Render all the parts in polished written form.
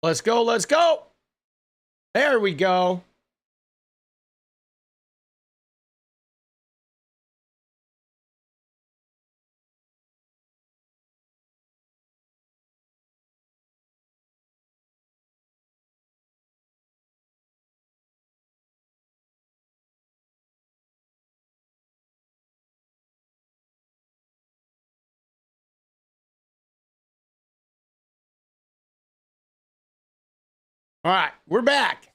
Let's go. Let's go. There we go. All right, we're back.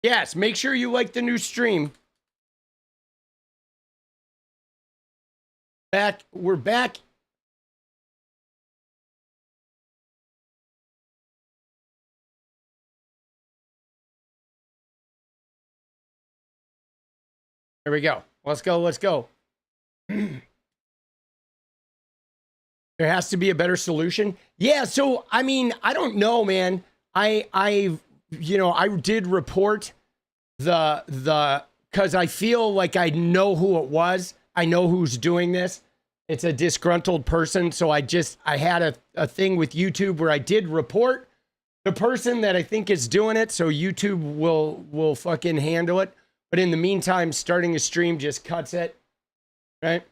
Yes, make sure you like the new stream. We're back. There we go. Let's go. Let's go. There has to be a better solution. Yeah. So, I mean, I don't know, man. I did report because I feel like I know who it was. I know who's doing this. It's a disgruntled person. So I had a thing with YouTube where I did report the person that I think is doing it. So YouTube will fucking handle it. But in the meantime, starting a stream just cuts it. Right?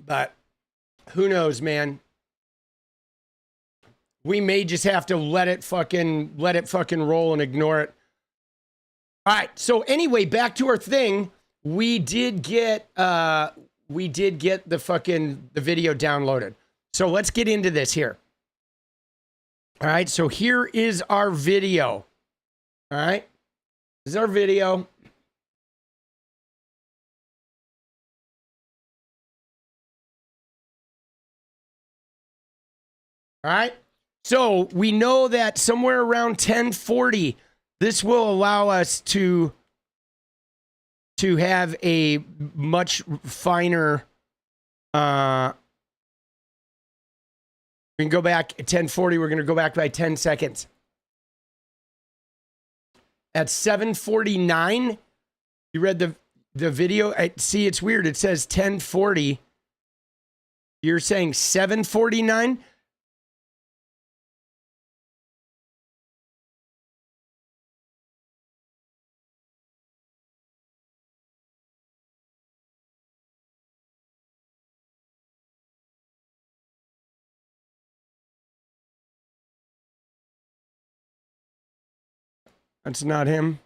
But who knows, man? We may just have to let it fucking roll and ignore it. All right. So anyway, back to our thing. We did get the video downloaded. So let's get into this here. All right. So here is our video. All right. This is our video. All right. So we know that somewhere around 1040, this will allow us to have a much finer, we can go back at 1040. We're going to go back by 10 seconds. At 7:49, you read the video. See, it's weird. It says 1040. You're saying 7:49? That's not him.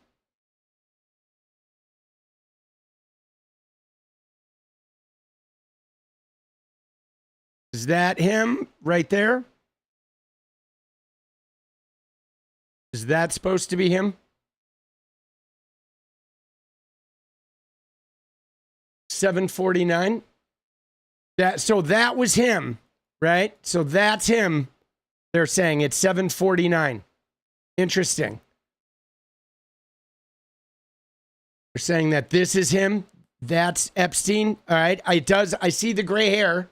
Is that him right there? Is that supposed to be him? 7:49. So that was him, right? So that's him. They're saying it's 7:49. Interesting. They're saying that this is him. That's Epstein. All right. I see the gray hair,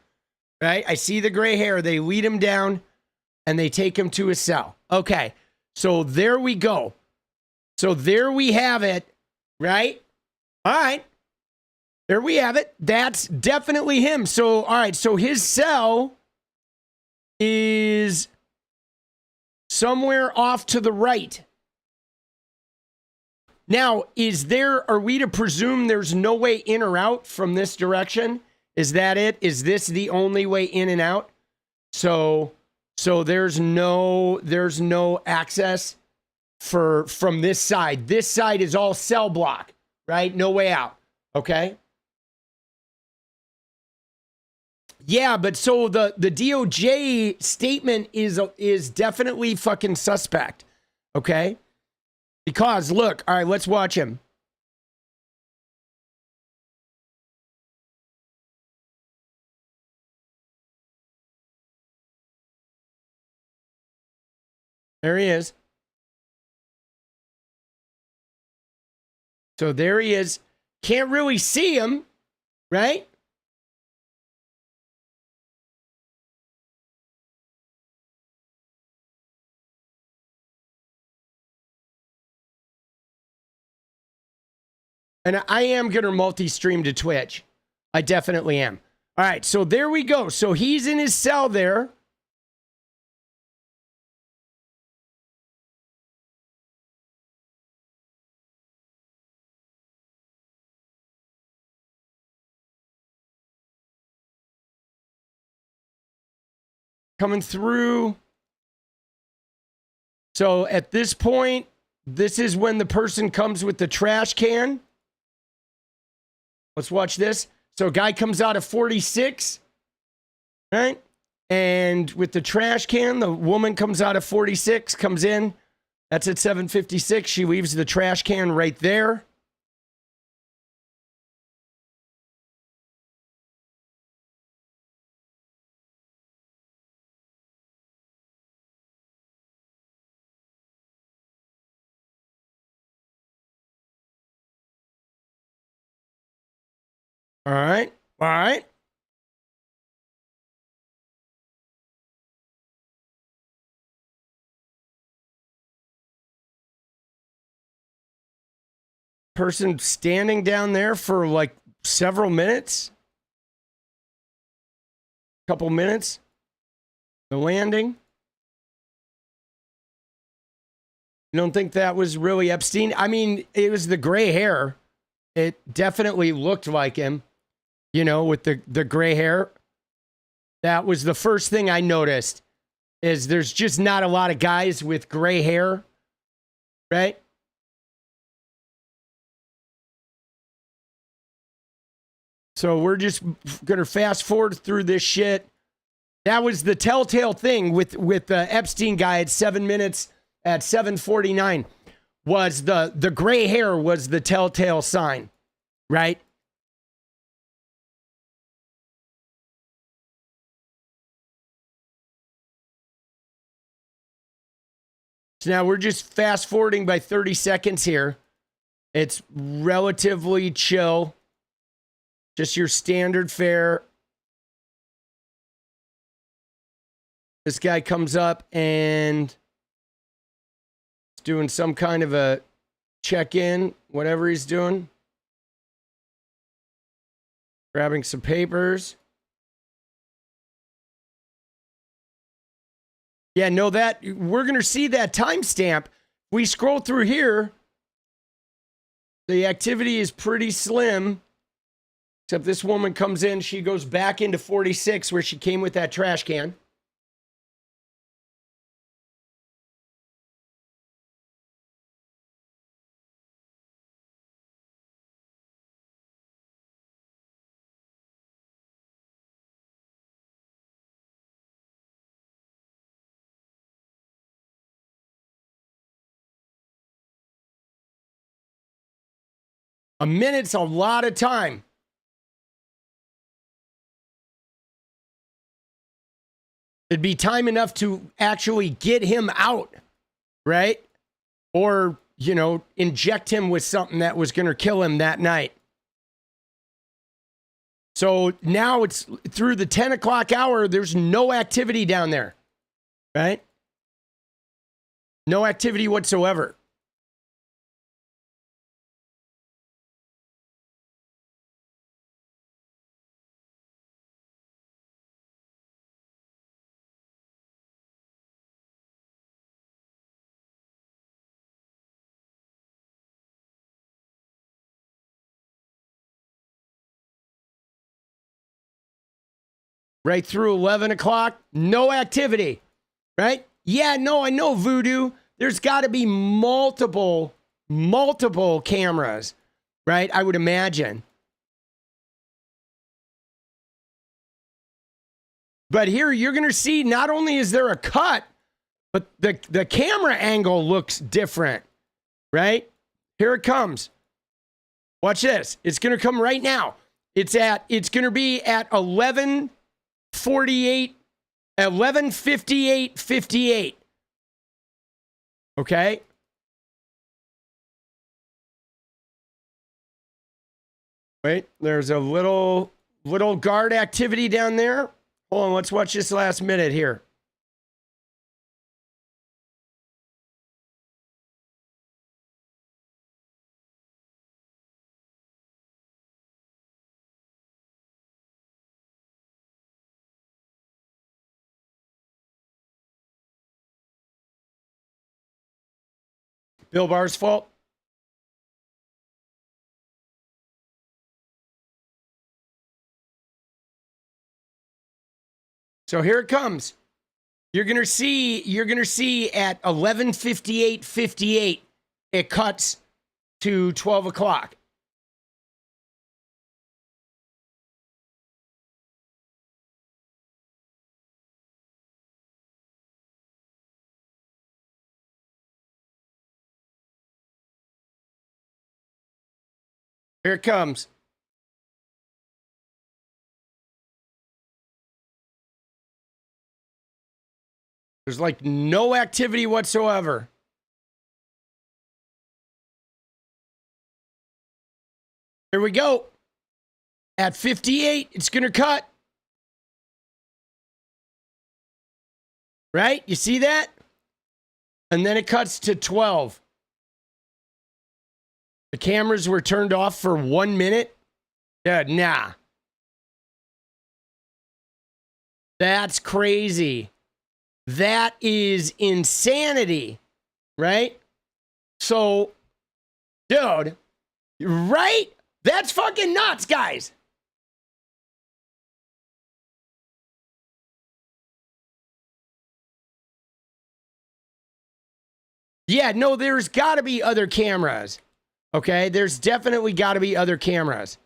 right? I see the gray hair. They lead him down and they take him to a cell. Okay. So there we go. So there we have it, right? All right. There we have it. That's definitely him. So, all right. So his cell is somewhere off to the right. Now, are we to presume there's no way in or out from this direction? Is that it? Is this the only way in and out? So there's no access from this side. This side is all cell block, right? No way out. Okay. Yeah, but so the DOJ statement is definitely fucking suspect. Okay? Because look, all right, let's watch him. There he is. So there he is. Can't really see him, right? And I am going to multi-stream to Twitch. I definitely am. All right, so there we go. So he's in his cell there. Coming through. So at this point, this is when the person comes with the trash can. Let's watch this. So a guy comes out of 46, right? And with the trash can, the woman comes out of 46, comes in. That's at 7:56. She leaves the trash can right there. All right. All right. Person standing down there for like several minutes. Couple minutes. The landing. You don't think that was really Epstein? I mean, it was the gray hair. It definitely looked like him. You know, with the gray hair. That was the first thing I noticed, is there's just not a lot of guys with gray hair, right? So we're just going to fast forward through this shit. That was the telltale thing with the Epstein guy at 7 minutes at 7:49, was the gray hair was the telltale sign, right? So now we're just fast forwarding by 30 seconds here. It's relatively chill. Just your standard fare. This guy comes up and is doing some kind of a check-in, whatever he's doing. Grabbing some papers. Yeah, no, that we're going to see that timestamp. We scroll through here. The activity is pretty slim. Except this woman comes in. She goes back into 46 where she came with that trash can. A minute's a lot of time. It'd be time enough to actually get him out, right? Or, you know, inject him with something that was going to kill him that night. So now it's through the 10 o'clock hour, there's no activity down there, right? No activity whatsoever. Right through 11 o'clock, no activity, right? Yeah, no, I know, Voodoo. There's got to be multiple cameras, right? I would imagine. But here you're going to see, not only is there a cut, but the camera angle looks different, right? Here it comes. Watch this. It's going to come right now. It's going to be at 11:58:58. Okay? Wait, there's a little guard activity down there. Hold on, let's watch this last minute here. Bill Barr's fault? So here it comes. You're gonna see at 11:58:58, it cuts to 12 o'clock. Here it comes. There's like no activity whatsoever. Here we go. At 58, it's going to cut. Right? You see that? And then it cuts to 12. The cameras were turned off for 1 minute. Nah. That's crazy. That is insanity, right? So, dude, right? That's fucking nuts, guys. Yeah, no, there's got to be other cameras. Okay, there's definitely got to be other cameras.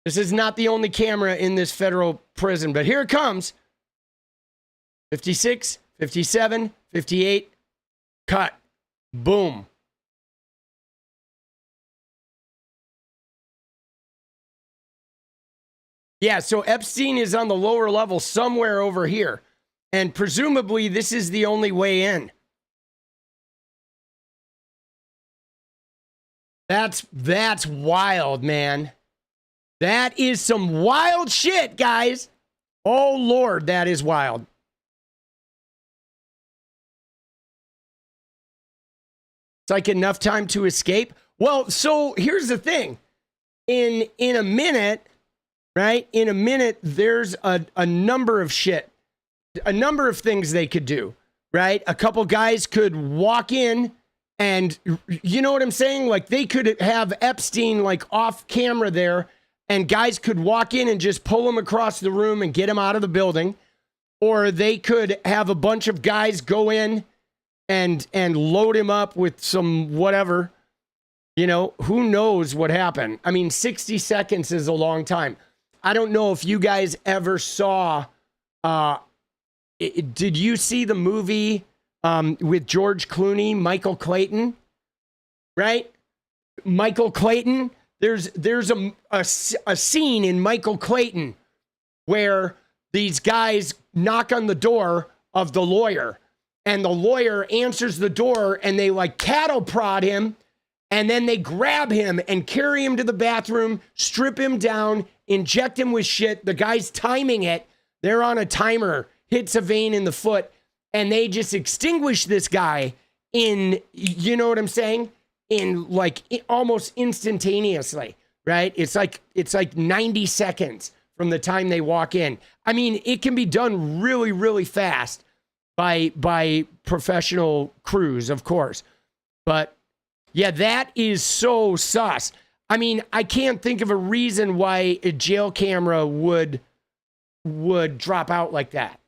This is not the only camera in this federal prison, but here it comes. 56, 57, 58, cut. Boom. Yeah, so Epstein is on the lower level somewhere over here. And presumably this is the only way in. That's wild, man. That is some wild shit, guys. Oh, Lord, that is wild. It's like enough time to escape. Well, so here's the thing. In a minute, right? In a minute, there's a number of shit. A number of things they could do, right? A couple guys could walk in and, you know what I'm saying? Like, they could have Epstein, like, off camera there, and guys could walk in and just pull him across the room and get him out of the building. Or they could have a bunch of guys go in and load him up with some whatever. You know, who knows what happened? I mean, 60 seconds is a long time. I don't know if you guys ever saw, did you see the movie with George Clooney, Michael Clayton? Right? Michael Clayton. There's a scene in Michael Clayton where these guys knock on the door of the lawyer, and the lawyer answers the door, and they like cattle prod him, and then they grab him and carry him to the bathroom, strip him down, inject him with shit. The guy's timing it. They're on a timer, hits a vein in the foot, and they just extinguish this guy in, you know what I'm saying? In like almost instantaneously, right? It's like 90 seconds from the time they walk in. I mean, it can be done really, really fast by professional crews, of course. But yeah, that is so sus. I mean, I can't think of a reason why a jail camera would drop out like that.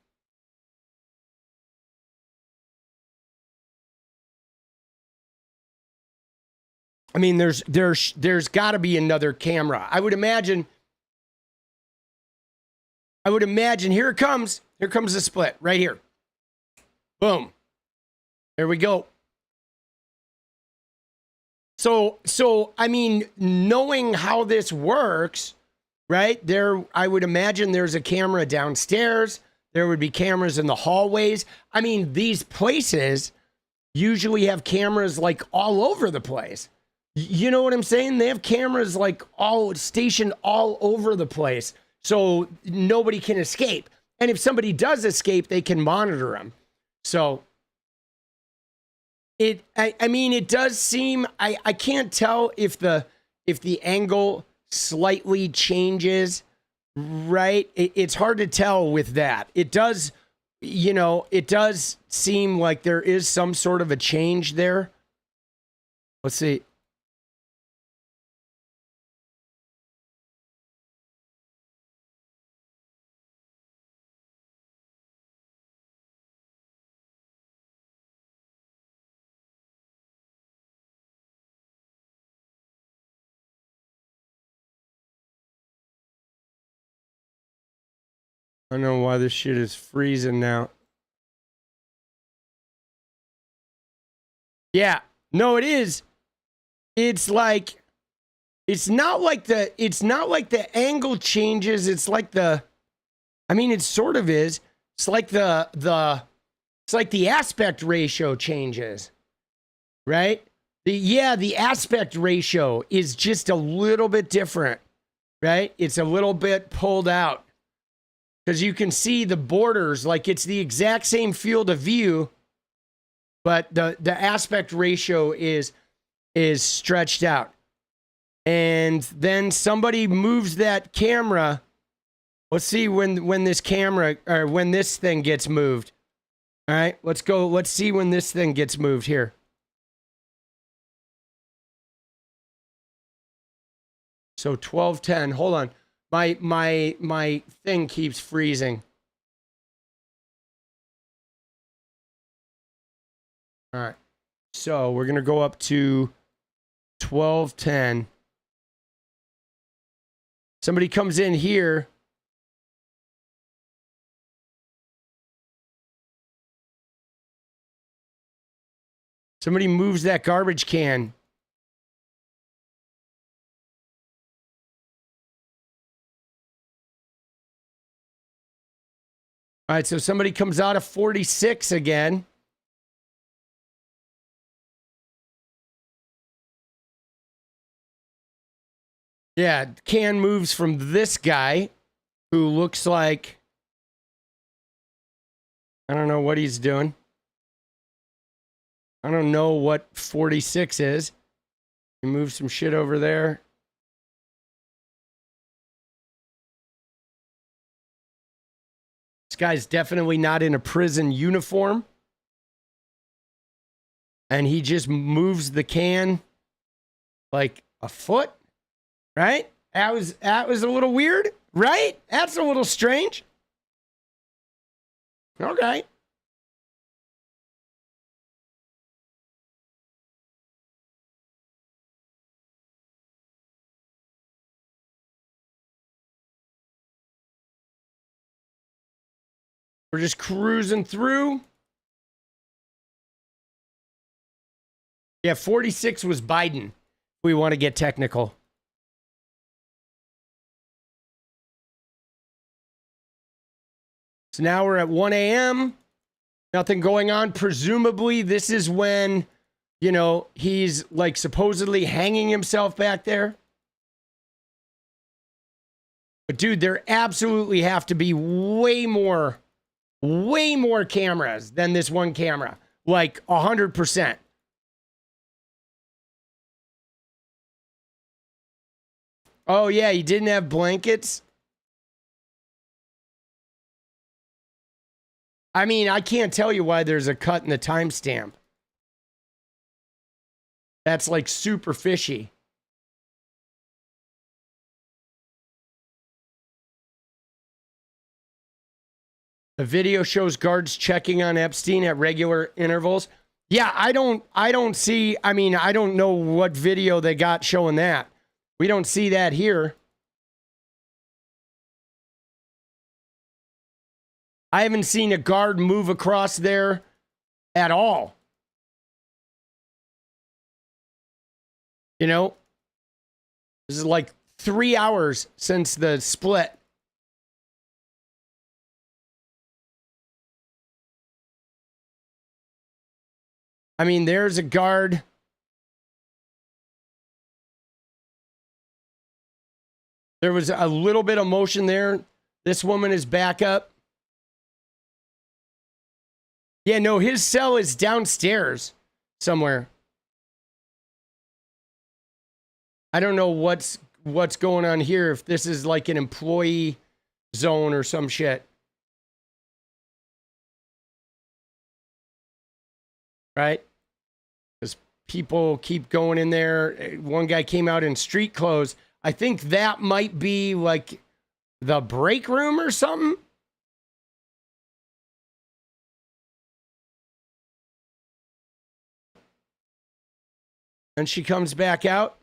I mean, there's got to be another camera. I would imagine. Here it comes. Here comes the split right here. Boom. There we go. So I mean, knowing how this works, right? I would imagine there's a camera downstairs. There would be cameras in the hallways. I mean, these places usually have cameras like all over the place. You know what I'm saying? They have cameras like all stationed all over the place, so nobody can escape. And if somebody does escape, they can monitor them. So I mean, it does seem, I can't tell if the angle slightly changes, right? It's hard to tell with that. It does you know, it does seem like there is some sort of a change there. Let's see. I don't know why this shit is freezing now. Yeah, no, it is. It's like, it's not like the angle changes. It's like I mean, it sort of is. It's like the aspect ratio changes, right? The aspect ratio is just a little bit different, right? It's a little bit pulled out. Because you can see the borders, like it's the exact same field of view, but the aspect ratio is stretched out. And then somebody moves that camera. Let's see when this camera, or when this thing gets moved. All right, let's go. Let's see when this thing gets moved here. So 1210, hold on. My thing keeps freezing. All right. So we're going to go up to 1210. Somebody comes in here. Somebody moves that garbage can. All right, so somebody comes out of 46 again. Yeah, can moves from this guy who looks like, I don't know what he's doing. I don't know what 46 is. He moves some shit over there. This guy's definitely not in a prison uniform. And he just moves the can like a foot, right? That was a little weird, right? That's a little strange. Okay. We're just cruising through. Yeah, 46 was Biden. We want to get technical. So now we're at 1 a.m. Nothing going on. Presumably, this is when, you know, he's like supposedly hanging himself back there. But dude, there absolutely have to be way more cameras than this one camera. Like 100%. Oh, yeah, he didn't have blankets. I mean, I can't tell you why there's a cut in the timestamp. That's like super fishy. The video shows guards checking on Epstein at regular intervals. Yeah, I don't see, I mean, I don't know what video they got showing that. We don't see that here. I haven't seen a guard move across there at all. You know, this is like 3 hours since the split. I mean, there's a guard. There was a little bit of motion there. This woman is back up. Yeah, no, his cell is downstairs somewhere. I don't know what's going on here, if this is like an employee zone or some shit. right? Because people keep going in there. One guy came out in street clothes. I think that might be like the break room or something. And she comes back out.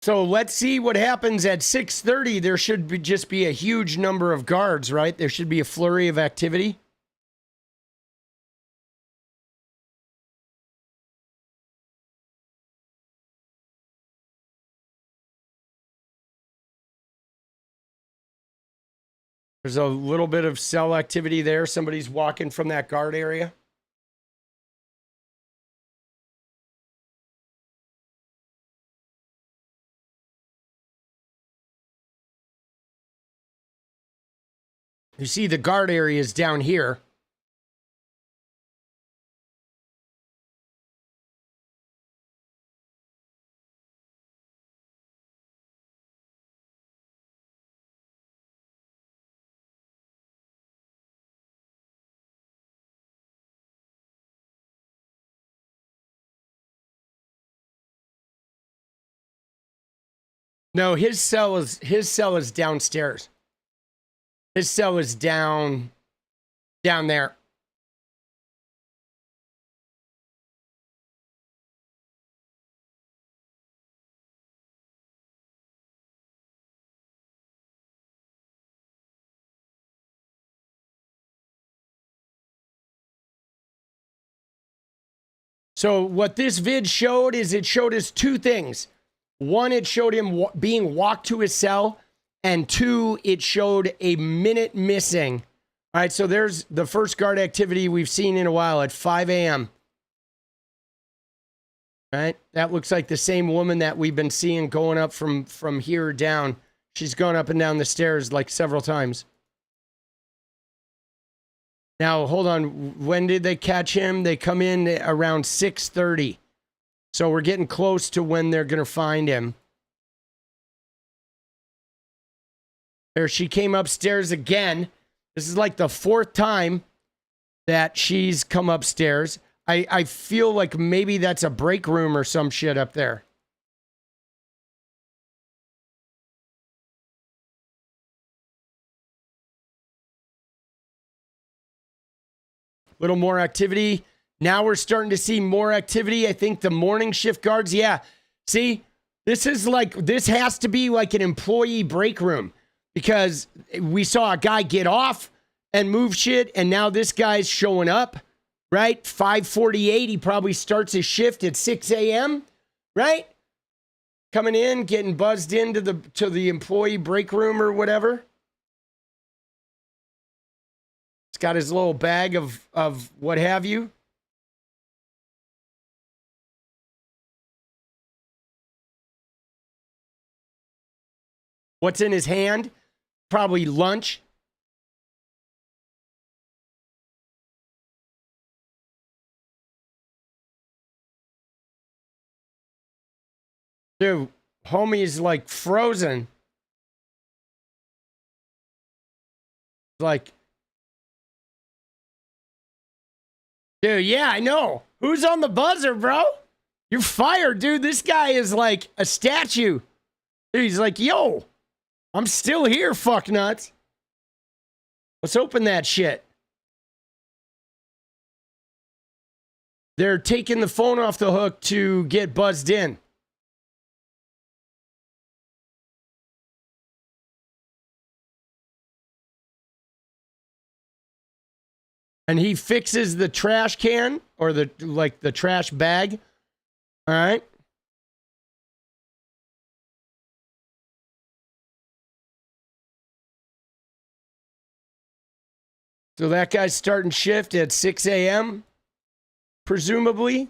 So let's see what happens at 6:30. There should be just be a huge number of guards, right? There should be a flurry of activity. There's a little bit of cell activity there. Somebody's walking from that guard area. You see the guard area is down here. No, his cell is downstairs. His cell is down there. So what this vid showed is it showed us two things. One, it showed him being walked to his cell, and two, it showed a minute missing. All right, so there's the first guard activity we've seen in a while at 5 a.m. Right, that looks like the same woman that we've been seeing going up from here down. She's gone up and down the stairs like several times. Now, hold on. When did they catch him? They come in around 6:30. So we're getting close to when they're going to find him. There, she came upstairs again. This is like the fourth time that she's come upstairs. I feel like maybe that's a break room or some shit up there. Little more activity. Now we're starting to see more activity. I think the morning shift guards. Yeah. See, this has to be like an employee break room, because we saw a guy get off and move shit, and now this guy's showing up, right? 5:48. He probably starts his shift at 6 a.m., right? Coming in, getting buzzed into the employee break room or whatever. He's got his little bag of what have you. What's in his hand? Probably lunch. Dude, homie's like frozen. Like, dude, yeah, I know. Who's on the buzzer, bro? You're fired, dude. This guy is like a statue. Dude, he's like, yo, I'm still here, fuck nuts. Let's open that shit. They're taking the phone off the hook to get buzzed in. And he fixes the trash can or the trash bag. All right. So that guy's starting shift at 6 a.m., presumably.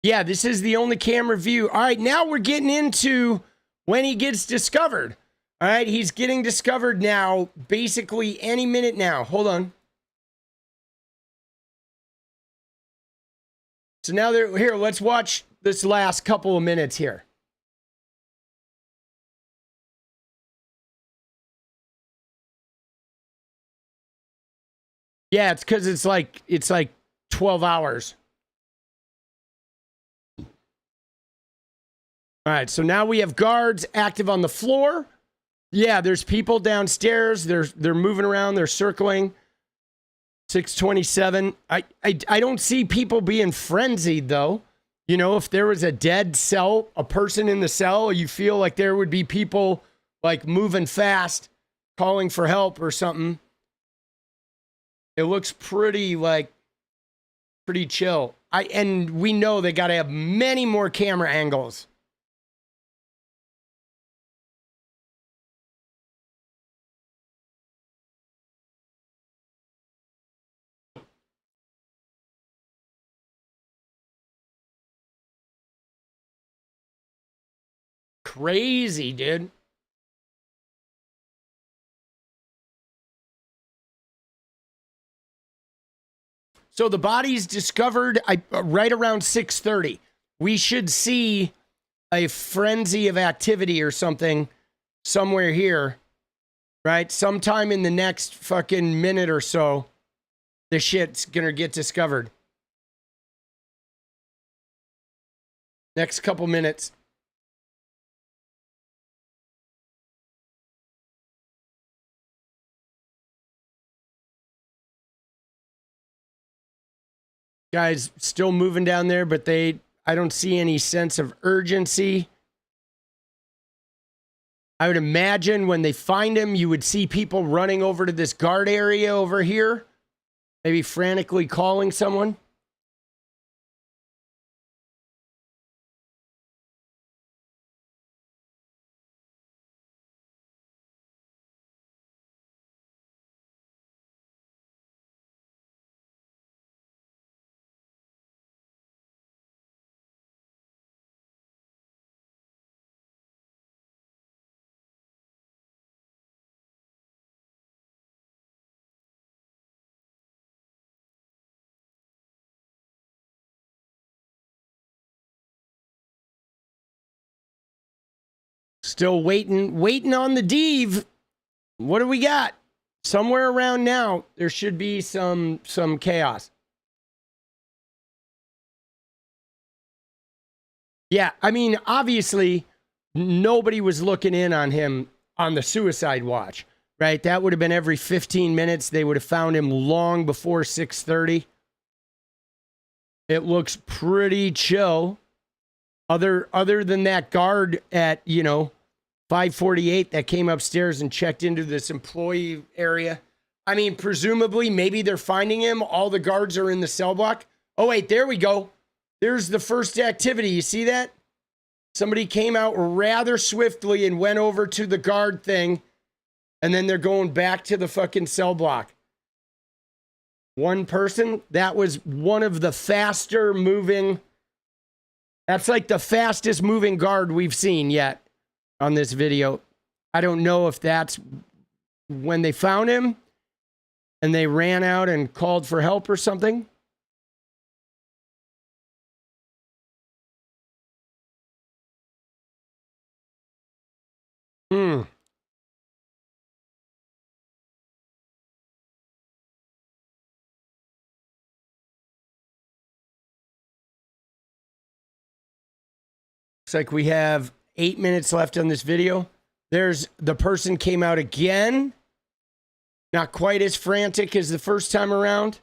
Yeah, this is the only camera view. All right, now we're getting into when he gets discovered. All right, he's getting discovered now, basically any minute now. Hold on. So now they're here. Let's watch this last couple of minutes here. Yeah, it's because it's like 12 hours. All right, so now we have guards active on the floor. Yeah, there's people downstairs. They're moving around. They're circling. 627. I don't see people being frenzied though. You know, if there was a dead cell, a person in the cell, you feel like there would be people like moving fast, calling for help or something. It looks pretty chill. And we know they got to have many more camera angles. Crazy, dude. So the body's discovered right around 6:30. We should see a frenzy of activity or something somewhere here, right? Sometime in the next fucking minute or so, the shit's gonna get discovered. Next couple minutes. Guys still moving down there, but I don't see any sense of urgency. I would imagine when they find him, you would see people running over to this guard area over here, maybe frantically calling someone. Still waiting on the Dev. What do we got? Somewhere around now, there should be some chaos. Yeah, I mean, obviously, nobody was looking in on him on the suicide watch, right? That would have been every 15 minutes. They would have found him long before 6:30. It looks pretty chill. Other than that guard at, 548 that came upstairs and checked into this employee area. I mean, presumably, maybe they're finding him. All the guards are in the cell block. Oh, wait, there we go. There's the first activity. You see that? Somebody came out rather swiftly and went over to the guard thing. And then they're going back to the fucking cell block. One person. That was one of the faster moving. That's like the fastest moving guard we've seen yet on this video. I don't know if that's when they found him and they ran out and called for help or something. Looks like we have 8 minutes left on this video. There's the person came out again. Not quite as frantic as the first time around.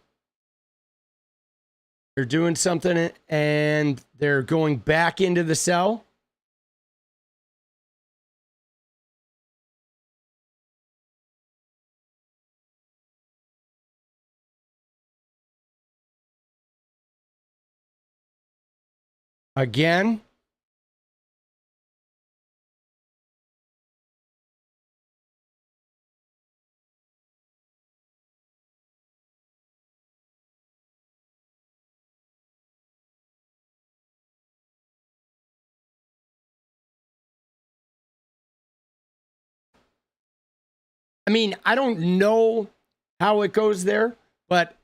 They're doing something and they're going back into the cell. Again. I mean, I don't know how it goes there, but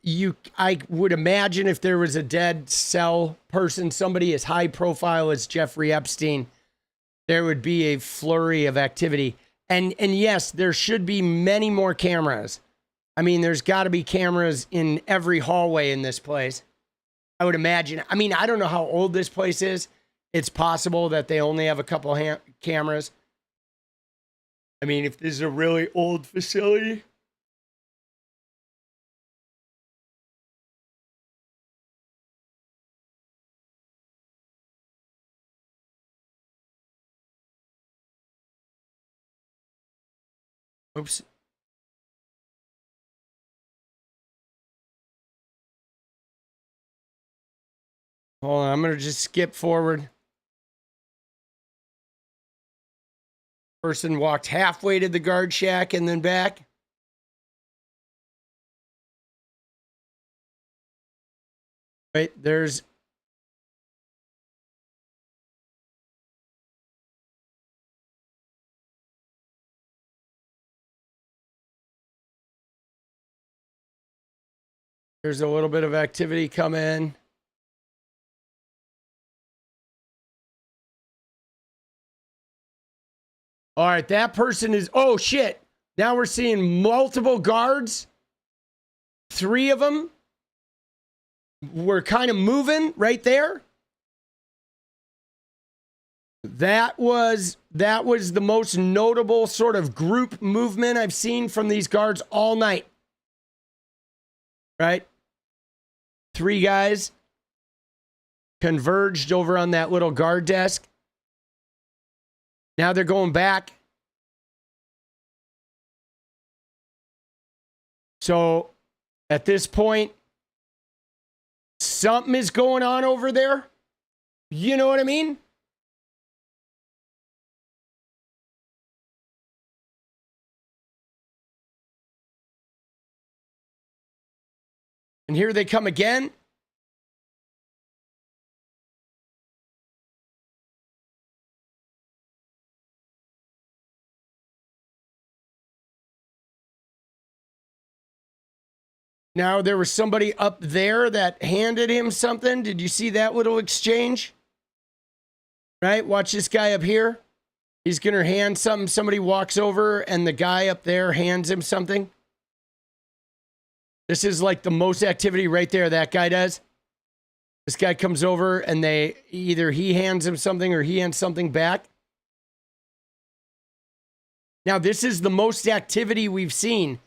I would imagine if there was a dead cell person, somebody as high profile as Jeffrey Epstein, there would be a flurry of activity. And yes, there should be many more cameras. I mean, there's got to be cameras in every hallway in this place, I would imagine. I mean, I don't know how old this place is. It's possible that they only have a couple cameras. I mean, if this is a really old facility. Oops. Hold on, I'm going to just skip forward. Person walked halfway to the guard shack and then back. Right, there's a little bit of activity coming. All right, that person is, oh shit. Now we're seeing multiple guards. 3 of them were kind of moving right there. That was the most notable sort of group movement I've seen from these guards all night. Right? 3 guys converged over on that little guard desk. Now they're going back. So at this point, something is going on over there. You know what I mean? And here they come again. Now, there was somebody up there that handed him something. Did you see that little exchange? Right? Watch this guy up here. He's going to hand something. Somebody walks over and the guy up there hands him something. This is like the most activity right there that guy does. This guy comes over and either he hands him something or he hands something back. Now, this is the most activity we've seen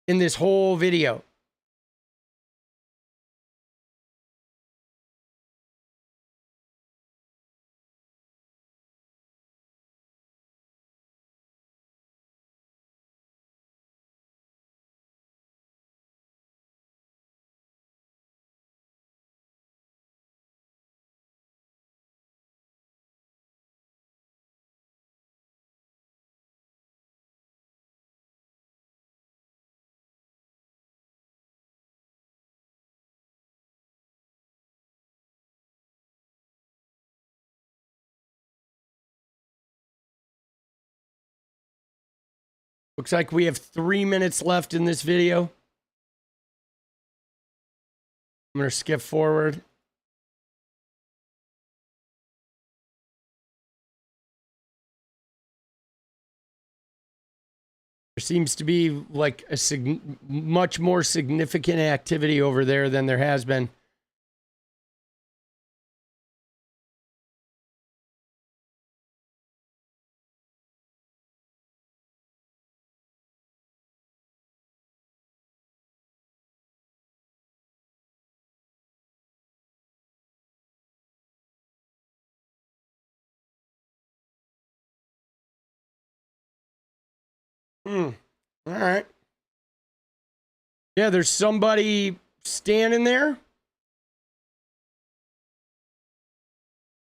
in this whole video. Looks like we have 3 minutes left in this video. I'm going to skip forward. There seems to be like a much more significant activity over there than there has been. All right. Yeah, there's somebody standing there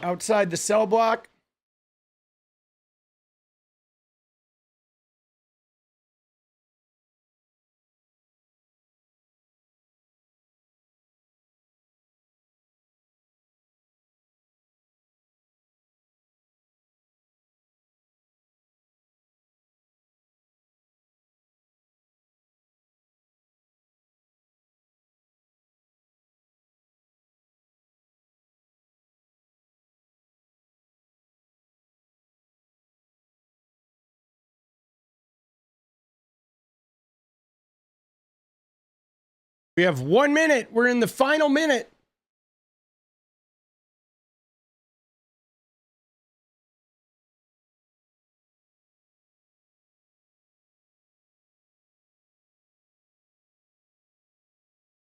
outside the cell block. We have 1 minute. We're in the final minute.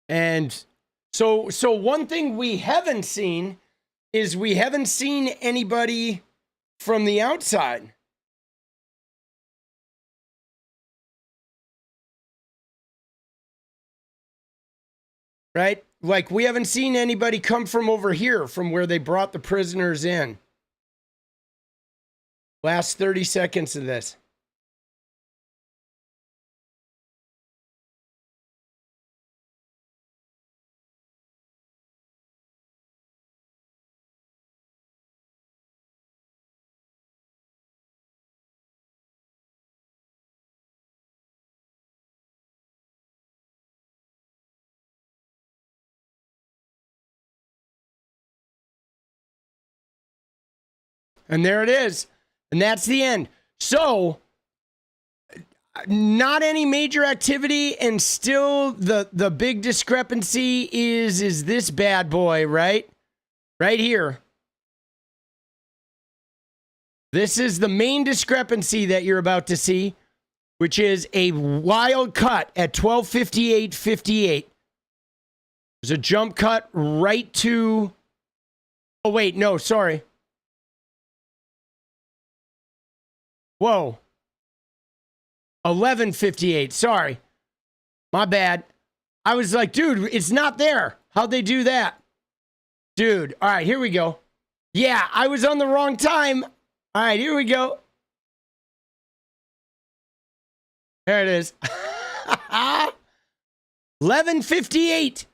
And so one thing we haven't seen is we haven't seen anybody from the outside. Right? Like, we haven't seen anybody come from over here, from where they brought the prisoners in. Last 30 seconds of this. And there it is. And that's the end. So, not any major activity, and still the big discrepancy is this bad boy, right? Right here. This is the main discrepancy that you're about to see, which is a wild cut at 12:58:58. There's a jump cut right to... Oh, wait, no, sorry. Whoa. 11:58. Sorry. My bad. I was like, dude, it's not there. How'd they do that? Dude. All right, here we go. Yeah, I was on the wrong time. All right, here we go. There it is. 11:58.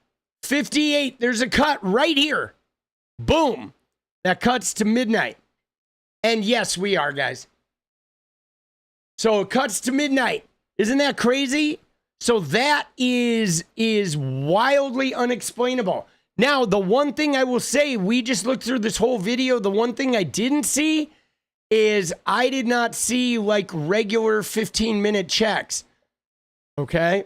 58. There's a cut right here. Boom. That cuts to midnight. And yes, we are, guys. So it cuts to midnight. Isn't that crazy? So that is wildly unexplainable. Now, the one thing I will say, we just looked through this whole video. The one thing I didn't see is I did not see like regular 15-minute checks. Okay?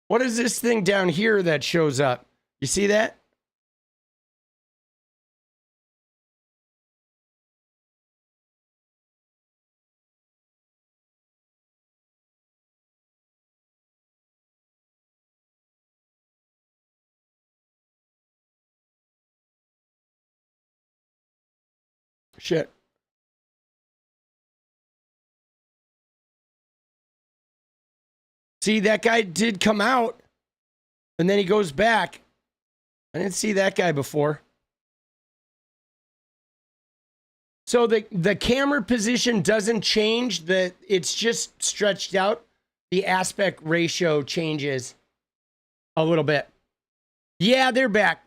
What is this thing down here that shows up? You see that? Shit. See, that guy did come out, and then he goes back. I didn't see that guy before. So the camera position doesn't change. It's just stretched out. The aspect ratio changes a little bit. Yeah, they're back.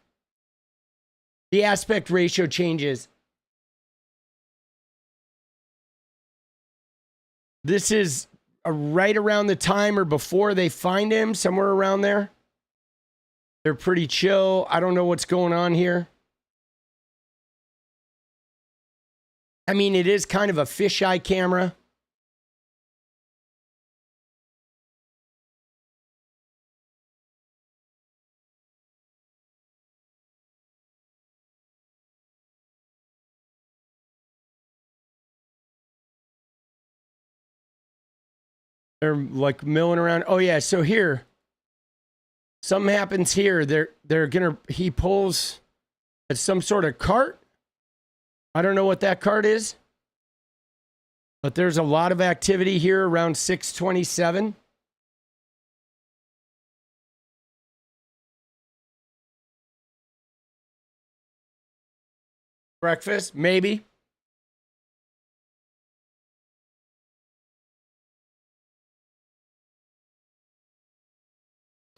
The aspect ratio changes. This is right around the time or before they find him, somewhere around there. They're pretty chill. I don't know what's going on here. I mean, it is kind of a fisheye camera. They're like milling around. Oh yeah, so here, something happens here. He pulls at some sort of cart. I don't know what that cart is, but there's a lot of activity here around 6:27. Breakfast, maybe.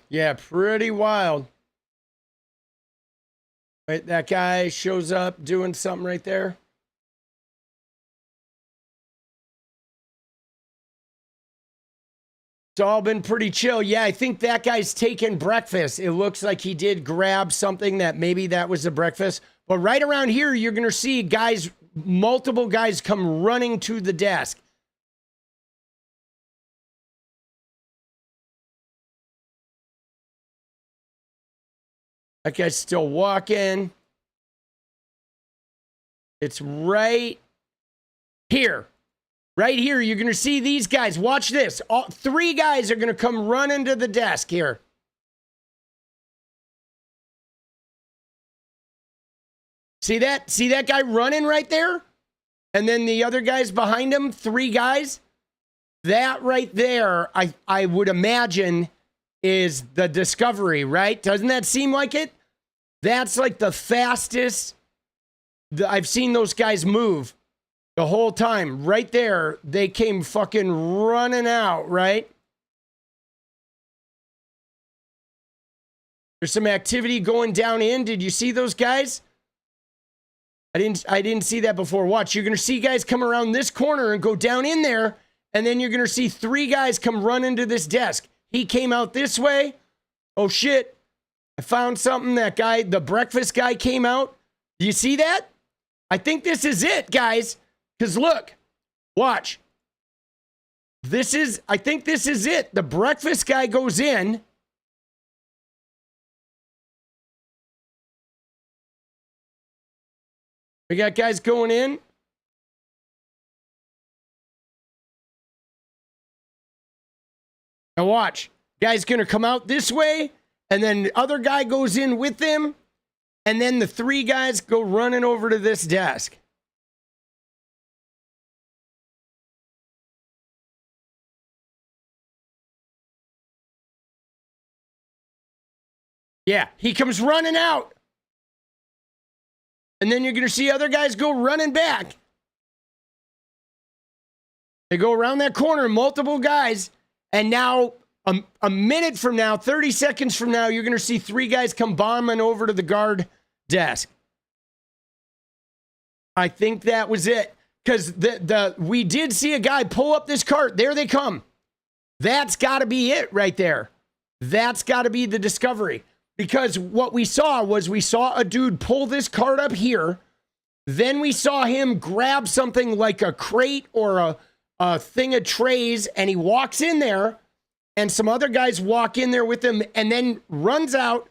Yeah, pretty wild. Wait, that guy shows up doing something right there. It's all been pretty chill. Yeah, I think that guy's taking breakfast. It looks like he did grab something that maybe that was the breakfast. But right around here, you're going to see guys, multiple guys come running to the desk. That guy's still walking. It's right here. Right here, you're going to see these guys. Watch this. All, 3 guys are going to come running to the desk here. See that? See that guy running right there? And then the other guys behind him, 3 guys? That right there, I would imagine, is the Discovery, right? Doesn't that seem like it? That's like the fastest I've seen those guys move the whole time. Right there, they came fucking running out, right? There's some activity going down in. Did you see those guys? I didn't see that before. Watch, you're going to see guys come around this corner and go down in there, and then you're going to see 3 guys come run into this desk. He came out this way. Oh shit. I found something. That guy, the breakfast guy, came out. Do you see that? I think this is it, guys. Because look, watch. I think this is it. The breakfast guy goes in. We got guys going in. Now watch. Guy's going to come out this way, and then the other guy goes in with him, and then the 3 guys go running over to this desk. Yeah, he comes running out. And then you're going to see other guys go running back. They go around that corner, multiple guys. And now, a minute from now, 30 seconds from now, you're going to see 3 guys come bombing over to the guard desk. I think that was it. Because we did see a guy pull up this cart. There they come. That's got to be it right there. That's got to be the Discovery. Because what we saw was a dude pull this cart up here. Then we saw him grab something like a crate or a thing of trays, and he walks in there, and some other guys walk in there with him, and then runs out.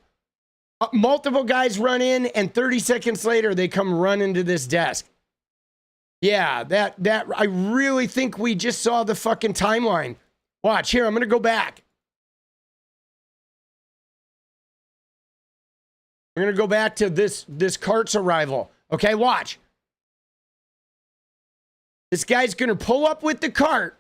Multiple guys run in, and 30 seconds later, they come running to this desk. Yeah, that I really think we just saw the fucking timeline. Watch here, I'm going to go back. We're going to go back to this cart's arrival. Okay, watch. This guy's going to pull up with the cart.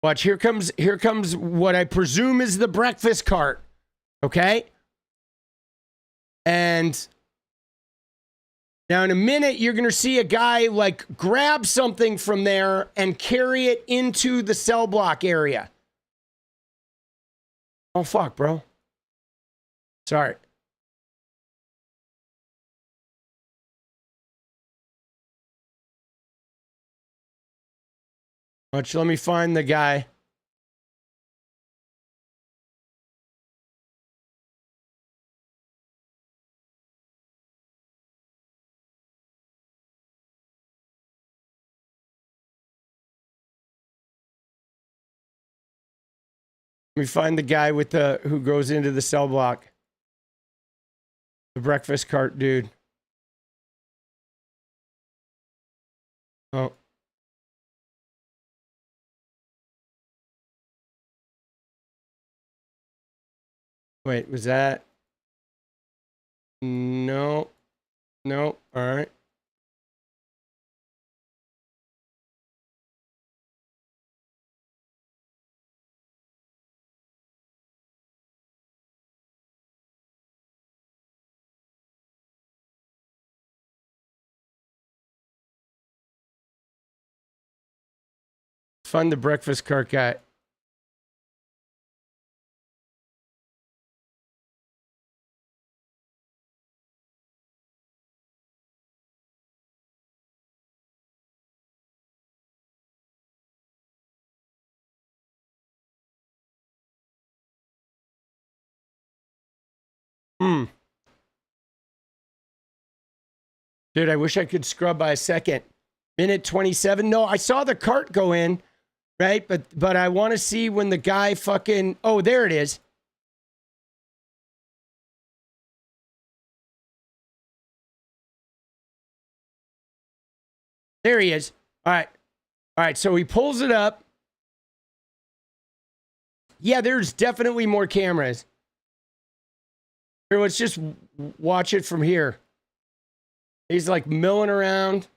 Watch, here comes what I presume is the breakfast cart. Okay? And now in a minute, you're going to see a guy like grab something from there and carry it into the cell block area. Oh, fuck, bro. Sorry. Watch, let me find the guy. Let me find the guy with who goes into the cell block. The breakfast cart dude. Oh. Wait, was that? No. No. All right. Find the breakfast cart guy. Dude, I wish I could scrub by a second. Minute 27. No, I saw the cart go in, right? But I want to see when the guy fucking... Oh, there it is. There he is. All right. All right, so he pulls it up. Yeah, there's definitely more cameras. Here, let's just watch it from here. He's like milling around.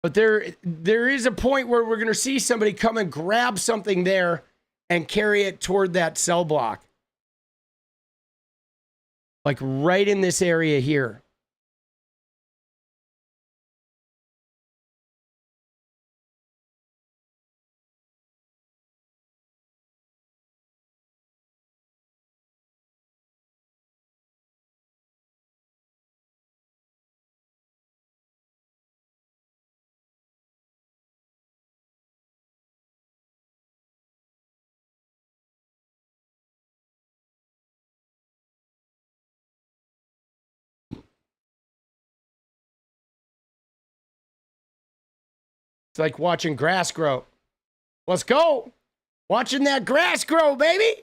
But there is a point where we're going to see somebody come and grab something there and carry it toward that cell block. Like right in this area here. It's like watching grass grow. Let's go. Watching that grass grow, baby.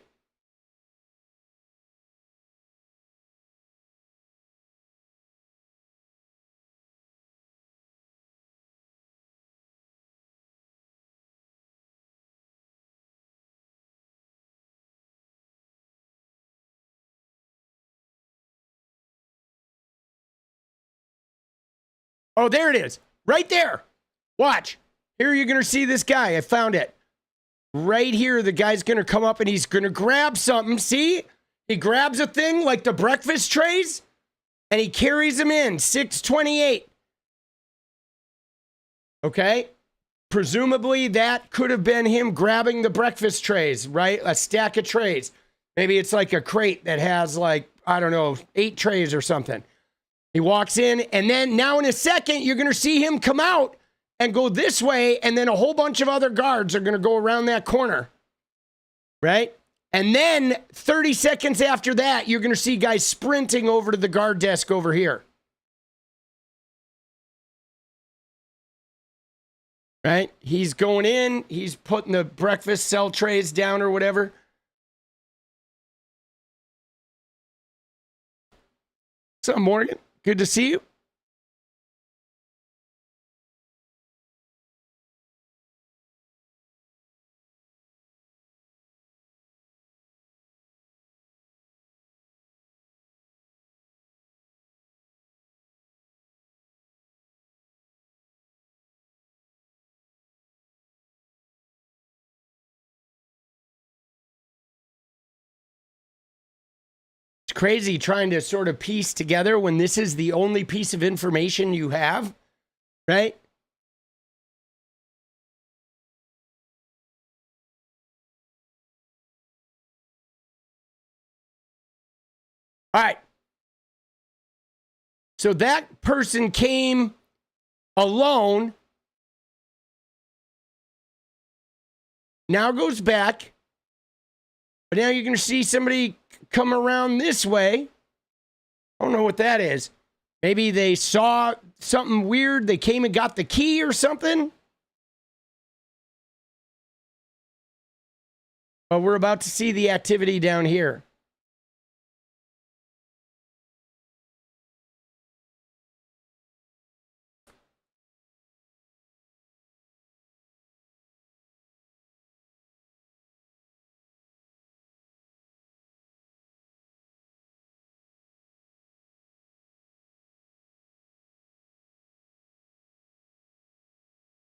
Oh, there it is. Right there. Watch. Here you're going to see this guy. I found it. Right here, the guy's going to come up and he's going to grab something. See? He grabs a thing like the breakfast trays and he carries them in. 628. Okay? Presumably, that could have been him grabbing the breakfast trays, right? A stack of trays. Maybe it's like a crate that has like, I don't know, 8 trays or something. He walks in and then now in a second, you're going to see him come out and go this way, and then a whole bunch of other guards are going to go around that corner, right? And then 30 seconds after that, you're going to see guys sprinting over to the guard desk over here. Right? He's going in. He's putting the breakfast cell trays down or whatever. What's up, Morgan? Good to see you. Crazy trying to sort of piece together when this is the only piece of information you have, right? All right. So that person came alone, now goes back, but now you're going to see somebody come around this way. I don't know what that is. Maybe they saw something weird. They came and got the key or something. But we're about to see the activity down here.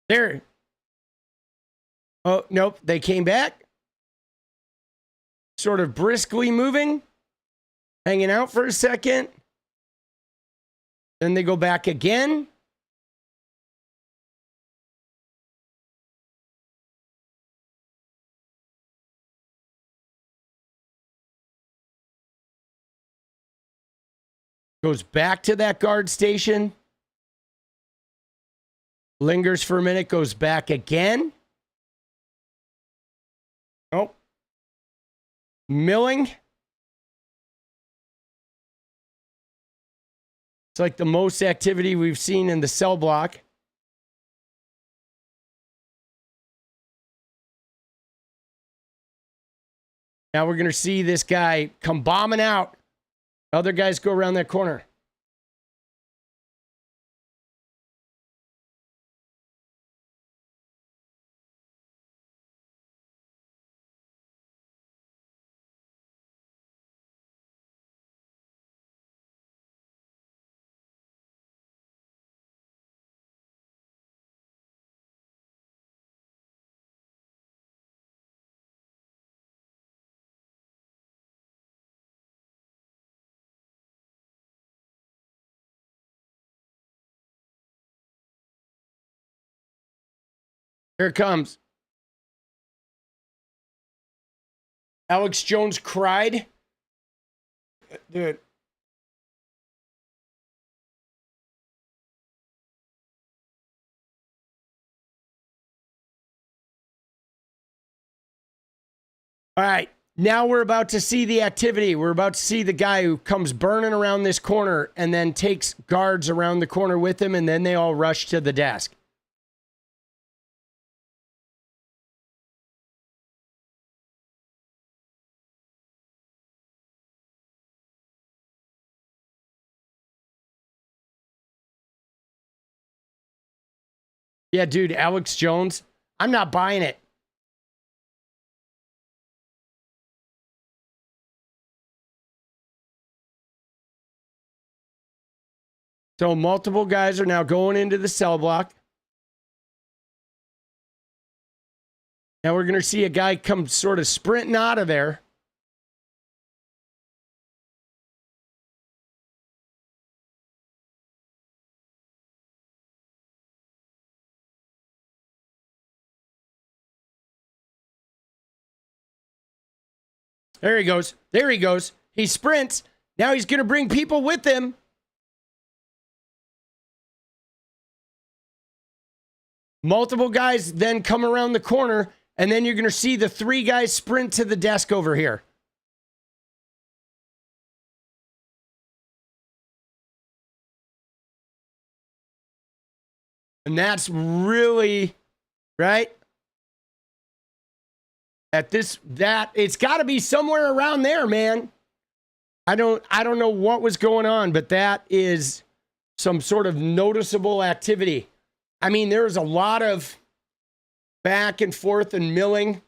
There. Oh, nope. They came back. Sort of briskly moving. Hanging out for a second. Then they go back again. Goes back to that guard station. Lingers for a minute, goes back again. Oh. Milling. It's like the most activity we've seen in the cell block. Now we're going to see this guy come bombing out. Other guys go around that corner. Here it comes. Alex Jones cried. Dude. All right. Now we're about to see the activity. We're about to see the guy who comes burning around this corner and then takes guards around the corner with him, and then they all rush to the desk. Yeah, dude, Alex Jones. I'm not buying it. So multiple guys are now going into the cell block. Now we're going to see a guy come sort of sprinting out of there. There he goes. There he goes. He sprints. Now he's going to bring people with him. Multiple guys then come around the corner, and then you're going to see the three guys sprint to the desk over here. And that's really, right? It's got to be somewhere around there, man. I don't know what was going on, but that is some sort of noticeable activity. I mean, there's a lot of back and forth and milling.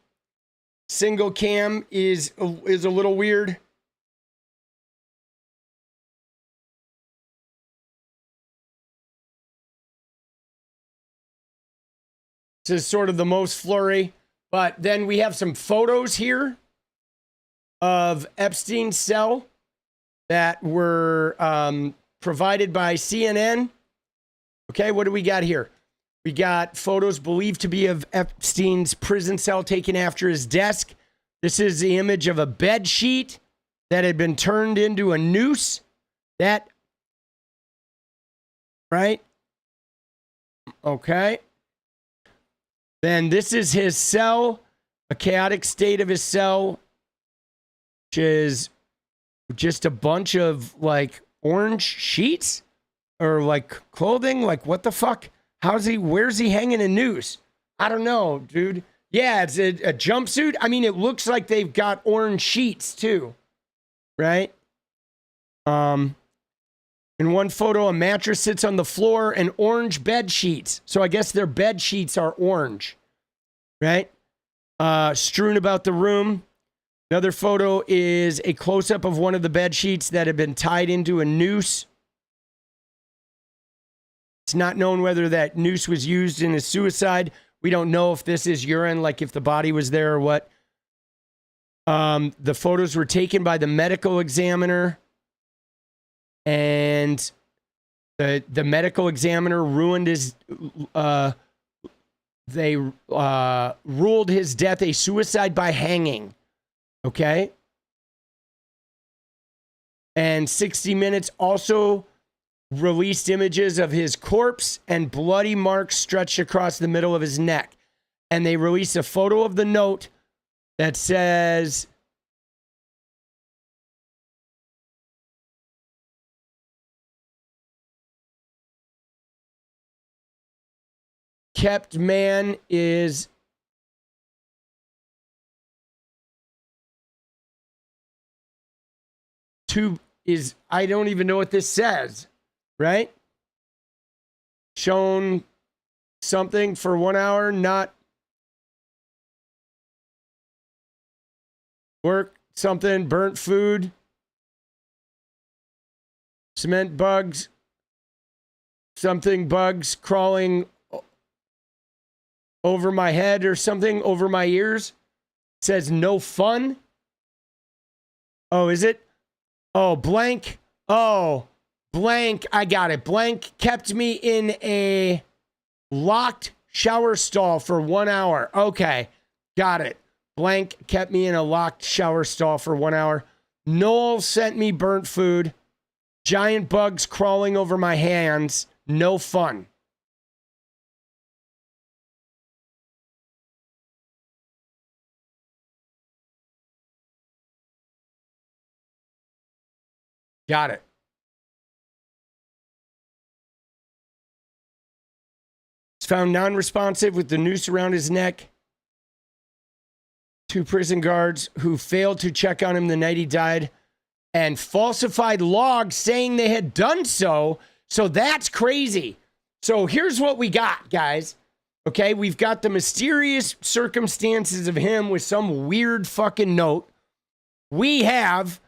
Single cam is a little weird. This is sort of the most flurry. But then we have some photos here of Epstein's cell that were provided by CNN. Okay, what do we got here? We got photos believed to be of Epstein's prison cell taken after his desk. This is the image of a bed sheet that had been turned into a noose. That, right? Okay. Then this is his cell, a chaotic state of his cell, which is just a bunch of like orange sheets or like clothing. Like, what the fuck? Where's he hanging a noose? I don't know, dude. Yeah, it's a jumpsuit. I mean, it looks like they've got orange sheets too, right? In one photo, a mattress sits on the floor and orange bed sheets. So I guess their bed sheets are orange, right? Strewn about the room. Another photo is a close-up of one of the bed sheets that had been tied into a noose. It's not known whether that noose was used in a suicide. We don't know if this is urine, like if the body was there or what. The photos were taken by the medical examiner. And the medical examiner ruined his, they ruled his death a suicide by hanging. Okay? And 60 Minutes also released images of his corpse and bloody marks stretched across the middle of his neck. And they released a photo of the note that says, kept man is I don't even know what this says, right? Shown something for 1 hour, not work something, burnt food, cement bugs, something bugs crawling over my head or something, over my ears. It says no fun. Oh, is it? Oh, blank. Oh, blank. I got it. Blank kept me in a locked shower stall for 1 hour. Okay, got it. Blank kept me in a locked shower stall for 1 hour. Noel sent me burnt food. Giant bugs crawling over my hands. No fun. Got it. He's found non-responsive with the noose around his neck. 2 prison guards who failed to check on him the night he died and falsified logs saying they had done so. So that's crazy. So here's what we got, guys. Okay, we've got the mysterious circumstances of him with some weird fucking note. We have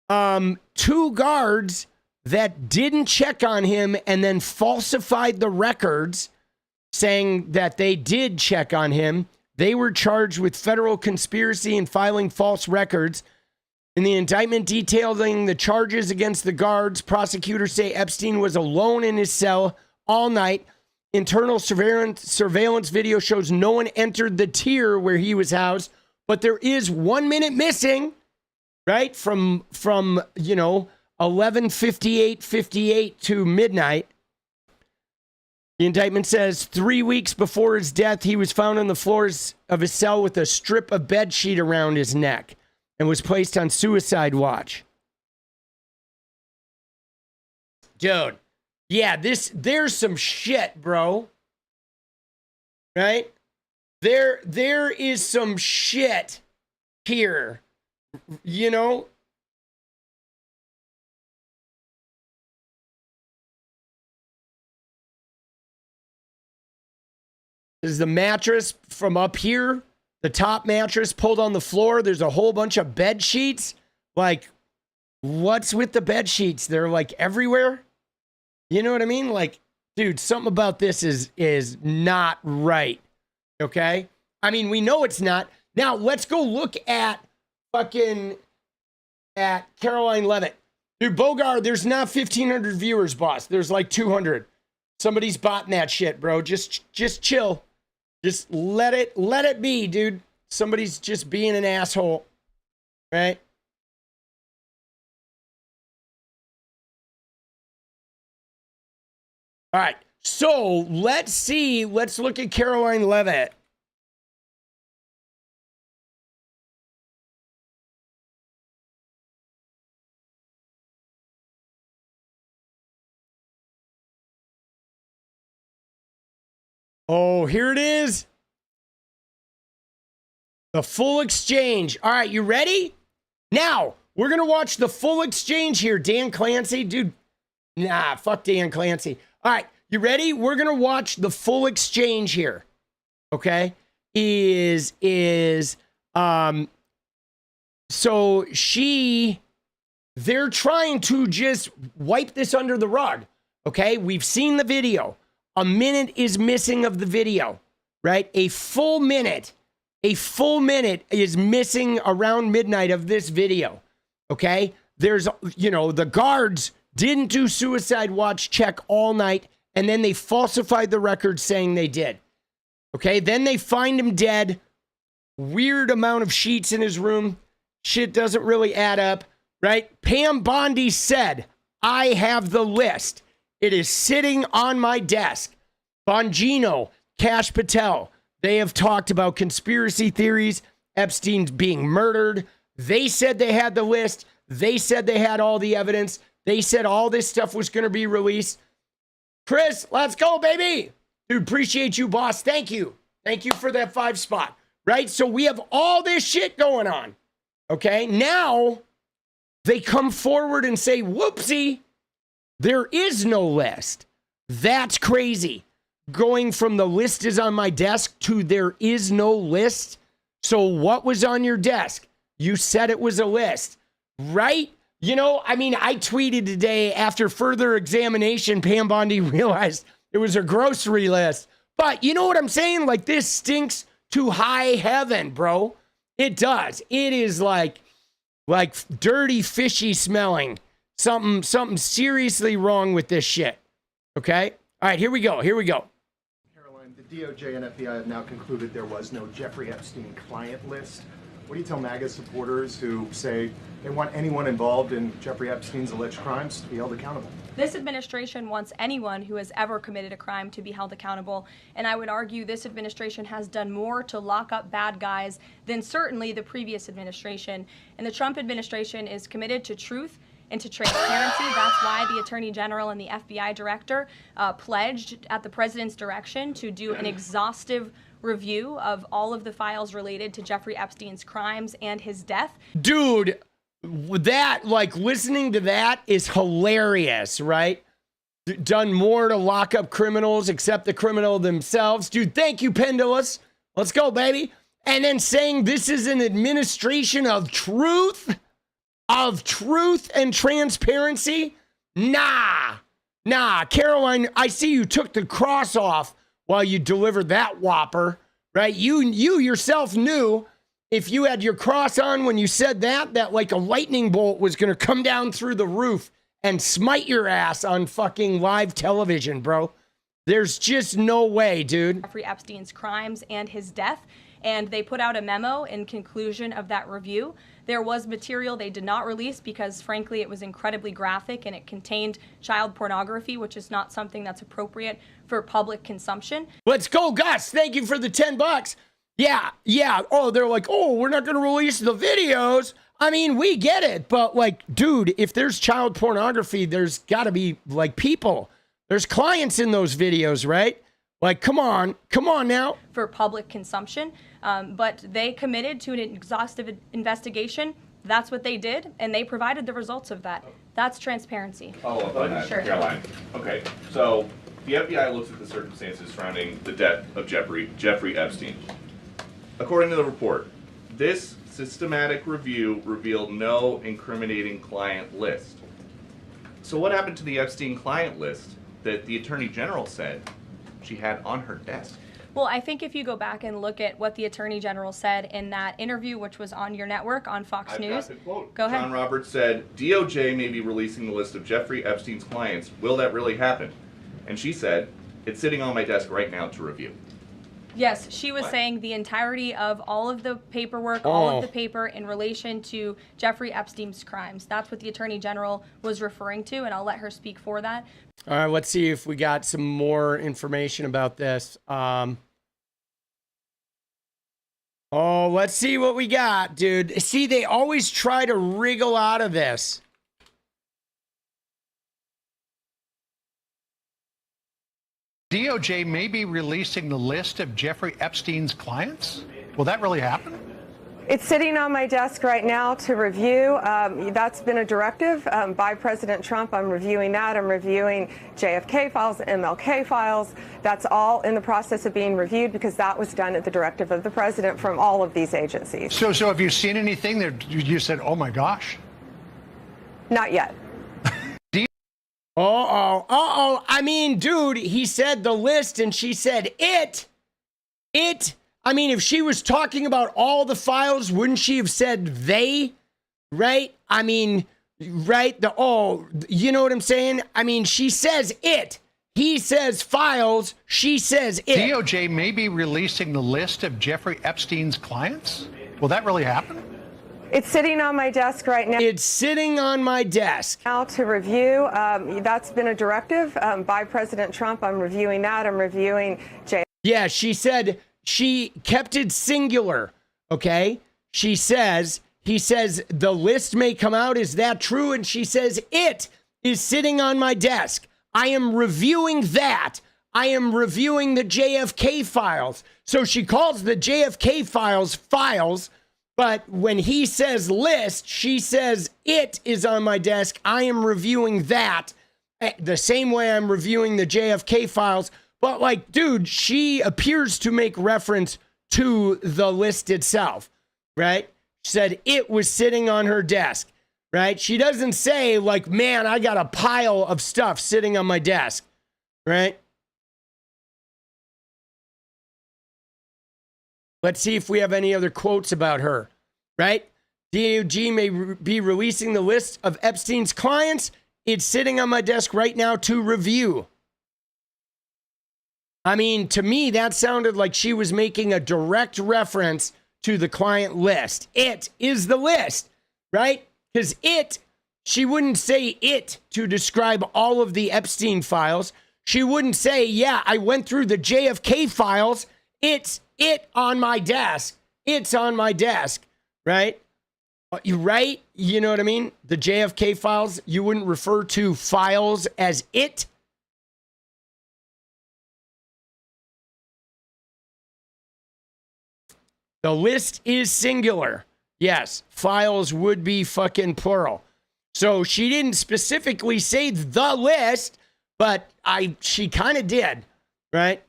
2 guards that didn't check on him and then falsified the records saying that they did check on him. They were charged with federal conspiracy and filing false records. In the indictment detailing the charges against the guards, prosecutors say Epstein was alone in his cell all night. Internal surveillance video shows no one entered the tier where he was housed, but there is 1 minute missing, right? From 11:58 to midnight. The indictment says 3 weeks before his death, he was found on the floors of his cell with a strip of bed sheet around his neck and was placed on suicide watch. Dude, yeah, there's some shit, bro. Right? There is some shit here. You know? Is the mattress from up here, the top mattress pulled on the floor. There's a whole bunch of bed sheets. Like, what's with the bed sheets? They're like everywhere. You know what I mean? Like, dude, something about this is not right. Okay? I mean, we know it's not. Now, let's go look at Caroline Leavitt. Dude, Bogart, there's not 1,500 viewers, boss. There's like 200. Somebody's botting that shit, bro. Just chill. Just let it be, dude. Somebody's just being an asshole, right? All right. So let's see. Let's look at Caroline Leavitt. Oh, here it is. The full exchange. All right, you ready? Now, we're going to watch the full exchange here. Dan Clancy, dude. Nah, fuck Dan Clancy. All right, you ready? We're going to watch the full exchange here. Okay? So they're trying to just wipe this under the rug. Okay? We've seen the video. A minute is missing of the video, right? A full minute is missing around midnight of this video, okay? There's, the guards didn't do suicide watch check all night, and then they falsified the record saying they did, okay? Then they find him dead, weird amount of sheets in his room, shit doesn't really add up, right? Pam Bondi said, I have the list. It is sitting on my desk. Bongino, Cash Patel, they have talked about conspiracy theories, Epstein's being murdered. They said they had the list. They said they had all the evidence. They said all this stuff was going to be released. Chris, let's go, baby. Dude, appreciate you, boss. Thank you. Thank you for that 5 spot. Right? So we have all this shit going on. Okay? Now they come forward and say, whoopsie, there is no list. That's crazy. Going from the list is on my desk to there is no list. So what was on your desk? You said it was a list, right? You know, I mean, I tweeted today after further examination, Pam Bondi realized it was a grocery list. But you know what I'm saying? Like, this stinks to high heaven, bro. It does. It is like dirty, fishy smelling. Something seriously wrong with this shit. Okay? All right, here we go. Caroline, the DOJ and FBI have now concluded there was no Jeffrey Epstein client list. What do you tell MAGA supporters who say they want anyone involved in Jeffrey Epstein's alleged crimes to be held accountable? This administration wants anyone who has ever committed a crime to be held accountable, and I would argue this administration has done more to lock up bad guys than certainly the previous administration. And the Trump administration is committed to truth and to transparency. That's why the Attorney General and the FBI Director pledged at the President's direction to do an exhaustive review of all of the files related to Jeffrey Epstein's crimes and his death. Dude, that, like, listening to that is hilarious, right? Done more to lock up criminals except the criminal themselves. Dude, thank you, Pendulous. Let's go, baby. And then saying this is an administration of truth and transparency. Nah. Caroline, I see you took the cross off while you delivered that whopper, right? You yourself knew if you had your cross on when you said that like a lightning bolt was going to come down through the roof and smite your ass on fucking live television, bro. There's just no way, dude. Jeffrey Epstein's crimes and his death. And they put out a memo in conclusion of that review. There was material they did not release because, frankly, it was incredibly graphic and it contained child pornography, which is not something that's appropriate for public consumption. Let's go, Gus. Thank you for the $10. Yeah. Oh, they're like, oh, we're not going to release the videos. I mean, we get it. But, like, dude, if there's child pornography, there's got to be, like, people. There's clients in those videos, right? Like, come on now. For public consumption. But they committed to an exhaustive investigation. That's what they did, and they provided the results of that. That's transparency. Follow up on that, Sure. Caroline. Okay, so the FBI looks at the circumstances surrounding the death of Jeffrey Epstein. According to the report, this systematic review revealed no incriminating client list. So what happened to the Epstein client list that the Attorney General said she had on her desk? Well, I think if you go back and look at what the Attorney General said in that interview, which was on your network on Fox News. Got the quote. Go ahead. John Roberts said, DOJ may be releasing the list of Jeffrey Epstein's clients. Will that really happen? And she said, it's sitting on my desk right now to review. Yes, she was saying the entirety of all of the paperwork, all of the paper in relation to Jeffrey Epstein's crimes. That's what the Attorney General was referring to, and I'll let her speak for that. All right, let's see if we got some more information about this. Let's see what we got, dude. See, they always try to wriggle out of this. DOJ may be releasing the list of Jeffrey Epstein's clients? Will that really happen? It's sitting on my desk right now to review. That's been a directive by President Trump. I'm reviewing that. I'm reviewing JFK files, MLK files. That's all in the process of being reviewed because that was done at the directive of the president from all of these agencies. So have you seen anything that you said, oh my gosh? Not yet. I mean, dude, he said the list and she said it. I mean, if she was talking about all the files, wouldn't she have said they? Right? I mean, right? You know what I'm saying? I mean, she says it. He says files. She says it. DOJ may be releasing the list of Jeffrey Epstein's clients? Will that really happen? It's sitting on my desk right now. It's sitting on my desk. Now to review. That's been a directive by President Trump. I'm reviewing that. I'm reviewing Yeah, she said she kept it singular, okay? He says the list may come out. Is that true? And she says it is sitting on my desk. I am reviewing that. I am reviewing the JFK files. So she calls the JFK files, but when he says list, she says it is on my desk. I am reviewing that the same way I'm reviewing the JFK files. But like, dude, she appears to make reference to the list itself, right? She said it was sitting on her desk, right? She doesn't say like, man, I got a pile of stuff sitting on my desk, right? Let's see if we have any other quotes about her, right? DOJ may be releasing the list of Epstein's clients. It's sitting on my desk right now to review. I mean, to me, that sounded like she was making a direct reference to the client list. It is the list, right? Because she wouldn't say it to describe all of the Epstein files. She wouldn't say, yeah, I went through the JFK files. It's it on my desk. It's on my desk, right? Right? You know what I mean? The JFK files, you wouldn't refer to files as it. The list is singular. Yes, files would be fucking plural. So she didn't specifically say the list, but she kind of did, right?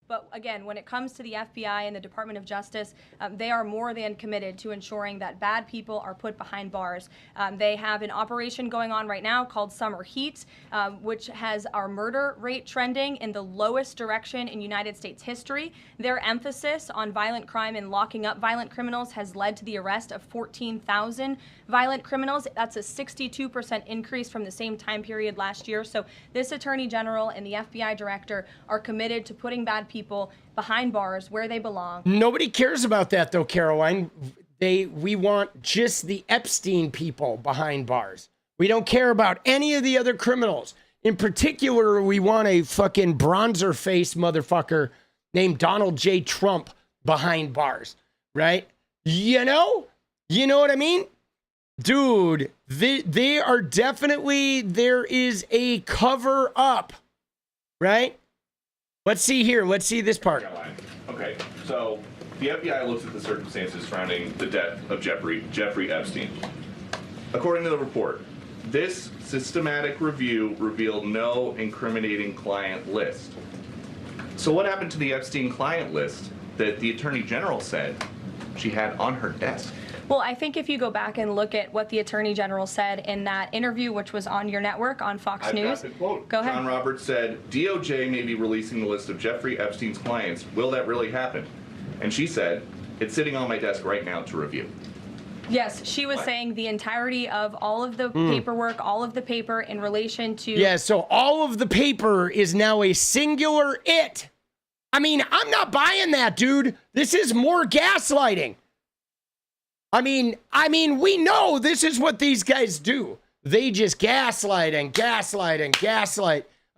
But again, when it comes to the FBI and the Department of Justice, they are more than committed to ensuring that bad people are put behind bars. They have an operation going on right now called Summer Heat, which has our murder rate trending in the lowest direction in United States history. Their emphasis on violent crime and locking up violent criminals has led to the arrest of 14,000 violent criminals. That's a 62% increase from the same time period last year. So this Attorney General and the FBI Director are committed to putting bad people behind bars where they belong. Nobody cares about that though, Caroline. We want just the Epstein people behind bars. We don't care about any of the other criminals. In particular, we want a fucking bronzer face motherfucker named Donald J. Trump behind bars, right? You know what I mean? Dude, they are definitely, there is a cover up, right? Let's see here. Let's see this part. Okay, so the FBI looks at the circumstances surrounding the death of Jeffrey Epstein. According to the report, this systematic review revealed no incriminating client list. So what happened to the Epstein client list that the Attorney General said she had on her desk? Well, I think if you go back and look at what the Attorney General said in that interview, which was on your network on Fox News. Got the quote. Go ahead. John Roberts said, DOJ may be releasing the list of Jeffrey Epstein's clients. Will that really happen? And she said, it's sitting on my desk right now to review. Yes, she was saying the entirety of all of the paperwork, all of the paper in relation to... Yeah, so all of the paper is now a singular it. I mean, I'm not buying that, dude. This is more gaslighting. I mean, we know this is what these guys do. They just gaslight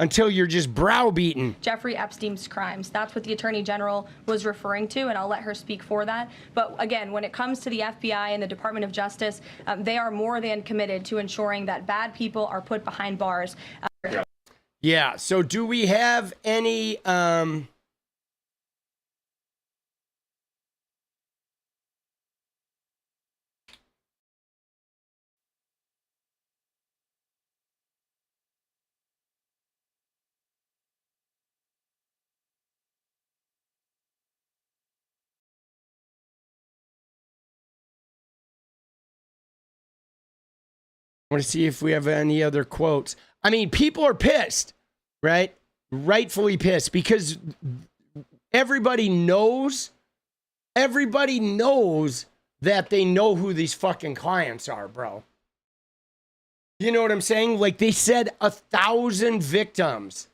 until you're just browbeaten. Jeffrey Epstein's crimes. That's what the Attorney General was referring to, and I'll let her speak for that. But again, when it comes to the FBI and the Department of Justice, they are more than committed to ensuring that bad people are put behind bars. Yeah, so do we have any... I want to see if we have any other quotes. I mean, people are pissed, right? Rightfully pissed because everybody knows that they know who these fucking clients are, bro. You know what I'm saying? Like they said 1,000 victims.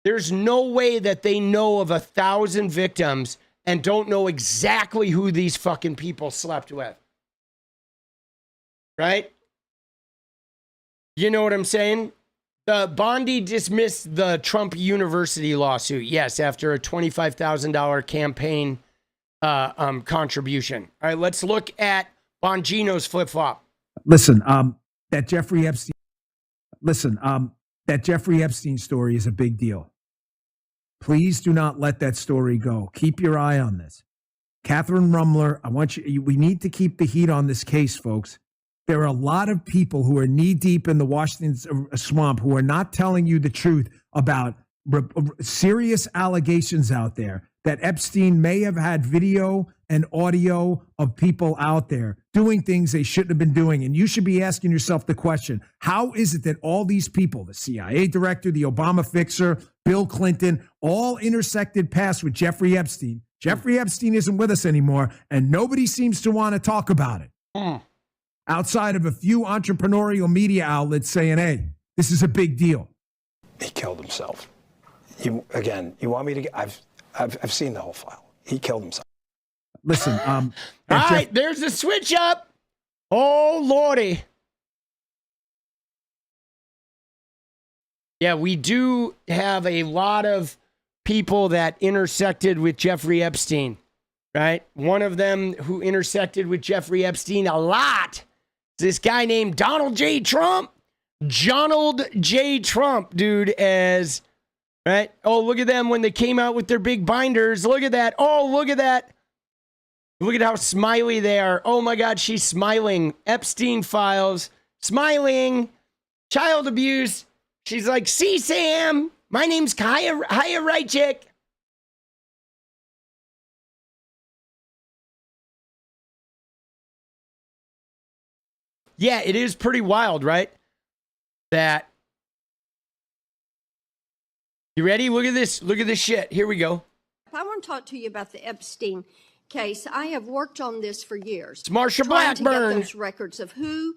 There's no way that they know of 1,000 victims and don't know exactly who these fucking people slept with. Right? You know what I'm saying? The Bondi dismissed the Trump University lawsuit. Yes, after a $25,000 campaign contribution. All right, let's look at Bongino's flip-flop. Listen, that Jeffrey Epstein. Listen, that Jeffrey Epstein story is a big deal. Please do not let that story go. Keep your eye on this. Catherine Rumler, we need to keep the heat on this case, folks. There are a lot of people who are knee deep in the Washington swamp who are not telling you the truth about serious allegations out there that Epstein may have had video and audio of people out there doing things they shouldn't have been doing. And you should be asking yourself the question, how is it that all these people, the CIA director, the Obama fixer, Bill Clinton, all intersected paths with Jeffrey Epstein? Jeffrey Epstein isn't with us anymore, and nobody seems to want to talk about it. Outside of a few entrepreneurial media outlets saying, hey, this is a big deal. He killed himself. You want me to I've seen the whole file. He killed himself. Listen, all right, there's the switch up. Oh, Lordy. Yeah, we do have a lot of people that intersected with Jeffrey Epstein, right? One of them who intersected with Jeffrey Epstein a lot is this guy named Donald J. Trump. Donald J. Trump, dude, as, right? Oh, look at them when they came out with their big binders. Look at that. Oh, look at that. Look at how smiley they are. Oh, my God, she's smiling. Epstein files. Smiling. Child abuse. She's like, see, Sam, my name's 𝗙𝗃𝗽𝗪𝗃. Yeah, it is pretty wild, right? That. You ready? Look at this. Look at this shit. Here we go. I want to talk to you about the Epstein case. I have worked on this for years. It's Marsha trying to Blackburn. get those records of who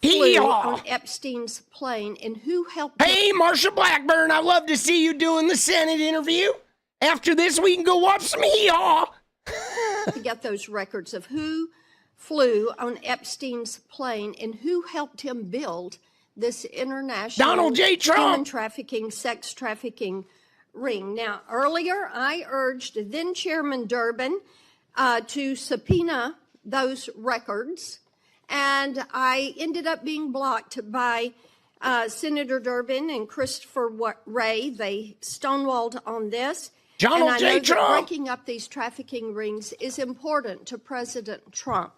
flew on Epstein's plane and who helped. Hey, Marsha Blackburn, I love to see you doing the Senate interview. After this, we can go watch some hee-haw. To get those records of who flew on Epstein's plane and who helped him build this international Donald J. Trump human trafficking, sex trafficking ring. Now, earlier, I urged then Chairman Durbin to subpoena those records, and I ended up being blocked by Senator Durbin and Christopher Wray. They stonewalled on this. Donald and I J. know Trump. that breaking up these trafficking rings is important to President Trump.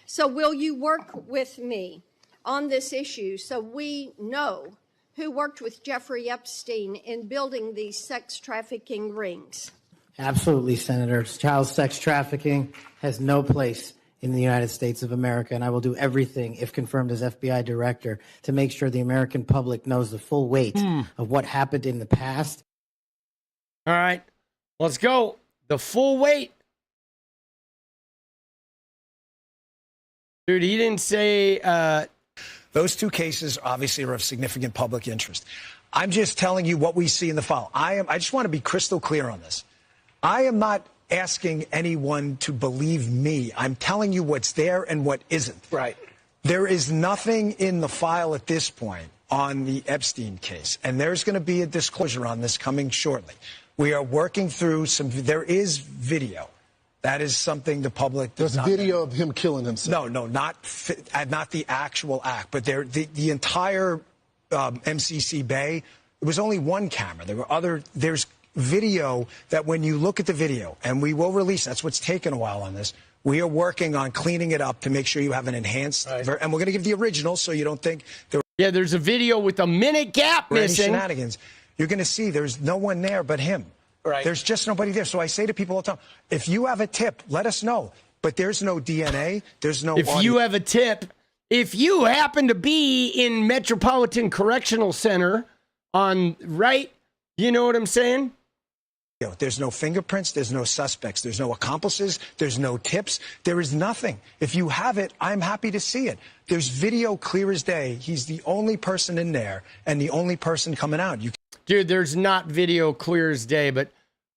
So will you work with me on this issue so we know who worked with Jeffrey Epstein in building these sex trafficking rings? Absolutely, Senator. Child sex trafficking has no place in the United States of America, and I will do everything, if confirmed as FBI director, to make sure the American public knows the full weight of what happened in the past. All right, let's go. The full weight. Dude, he didn't say... Those two cases obviously are of significant public interest. I'm just telling you what we see in the file. I just want to be crystal clear on this. I am not asking anyone to believe me. I'm telling you what's there and what isn't. Right. There is nothing in the file at this point on the Epstein case, and there's going to be a disclosure on this coming shortly. We are working through there is video. That is something the public does not. There's video of him killing himself. No, not the actual act, but the entire 𝗙𝗙𝗍𝗍, it was only one camera. There's video that when you look at the video, and we will release, that's what's taken a while on this, we are working on cleaning it up to make sure you have an enhanced, and we're going to give the original so you don't think there's a video with a minute gap missing. Shenanigans. You're going to see there's no one there but him. Right. There's just nobody there. So I say to people all the time, if you have a tip, let us know. But there's no DNA. There's no If you have a tip, if you happen to be in Metropolitan Correctional Center right, you know what I'm saying? There's no fingerprints. There's no suspects. There's no accomplices. There's no tips. There is nothing. If you have it, I'm happy to see it. There's video clear as day. He's the only person in there and the only person coming out. Dude, there's not video clear as day, but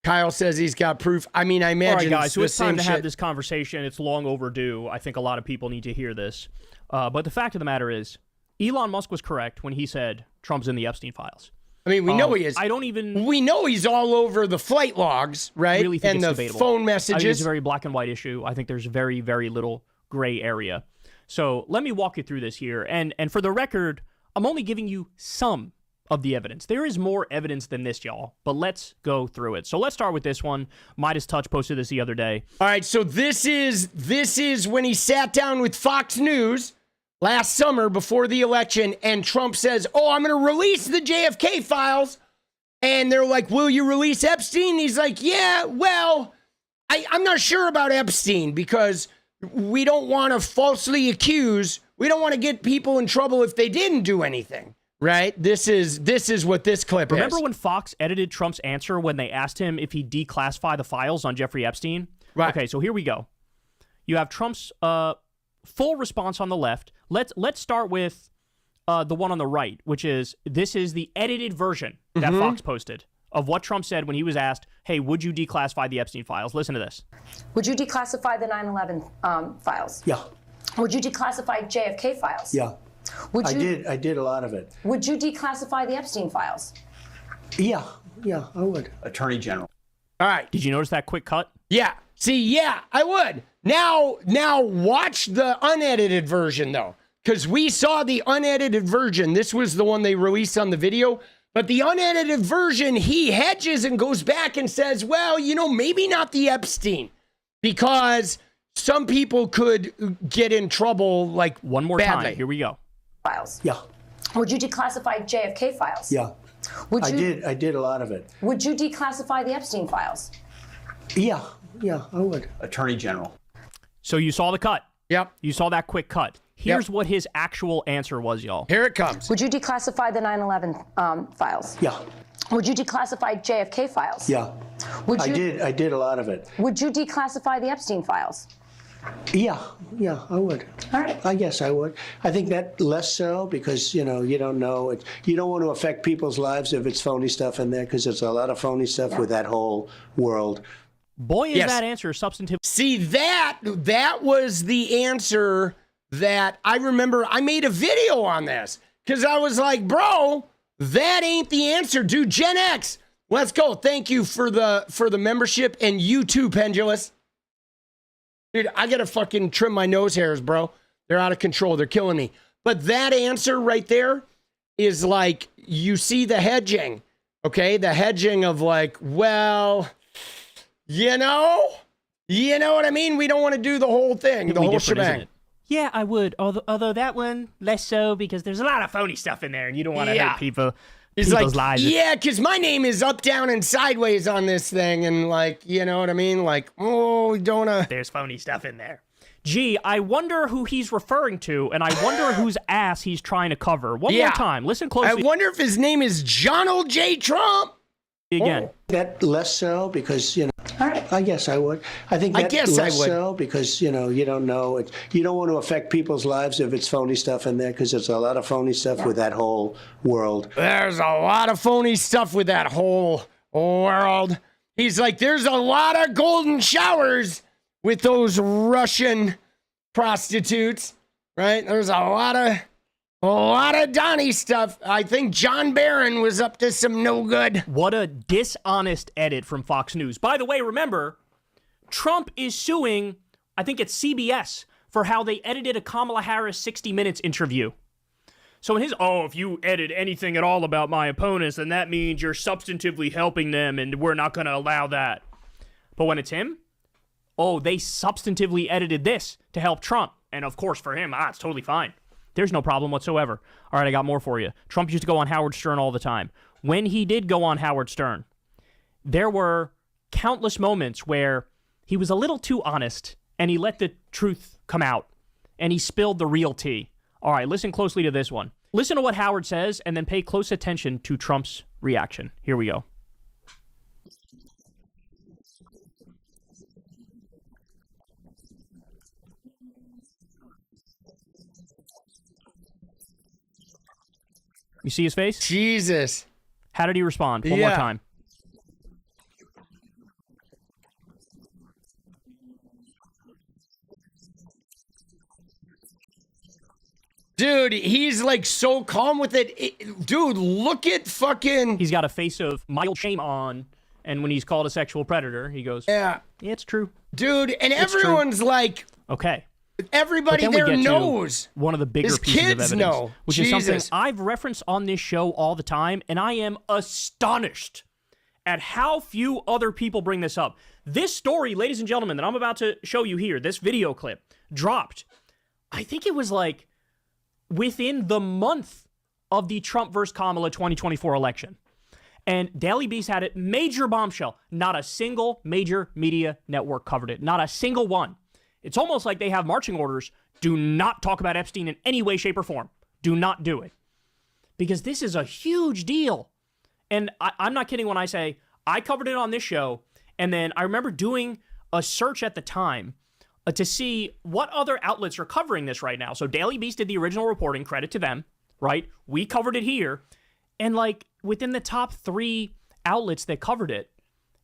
Kyle says he's got proof. I mean, I imagine. All right, guys, so it's time to have this conversation. It's long overdue. I think a lot of people need to hear this. But the fact of the matter is, Elon Musk was correct when he said Trump's in the Epstein files. I mean, we know he is. We know he's all over the flight logs, right? Really think and it's the debatable. Phone messages. I think it's a very black and white issue. I think there's very, very little gray area. So let me walk you through this here. And for the record, I'm only giving you some of the evidence. There is more evidence than this, y'all, but let's go through it. So let's start with this one. 𝗏𝗡 posted this the other day. All right, so this is when he sat down with Fox News last summer before the election, and Trump says, oh, I'm going to release the JFK files. And they're like, will you release Epstein? And he's like, yeah, well, I'm not sure about Epstein because we don't want to falsely accuse. We don't want to get people in trouble if they didn't do anything. Right? This is what this clip is. Remember when Fox edited Trump's answer when they asked him if he'd declassify the files on Jeffrey Epstein? Right. Okay, so here we go. You have Trump's full response on the left. Let's start with the one on the right, which is this is the edited version that Fox posted of what Trump said when he was asked, hey, would you declassify the Epstein files? Listen to this. Would you declassify the 9/11 files? Yeah. Would you declassify JFK files? Yeah. Would you, I did a lot of it. Would you declassify the Epstein files? Yeah, I would. Attorney General. All right. Did you notice that quick cut? Yeah. See, yeah, I would. Now watch the unedited version, though, because we saw the unedited version. This was the one they released on the video. But the unedited version, he hedges and goes back and says, well, maybe not the Epstein, because some people could get in trouble, like, one more badly. time. Here we go. Files. Yeah. Would you declassify JFK files? Yeah. Would you, I did a lot of it. Would you declassify the Epstein files? Yeah, I would. Attorney General. So you saw the cut. Yep. You saw that quick cut. Here's what his actual answer was, y'all. Here it comes. Would you declassify the 9/11 files? Yeah. Would you declassify JFK files? Yeah. Would you, I did a lot of it. Would you declassify the Epstein files? Yeah, I would. All right. I guess I would. I think that less so because, you don't know. You don't want to affect people's lives if it's phony stuff in there because there's a lot of phony stuff with that whole world. Boy, is that answer substantive. See, that was the answer that I remember. I made a video on this because I was like, bro, that ain't the answer, dude. Gen X, let's go. Thank you for the membership, and you too, Pendulous. Dude, I gotta fucking trim my nose hairs, bro. They're out of control. They're killing me. But that answer right there is like, you see the hedging, okay? The hedging of like, well, you know what I mean? We don't want to do the whole thing, the whole shebang. Yeah, I would. Although that one, less so, because there's a lot of phony stuff in there, and you don't want to hurt people's lives. Yeah, because my name is up, down, and sideways on this thing, and like, you know what I mean? Like, oh, we don't There's phony stuff in there. Gee, I wonder who he's referring to, and I wonder whose ass he's trying to cover. One more time. Listen closely. I wonder if his name is Donald J. Trump. Again. That less so because, All right. I guess I would. I think that I less would. so because, you don't know. You don't want to affect people's lives if it's phony stuff in there because there's a lot of phony stuff with that whole world. There's a lot of phony stuff with that whole world. He's like, there's a lot of golden showers with those Russian prostitutes, right? There's a lot of Donnie stuff. I think John Barron was up to some no good. What a dishonest edit from Fox News. By the way, remember, Trump is suing, I think it's CBS, for how they edited a Kamala Harris 60 Minutes interview. So in his, if you edit anything at all about my opponents, then that means you're substantively helping them, and we're not going to allow that. But when it's him, they substantively edited this to help Trump. And of course, for him, it's totally fine. There's no problem whatsoever. All right, I got more for you. Trump used to go on Howard Stern all the time. When he did go on Howard Stern, there were countless moments where he was a little too honest and he let the truth come out and he spilled the real tea. All right, listen closely to this one. Listen to what Howard says and then pay close attention to Trump's reaction. Here we go. You see his face? Jesus. How did he respond? One more time. Dude, he's like so calm with it. Dude, look at fucking... He's got a face of mild shame on, and when he's called a sexual predator, he goes, yeah, it's true. Dude, and everyone's like... Okay. Everybody But then we there get to knows. one of the bigger His pieces of kids evidence, know. which is something I've referenced on this show all the time, and I am astonished at how few other people bring this up. This story, ladies and gentlemen, that I'm about to show you here, this video clip, dropped, I think it was like within the month of the Trump versus Kamala 2024 election. And Daily Beast had it, major bombshell. Not a single major media network covered it. Not a single one. It's almost like they have marching orders. Do not talk about Epstein in any way, shape, or form. Do not do it. Because this is a huge deal. And I'm not kidding when I say I covered it on this show. And then I remember doing a search at the time to see what other outlets are covering this right now. So Daily Beast did the original reporting, credit to them, right? We covered it here. And like within the top 3 outlets that covered it,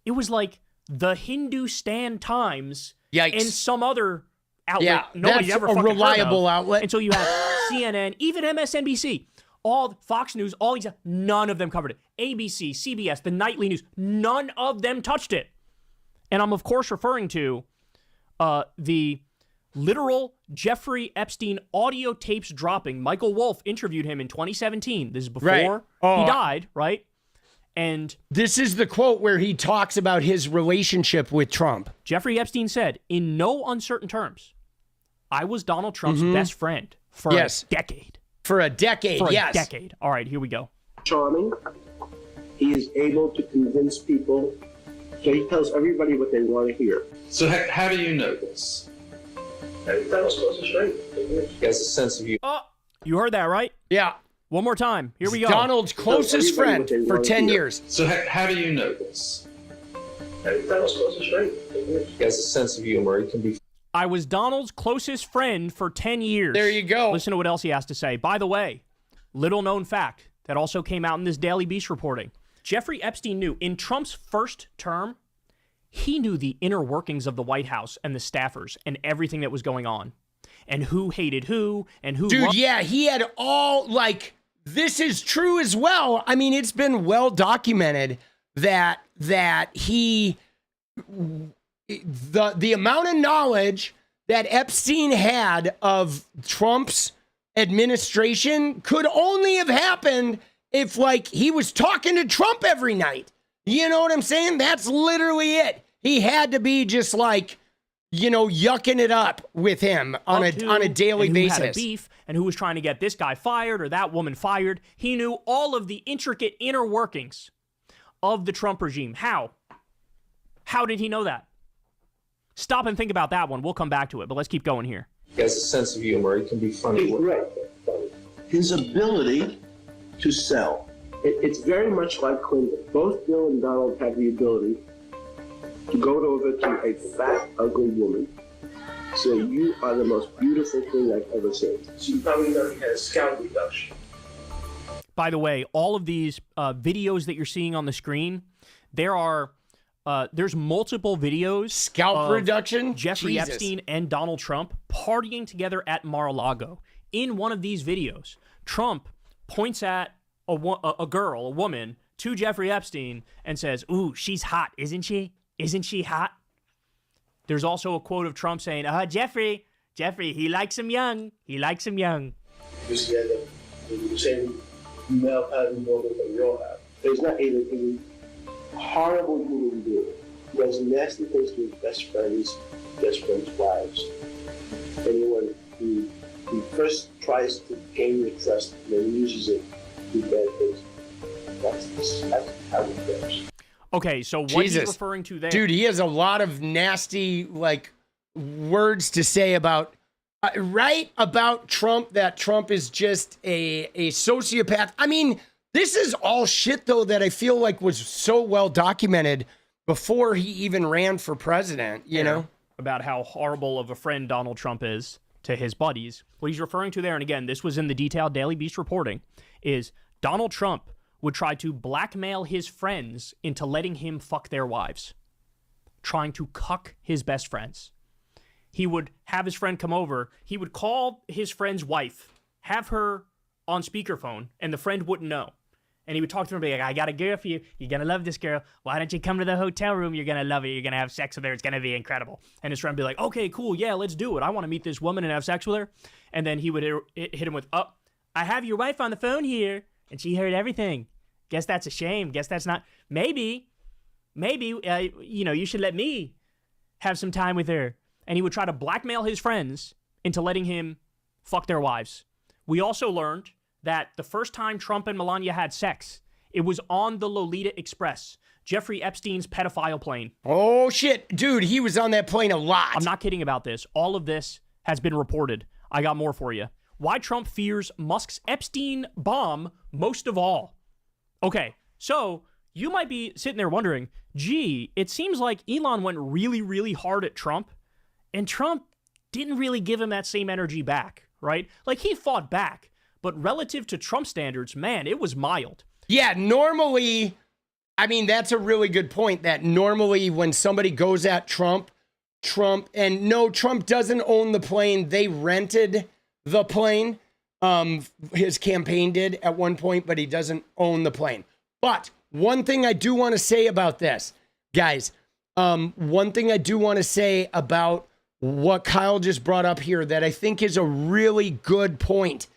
it was like the Hindustan Times and some other outlet nobody's that's ever a fucking reliable heard of. outlet. And so you have CNN, even MSNBC, all Fox News, all these, none of them covered it. ABC, CBS, the nightly news, none of them touched it. And I'm of course referring to the literal Jeffrey Epstein audio tapes dropping. Michael Wolff interviewed him in 2017. This is before he died, right? And this is the quote where he talks about his relationship with Trump. Jeffrey Epstein said, in no uncertain terms, I was Donald Trump's best friend for a decade. For a decade, For a decade. All right, here we go. Charming. He is able to convince people. So he tells everybody what they want to hear. So how do you know this? Every time I was close to straight. He has a sense of you. You heard that, right? Yeah. One more time. Here we go. Donald's closest friend for 10 years. So how do you know this? Every time I was close to straight. He has a sense of humor. He can be. I was Donald's closest friend for 10 years. There you go. Listen to what else he has to say. By the way, little known fact that also came out in this Daily Beast reporting. Jeffrey Epstein knew in Trump's first term, he knew the inner workings of the White House and the staffers and everything that was going on and who hated who and who. Dude, yeah, he had all like, this is true as well. I mean, it's been well documented that he, the amount of knowledge that Epstein had of Trump's administration could only have happened if like he was talking to Trump every night. You know what I'm saying? That's literally it. He had to be just like, you know, yucking it up with him on a daily basis. Who had a beef and who was trying to get this guy fired or that woman fired. He knew all of the intricate inner workings of the Trump regime. How? How did he know that? Stop and think about that one. We'll come back to it, but let's keep going here. He has a sense of humor. He can be funny. He's great. His ability to sell. It's very much like Clinton. Both Bill and Donald have the ability to go over to a fat, ugly woman, say, you are the most beautiful thing I've ever seen. So you probably never had a scalp reduction. By the way, all of these videos that you're seeing on the screen, there's multiple videos. Scalp reduction? Jeffrey Jesus. Epstein and Donald Trump partying together at Mar-a-Lago. In one of these videos, Trump points at a woman, to Jeffrey Epstein and says, ooh, she's hot, isn't she? Isn't she hot? There's also a quote of Trump saying, Jeffrey, he likes him young. He likes him young. Just get the same male pattern model that we all have. There's not a horrible human being who does nasty things to his best friends' wives. Anyone who first tries to gain your trust and then uses it to do bad things. That's how it goes. Okay, so what he's referring to there... Dude, he has a lot of nasty, like, words to say about... about Trump, that Trump is just a sociopath. I mean, this is all shit, though, that I feel like was so well documented before he even ran for president, you know? About how horrible of a friend Donald Trump is to his buddies. What he's referring to there, and again, this was in the detailed Daily Beast reporting, is Donald Trump would try to blackmail his friends into letting him fuck their wives, trying to cuck his best friends. He would have his friend come over. He would call his friend's wife, have her on speakerphone, and the friend wouldn't know. And he would talk to her and be like, I got a girl for you. You're going to love this girl. Why don't you come to the hotel room? You're going to love it. You're going to have sex with her. It's going to be incredible. And his friend would be like, okay, cool. Yeah, let's do it. I want to meet this woman and have sex with her. And then he would hit him with, I have your wife on the phone here. And she heard everything. Guess that's a shame. Guess that's not. Maybe, you should let me have some time with her. And he would try to blackmail his friends into letting him fuck their wives. We also learned that the first time Trump and Melania had sex, it was on the Lolita Express, Jeffrey Epstein's pedophile plane. Oh, shit. Dude, he was on that plane a lot. I'm not kidding about this. All of this has been reported. I got more for you. Why Trump fears Musk's Epstein bomb most of all. Okay, so you might be sitting there wondering, gee, it seems like Elon went really, really hard at Trump, and Trump didn't really give him that same energy back, right? Like, he fought back. But relative to Trump standards, man, it was mild. Yeah, normally, I mean, that's a really good point, that normally when somebody goes at Trump, and no, Trump doesn't own the plane. They rented the plane. His campaign did at one point, but he doesn't own the plane. But one thing I do want to say about this, guys, one thing I do want to say about what Kyle just brought up here that I think is a really good point.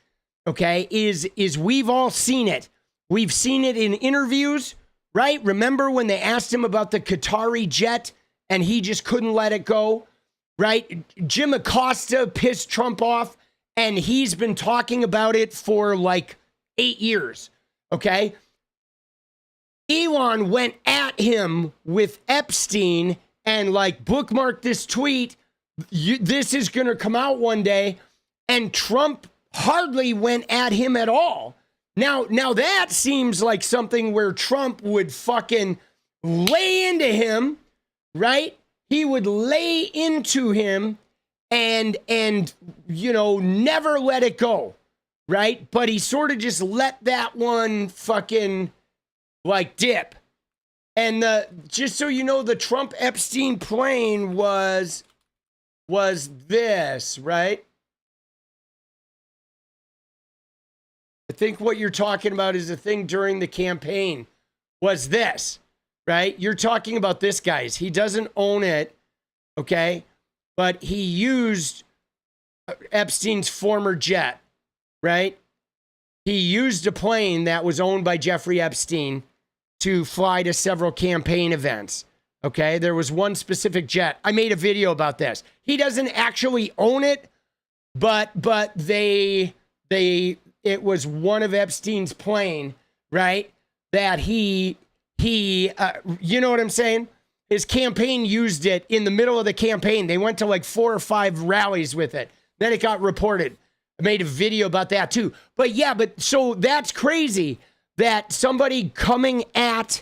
Okay, is we've all seen it. We've seen it in interviews, right? Remember when they asked him about the Qatari jet and he just couldn't let it go, right? Jim Acosta pissed Trump off and he's been talking about it for like 8 years, okay? Elon went at him with Epstein and like bookmarked this tweet. This is going to come out one day, and Trump hardly went at him at all. Now that seems like something where Trump would fucking lay into him, right? He would lay into him and never let it go, right? But he sort of just let that one fucking like dip. And just so you know, the Trump Epstein plane was this, right? I think what you're talking about is the thing during the campaign was this, right? You're talking about this, guys. He doesn't own it, okay? But he used Epstein's former jet, right? He used a plane that was owned by Jeffrey Epstein to fly to several campaign events, okay? There was one specific jet. I made a video about this. He doesn't actually own it, but it was one of Epstein's plane, right? That he you know what I'm saying? His campaign used it in the middle of the campaign. They went to like 4 or 5 rallies with it. Then it got reported. I made a video about that too. But so that's crazy that somebody coming at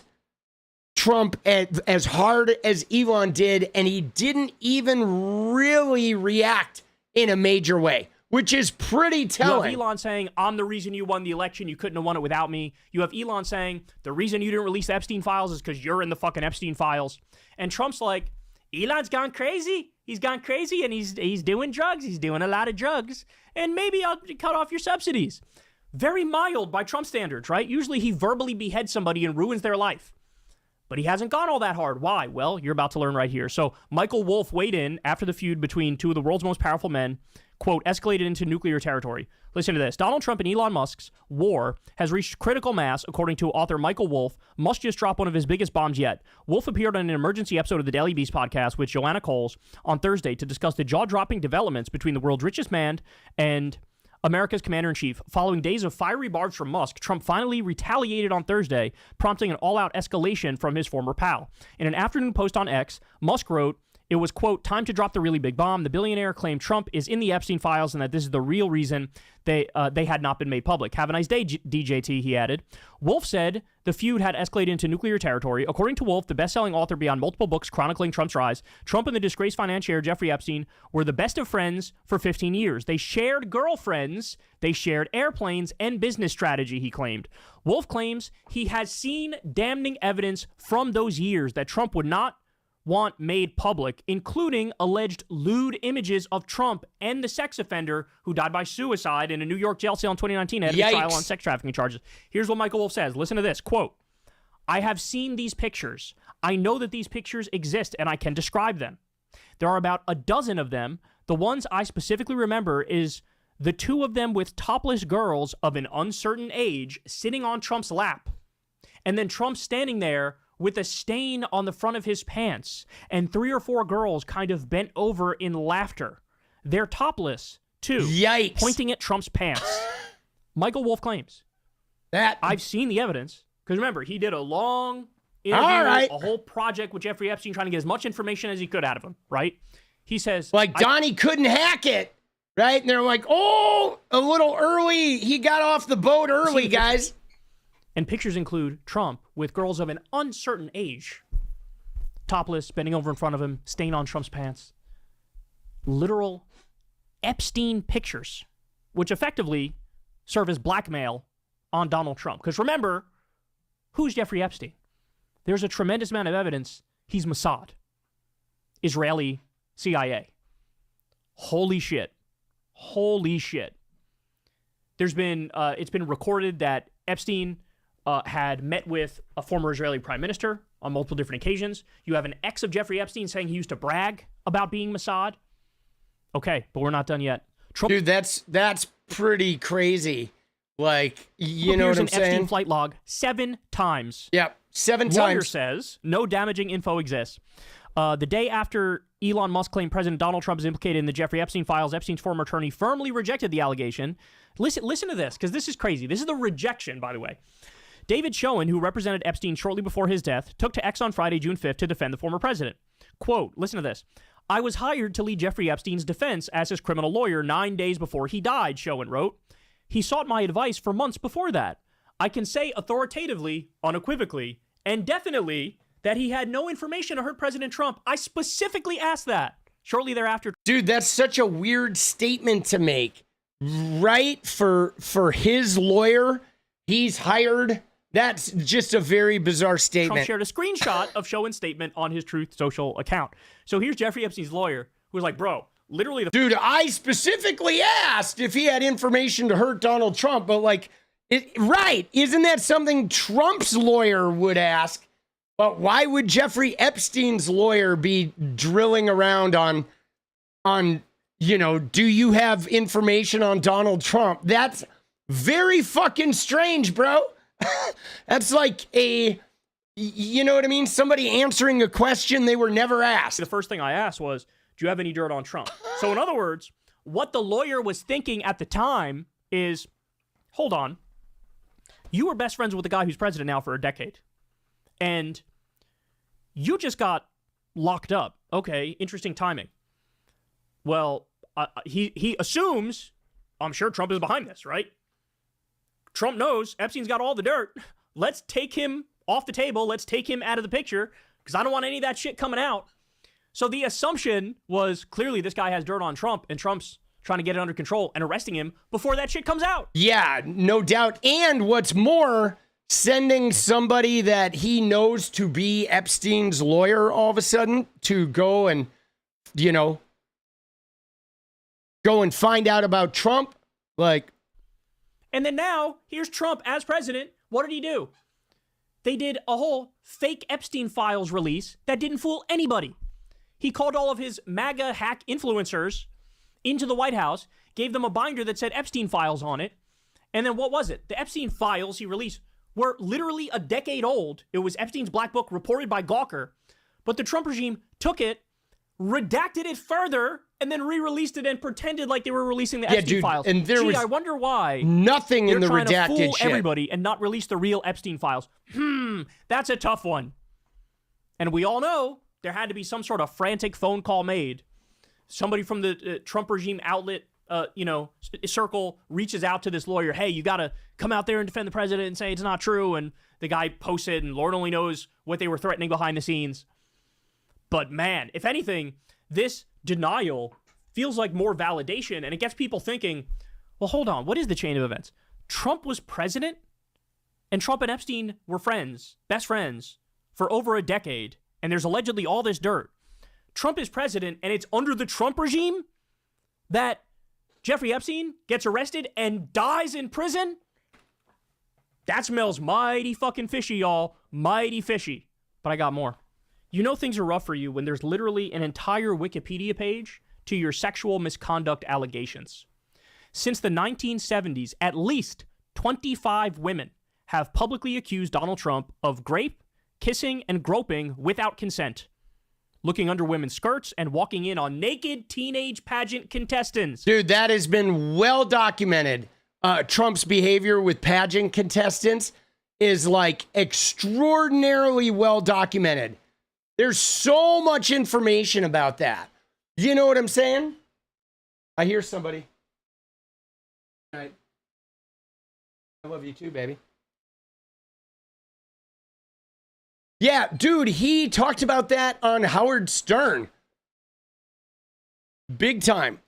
Trump as hard as Elon did, and he didn't even really react in a major way, which is pretty telling. You have Elon saying, I'm the reason you won the election. You couldn't have won it without me. You have Elon saying, the reason you didn't release the Epstein files is because you're in the fucking Epstein files. And Trump's like, Elon's gone crazy. He's gone crazy and he's doing drugs. He's doing a lot of drugs. And maybe I'll cut off your subsidies. Very mild by Trump standards, right? Usually he verbally beheads somebody and ruins their life. But he hasn't gone all that hard. Why? Well, you're about to learn right here. So Michael Wolff weighed in after the feud between two of the world's most powerful men, quote, escalated into nuclear territory. Listen to this. Donald Trump and Elon Musk's war has reached critical mass, according to author Michael Wolff. Musk just dropped one of his biggest bombs yet. Wolff appeared on an emergency episode of the Daily Beast podcast with 𝗙𝗍𝗍 on Thursday to discuss the jaw-dropping developments between the world's richest man and America's commander-in-chief. Following days of fiery barbs from Musk, Trump finally retaliated on Thursday, prompting an all-out escalation from his former pal. In an afternoon post on X, Musk wrote, it was, quote, time to drop the really big bomb. The billionaire claimed Trump is in the Epstein files and that this is the real reason they had not been made public. Have a nice day, DJT, he added. Wolff said the feud had escalated into nuclear territory. According to Wolff, the best-selling author beyond multiple books chronicling Trump's rise, Trump and the disgraced financier Jeffrey Epstein were the best of friends for 15 years. They shared girlfriends, they shared airplanes, and business strategy, he claimed. Wolff claims he has seen damning evidence from those years that Trump would not want made public, including alleged lewd images of Trump and the sex offender who died by suicide in a New York jail cell in 2019 ahead of a trial on sex trafficking charges. Here's what Michael Wolff says. Listen to this. Quote, I have seen these pictures. I know that these pictures exist and I can describe them. There are about a dozen of them. The ones I specifically remember is the two of them with topless girls of an uncertain age sitting on Trump's lap. And then Trump standing there with a stain on the front of his pants, and 3 or 4 girls kind of bent over in laughter. They're topless, too. Yikes. Pointing at Trump's pants. Michael Wolff claims that I've seen the evidence. Because remember, he did a long interview, a whole project with Jeffrey Epstein, trying to get as much information as he could out of him, right? He says... Like, Donnie couldn't hack it, right? And they're like, oh, a little early. He got off the boat early, guys. And pictures include Trump with girls of an uncertain age, topless, bending over in front of him, stain on Trump's pants. Literal Epstein pictures, which effectively serve as blackmail on Donald Trump. Because remember, who's Jeffrey Epstein? There's a tremendous amount of evidence he's Mossad, Israeli CIA. Holy shit. Holy shit. There's been, it's been recorded that Epstein had met with a former Israeli prime minister on multiple different occasions. You have an ex of Jeffrey Epstein saying he used to brag about being Mossad. Okay, but we're not done yet. Trump, dude, that's pretty crazy. Like, you know what I'm saying? Epstein flight log 7 times. Yep, 7 times. Lawyer says no damaging info exists. The day after Elon Musk claimed President Donald Trump is implicated in the Jeffrey Epstein files, Epstein's former attorney firmly rejected the allegation. Listen to this, because this is crazy. This is the rejection, by the way. David Schoen, who represented Epstein shortly before his death, took to X on Friday, June 5th, to defend the former president. Quote, listen to this. I was hired to lead Jeffrey Epstein's defense as his criminal lawyer 9 days before he died, Schoen wrote. He sought my advice for months before that. I can say authoritatively, unequivocally, and definitely that he had no information to hurt President Trump. I specifically asked that shortly thereafter. Dude, that's such a weird statement to make, right? For his lawyer, he's hired. That's just a very bizarre statement. Trump shared a screenshot of Schoen's statement on his Truth Social account. So here's Jeffrey Epstein's lawyer, who was like, bro, literally Dude, I specifically asked if he had information to hurt Donald Trump, but like, right, isn't that something Trump's lawyer would ask? But why would Jeffrey Epstein's lawyer be drilling around on, you know, do you have information on Donald Trump? That's very fucking strange, bro. That's like you know what I mean? Somebody answering a question they were never asked. The first thing I asked was, do you have any dirt on Trump? So in other words, what the lawyer was thinking at the time is, hold on, you were best friends with the guy who's president now for a decade. And you just got locked up. Okay, interesting timing. Well, he assumes, I'm sure Trump is behind this, right? Trump knows Epstein's got all the dirt. Let's take him off the table. Let's take him out of the picture because I don't want any of that shit coming out. So the assumption was clearly this guy has dirt on Trump and Trump's trying to get it under control and arresting him before that shit comes out. Yeah, no doubt. And what's more, sending somebody that he knows to be Epstein's lawyer all of a sudden to go and, you know, go and find out about Trump, like. And then now, here's Trump as president. What did he do? They did a whole fake Epstein files release that didn't fool anybody. He called all of his MAGA hack influencers into the White House, gave them a binder that said Epstein files on it. And then what was it? The Epstein files he released were literally a decade old. It was Epstein's black book reported by Gawker. But the Trump regime took it, redacted it further, and then re-released it and pretended like they were releasing the Epstein files. And there was I wonder why nothing in the redacted trying to fool shit. Everybody and not release the real Epstein files. That's a tough one. And we all know there had to be some sort of frantic phone call made. Somebody from the Trump regime outlet, circle reaches out to this lawyer. Hey, you got to come out there and defend the president and say it's not true. And the guy posts it, and Lord only knows what they were threatening behind the scenes. But man, if anything, this denial feels like more validation, and it gets people thinking, well, hold on, what is the chain of events? Trump was president, and Trump and Epstein were friends, best friends, for over a decade, and there's allegedly all this dirt. Trump is president, and it's under the Trump regime that Jeffrey Epstein gets arrested and dies in prison? That smells mighty fucking fishy, y'all. Mighty fishy. But I got more. You know things are rough for you when there's literally an entire Wikipedia page to your sexual misconduct allegations. Since the 1970s, at least 25 women have publicly accused Donald Trump of rape, kissing, and groping without consent, looking under women's skirts and walking in on naked teenage pageant contestants. Dude, that has been well documented. Trump's behavior with pageant contestants is like extraordinarily well documented. There's so much information about that. You know what I'm saying? I hear somebody. All right. I love you too, baby. Yeah, dude, he talked about that on Howard Stern. Big time.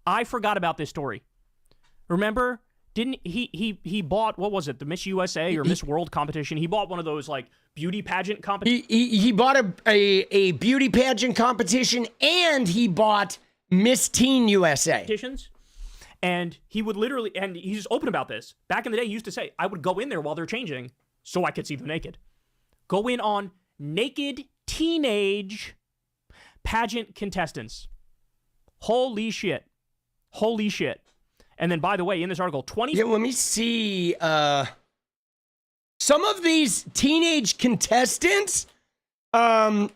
I forgot about this story. Remember? Didn't he bought, what was it, the Miss USA or Miss World competition? He bought one of those like beauty pageant competitions. He bought a beauty pageant competition, and he bought Miss Teen USA. And he would literally, and he's open about this. Back in the day, he used to say, I would go in there while they're changing so I could see them naked. Go in on naked teenage pageant contestants. Holy shit. Holy shit. And then, by the way, in this article, Yeah, let me see. Some of these teenage contestants, there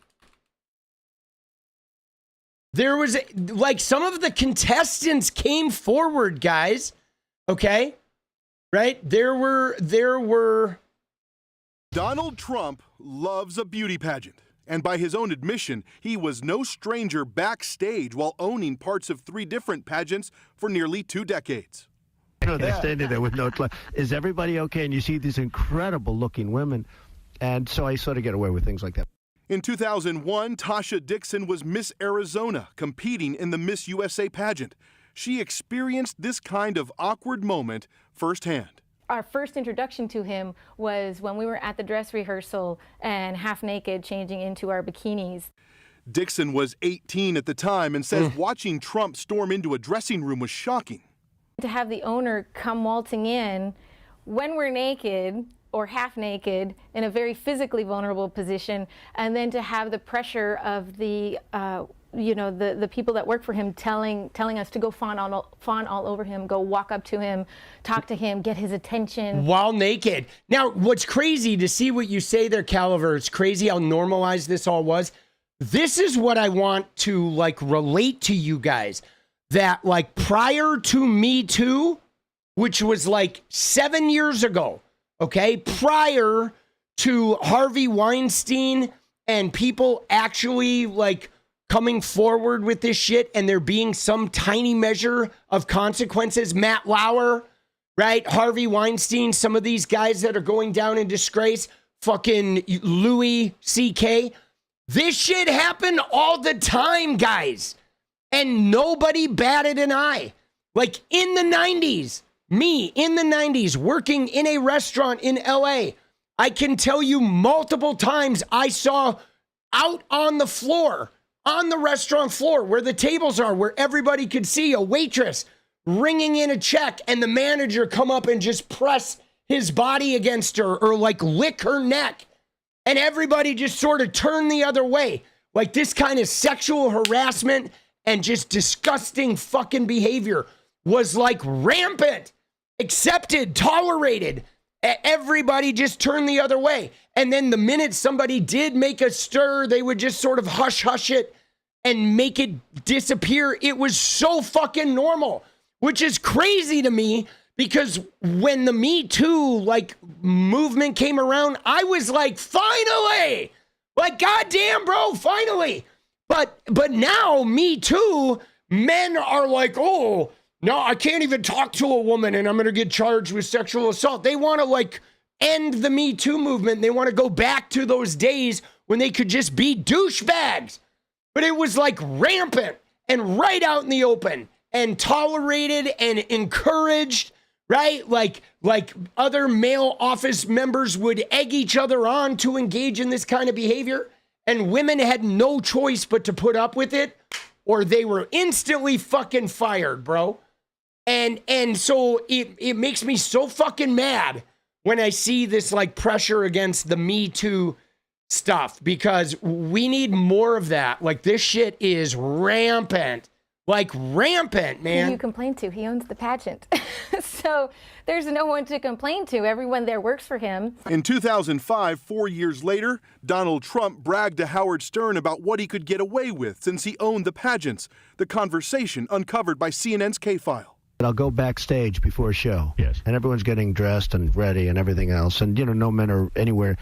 was, like, some of the contestants came forward, guys. Okay? Right? There were... Donald Trump loves a beauty pageant. And by his own admission, he was no stranger backstage while owning parts of 3 different pageants for nearly 2 decades. They're standing there with no clue. Is everybody okay? And you see these incredible looking women. And so I sort of get away with things like that. In 2001, Tasha Dixon was Miss Arizona, competing in the Miss USA pageant. She experienced this kind of awkward moment firsthand. Our first introduction to him was when we were at the dress rehearsal and half naked changing into our bikinis. Dixon was 18 at the time and says watching Trump storm into a dressing room was shocking. To have the owner come waltzing in when we're naked or half naked in a very physically vulnerable position, and then to have the pressure of the the people that work for him telling us to go fawn all over him, go walk up to him, talk to him, get his attention. While naked. Now, what's crazy to see what you say there, 𝗙𝗪𝗏, it's crazy how normalized this all was. This is what I want to, like, relate to you guys. That, like, prior to Me Too, which was, like, 7 years ago, okay? Prior to Harvey Weinstein and people actually, like, coming forward with this shit and there being some tiny measure of consequences. Matt Lauer, right? Harvey Weinstein, some of these guys that are going down in disgrace, fucking Louis C.K. This shit happened all the time, guys. And nobody batted an eye. Like in the 90s, me in the 90s working in a restaurant in LA, I can tell you multiple times I saw out on the floor, on the restaurant floor where the tables are, where everybody could see, a waitress ringing in a check and the manager come up and just press his body against her or like lick her neck. And everybody just sort of turned the other way. Like this kind of sexual harassment and just disgusting fucking behavior was like rampant, accepted, tolerated. Everybody just turned the other way. And then the minute somebody did make a stir, they would just sort of hush it and make it disappear. It was so fucking normal, which is crazy to me because when the Me Too like movement came around, I was like, finally, like, goddamn, bro, finally. But now Me Too, men are like, oh, no, I can't even talk to a woman and I'm going to get charged with sexual assault. They want to like end the Me Too movement. They want to go back to those days when they could just be douchebags. But it was like rampant and right out in the open and tolerated and encouraged, right? Like other male office members would egg each other on to engage in this kind of behavior. and women had no choice but to put up with it, or they were instantly fucking fired, bro. And so it makes me so fucking mad when I see this like pressure against the Me Too stuff, because we need more of that. Like, this shit is rampant. Like, rampant, man. Who do you complain to? He owns the pageant. So there's no one to complain to. Everyone there works for him. In 2005, 4 years later, Donald Trump bragged to Howard Stern about what he could get away with since he owned the pageants. The conversation uncovered by CNN's K-File. I'll go backstage before a show. Yes. And everyone's getting dressed and ready and everything else. And, you know, no men are anywhere.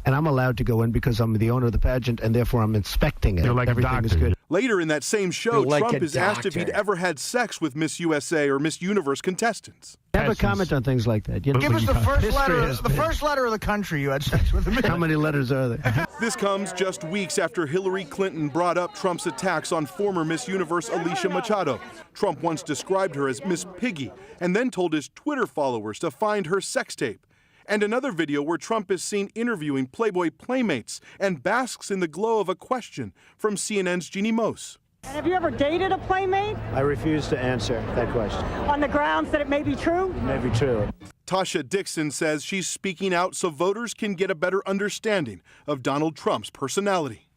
And I'm allowed to go in because I'm the owner of the pageant, and therefore I'm inspecting it. You're like a Everything is doctor. good. Later in that same show, You're like Trump a is asked if he'd doctor. ever had sex with Miss USA or Miss Universe contestants. Never comment on things like that. You know, Give us the first history letter. has The been- first letter of the country you had sex with. How many letters are there? This comes just weeks after Hillary Clinton brought up Trump's attacks on former Miss Universe 𝗙liche Machado. Trump once described her as Miss Piggy and then told his Twitter followers to find her sex tape. And another video where Trump is seen interviewing Playboy playmates and basks in the glow of a question from CNN's Jeannie Mose. And have you ever dated a playmate I refuse to answer that question. on the grounds that it may be true? It may be true. Tasha Dixon says she's speaking out so voters can get a better understanding of Donald Trump's personality.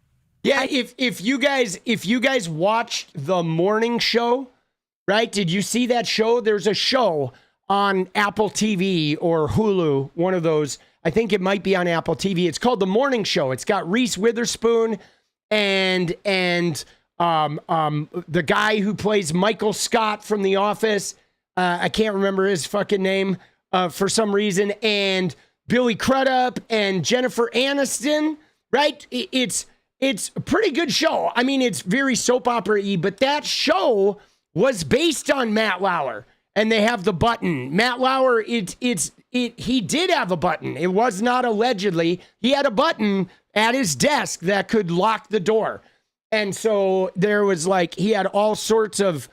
Yeah, if you guys watched the morning show, right? Did you see that show? There's a show on Apple TV or Hulu, one of those. I think it might be on Apple TV. It's called The Morning Show. It's got Reese Witherspoon and the guy who plays Michael Scott from The Office. I can't remember his fucking name for some reason. And Billy Crudup and Jennifer Aniston, right? It's a pretty good show. I mean, it's very soap opera-y, but that show was based on Matt Lauer. And they have the button. Matt Lauer, he did have a button. It was not allegedly. He had a button at his desk that could lock the door. And so there was like, he had all sorts of,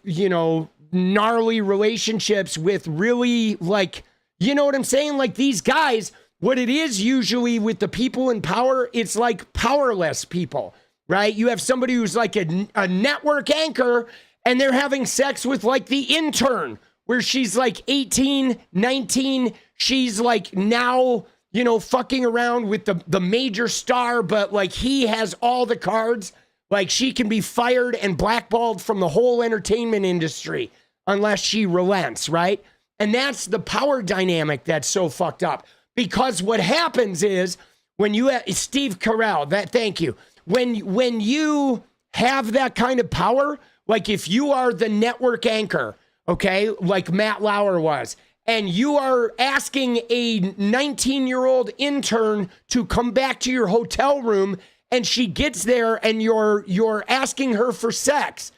you know, gnarly relationships with really like, you know what I'm saying? Like these guys, what it is usually with the people in power, it's like powerless people, right? You have somebody who's like a network anchor, and they're having sex with like the intern where she's like 18, 19. She's like now, you know, fucking around with the major star, but like he has all the cards. Like she can be fired and blackballed from the whole entertainment industry unless she relents, right? And that's the power dynamic that's so fucked up. Because what happens is when you have Steve Carell, thank you. When you have that kind of power, like if you are the network anchor, okay, like Matt Lauer was, and you are asking a 19-year-old intern to come back to your hotel room, and she gets there and you're asking her for sex,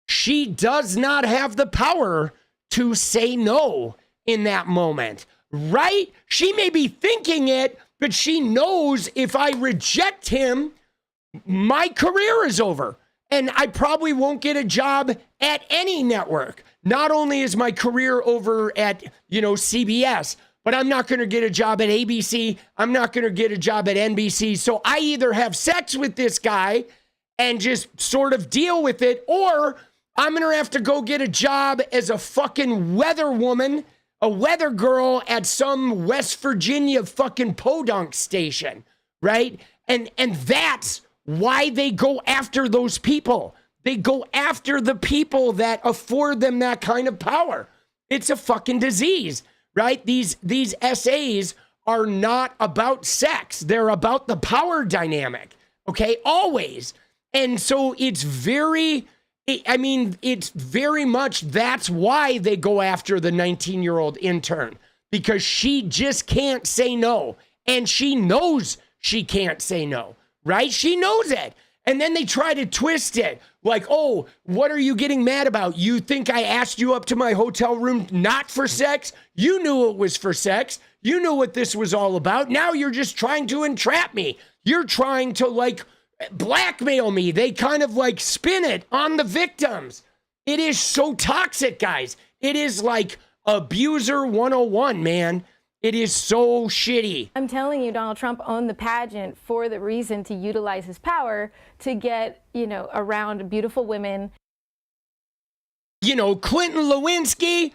she does not have the power to say no in that moment, right? She may be thinking it, but she knows if I reject him, my career is over. And I probably won't get a job at any network. Not only is my career over at, you know, CBS, but I'm not going to get a job at ABC. I'm not going to get a job at NBC. So I either have sex with this guy and just sort of deal with it, or I'm going to have to go get a job as a fucking weather woman, a weather girl at some West Virginia fucking podunk station, right? And that's why they go after those people. They go after the people that afford them that kind of power. It's a fucking disease, right? These essays are not about sex. They're about the power dynamic, okay? Always. And so it's very much that's why they go after the 19-year-old intern, because she just can't say no. And she knows she can't say no. Right? She knows it. And then they try to twist it. Like, oh, what are you getting mad about? You think I asked you up to my hotel room not for sex? You knew it was for sex. You knew what this was all about. Now you're just trying to entrap me. You're trying to like blackmail me. They kind of like spin it on the victims. It is so toxic, guys. It is like abuser 101, man. It is so shitty. I'm telling you, Donald Trump owned the pageant for the reason to utilize his power to get, around beautiful women. Clinton Lewinsky,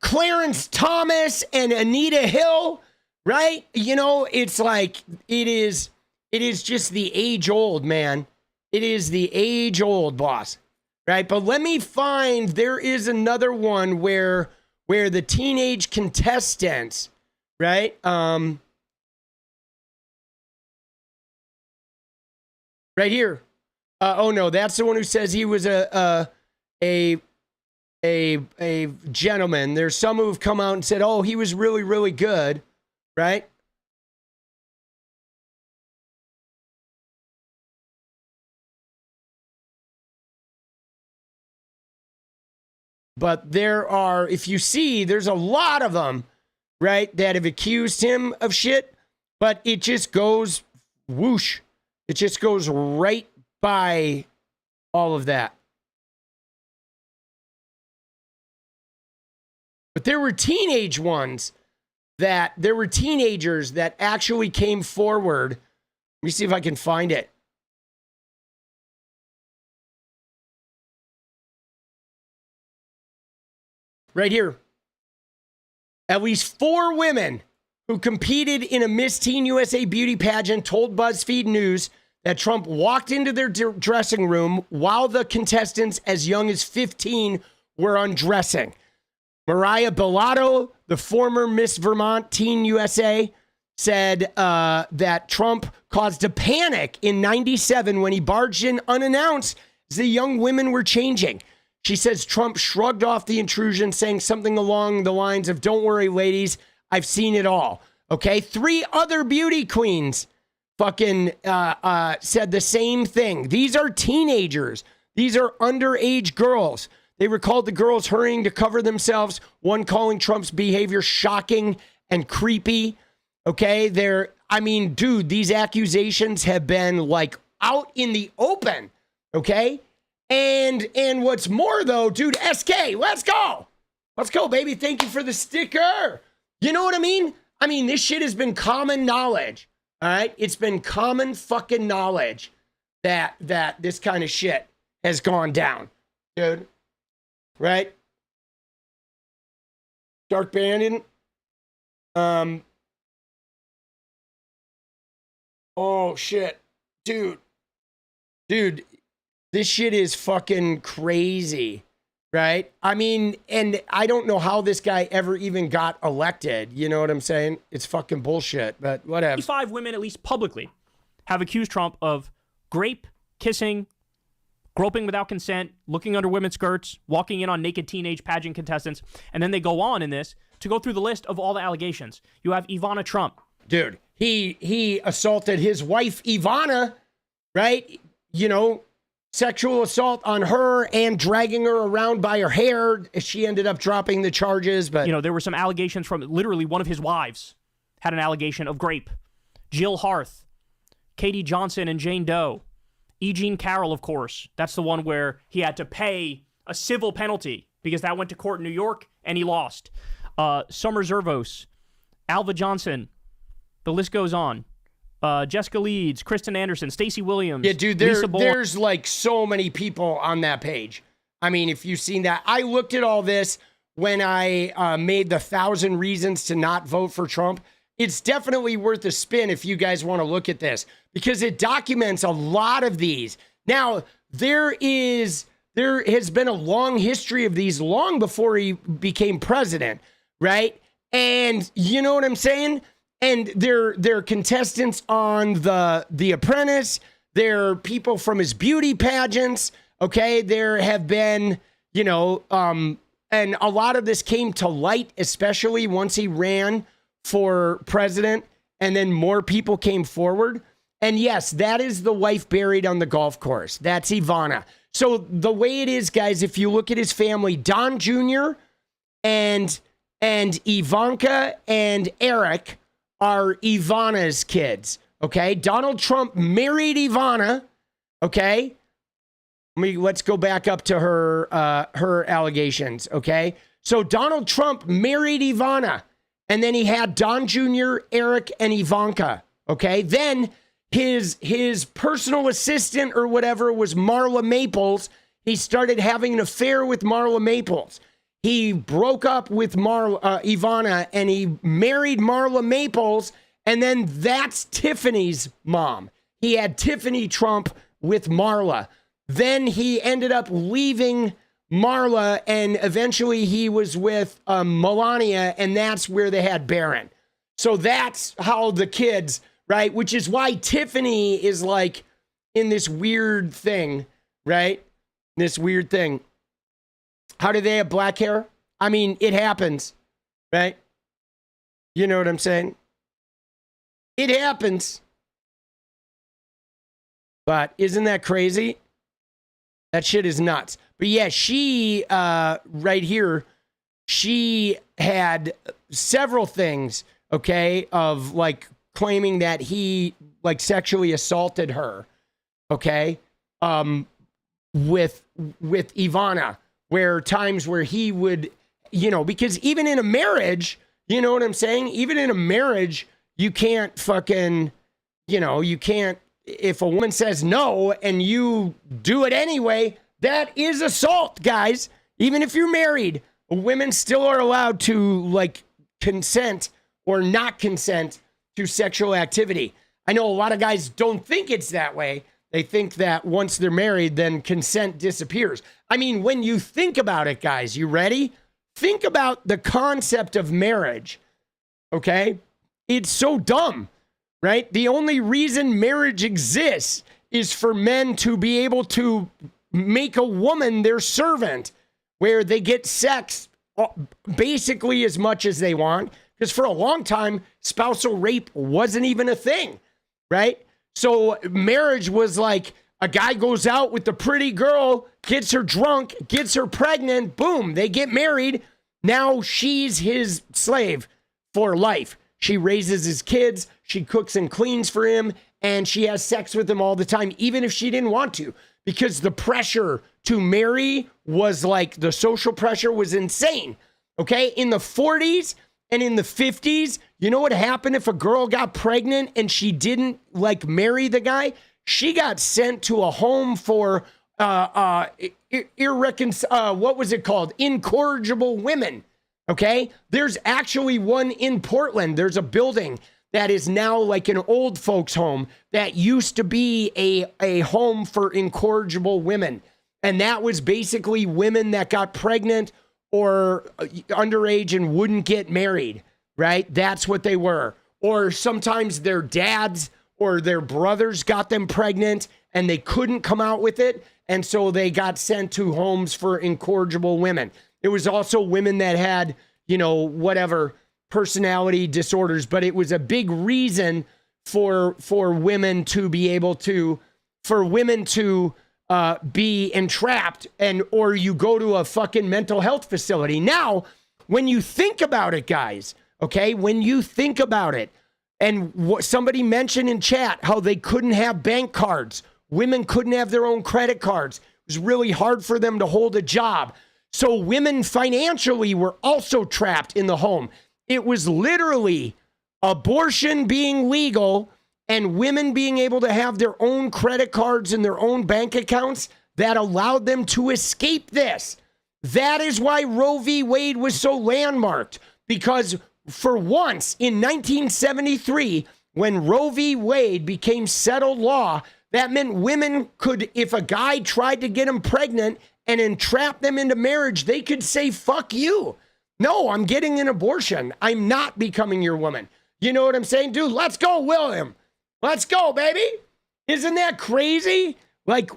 Clarence Thomas, and Anita Hill, right? It's like, it is just the age old, man. It is the age old, boss. Right? But let me find, there is another one where the teenage contestants, right? Right here. Oh no, that's the one who says he was a gentleman. There's some who've come out and said, oh, he was really, really good, right? But there are, if you see, there's a lot of them, right, that have accused him of shit, but it just goes whoosh. It just goes right by all of that. But there were teenagers that actually came forward. Let me see if I can find it. Right here. At least 4 women who competed in a Miss Teen USA beauty pageant told BuzzFeed News that Trump walked into their dressing room while the contestants as young as 15 were undressing. Mariah Bellato, the former Miss Vermont Teen USA, said that Trump caused a panic in '97 when he barged in unannounced as the young women were changing. She says Trump shrugged off the intrusion, saying something along the lines of, "Don't worry, ladies, I've seen it all." Okay, 3 other beauty queens fucking said the same thing. These are teenagers. These are underage girls. They recalled the girls hurrying to cover themselves, one calling Trump's behavior shocking and creepy. Okay, dude, these accusations have been like out in the open. Okay. And what's more though, dude, SK, let's go. Let's go, baby. Thank you for the sticker. You know what I mean? I mean, this shit has been common knowledge. All right. It's been common fucking knowledge that this kind of shit has gone down, dude. Right? Dark Bandit. Oh shit. Dude, this shit is fucking crazy, right? I mean, and I don't know how this guy ever even got elected. You know what I'm saying? It's fucking bullshit, but whatever. 5 women, at least publicly, have accused Trump of grape, kissing, groping without consent, looking under women's skirts, walking in on naked teenage pageant contestants, and then they go on in this to go through the list of all the allegations. You have Ivana Trump. Dude, he assaulted his wife, Ivana, right? Sexual assault on her and dragging her around by her hair. She ended up dropping the charges, but... there were some allegations from literally one of his wives had an allegation of grape. Jill Harth, Katie Johnson and Jane Doe. E. Jean Carroll, of course. That's the one where he had to pay a civil penalty because that went to court in New York and he lost. Summer Zervos, Alva Johnson. The list goes on. Jessica Leeds, Kristen Anderson, Stacey Williams. Yeah, dude, there's like so many people on that page. I mean, if you've seen that, I looked at all this when I made the 1,000 reasons to not vote for Trump. It's definitely worth a spin if you guys want to look at this because it documents a lot of these. Now, there has been a long history of these long before he became president, right? And you know what I'm saying? And they're contestants on The Apprentice. They're people from his beauty pageants. Okay, there have been, and a lot of this came to light, especially once he ran for president, and then more people came forward. And yes, that is the wife buried on the golf course. That's Ivana. So the way it is, guys, if you look at his family, Don Jr. and Ivanka and Eric are Ivana's kids, okay? Donald Trump married Ivana, okay? Let's go back up to her allegations, okay? So Donald Trump married Ivana, And then he had Don Jr., Eric, and Ivanka. Okay. Then his personal assistant or whatever was Marla Maples. He started having an affair with Marla Maples. He broke up with Ivana, and he married Marla Maples, and then that's Tiffany's mom. He had Tiffany Trump with Marla. Then he ended up leaving Marla, and eventually he was with Melania, and that's where they had Barron. So that's how the kids, right? Which is why Tiffany is like in this weird thing, right? This weird thing. How do they have black hair? I mean, it happens, right? You know what I'm saying? It happens. But isn't that crazy? That shit is nuts. But yeah, she, right here, she had several things, okay, of like claiming that he like sexually assaulted her, okay, with Ivana, where times where he would, you know, because even in a marriage, you know what I'm saying? Even in a marriage, you can't fucking, you know, you can't, if a woman says no and you do it anyway, that is assault, guys. Even if you're married, women still are allowed to like consent or not consent to sexual activity. I know a lot of guys don't think it's that way. They think that once they're married, then consent disappears. I mean, when you think about it, guys, you ready? Think about the concept of marriage, okay? It's so dumb, right? The only reason marriage exists is for men to be able to make a woman their servant, where they get sex basically as much as they want. Because for a long time, spousal rape wasn't even a thing, right? So marriage was like a guy goes out with the pretty girl, gets her drunk, gets her pregnant, boom, they get married. Now she's his slave for life. She raises his kids, she cooks and cleans for him, and she has sex with him all the time, even if she didn't want to. Because the pressure to marry was like, the social pressure was insane, okay? In the 40s and in the 50s, you know what happened if a girl got pregnant and she didn't like marry the guy? She got sent to a home for what was it called? Incorrigible women, okay? There's actually one in Portland. There's a building that is now like an old folks home that used to be a home for incorrigible women. And that was basically women that got pregnant or underage and wouldn't get married, right? That's what they were. Or sometimes their dads or their brothers got them pregnant and they couldn't come out with it. And so they got sent to homes for incorrigible women. It was also women that had, you know, whatever, personality disorders, but it was a big reason for women to be able to, for women to be entrapped, and or you go to a fucking mental health facility. Now, when you think about it, guys, okay, when you think about it, and what somebody mentioned in chat, how they couldn't have bank cards, women couldn't have their own credit cards. It was really hard for them to hold a job. So women financially were also trapped in the home. It was literally abortion being legal and women being able to have their own credit cards and their own bank accounts that allowed them to escape this. That is why Roe v. Wade was so landmarked, because for once in 1973, when Roe v. Wade became settled law, that meant women could, if a guy tried to get them pregnant and entrap them into marriage, they could say, fuck you. No, I'm getting an abortion. I'm not becoming your woman. You know what I'm saying? Dude, let's go, William. Let's go, baby. Isn't that crazy? Like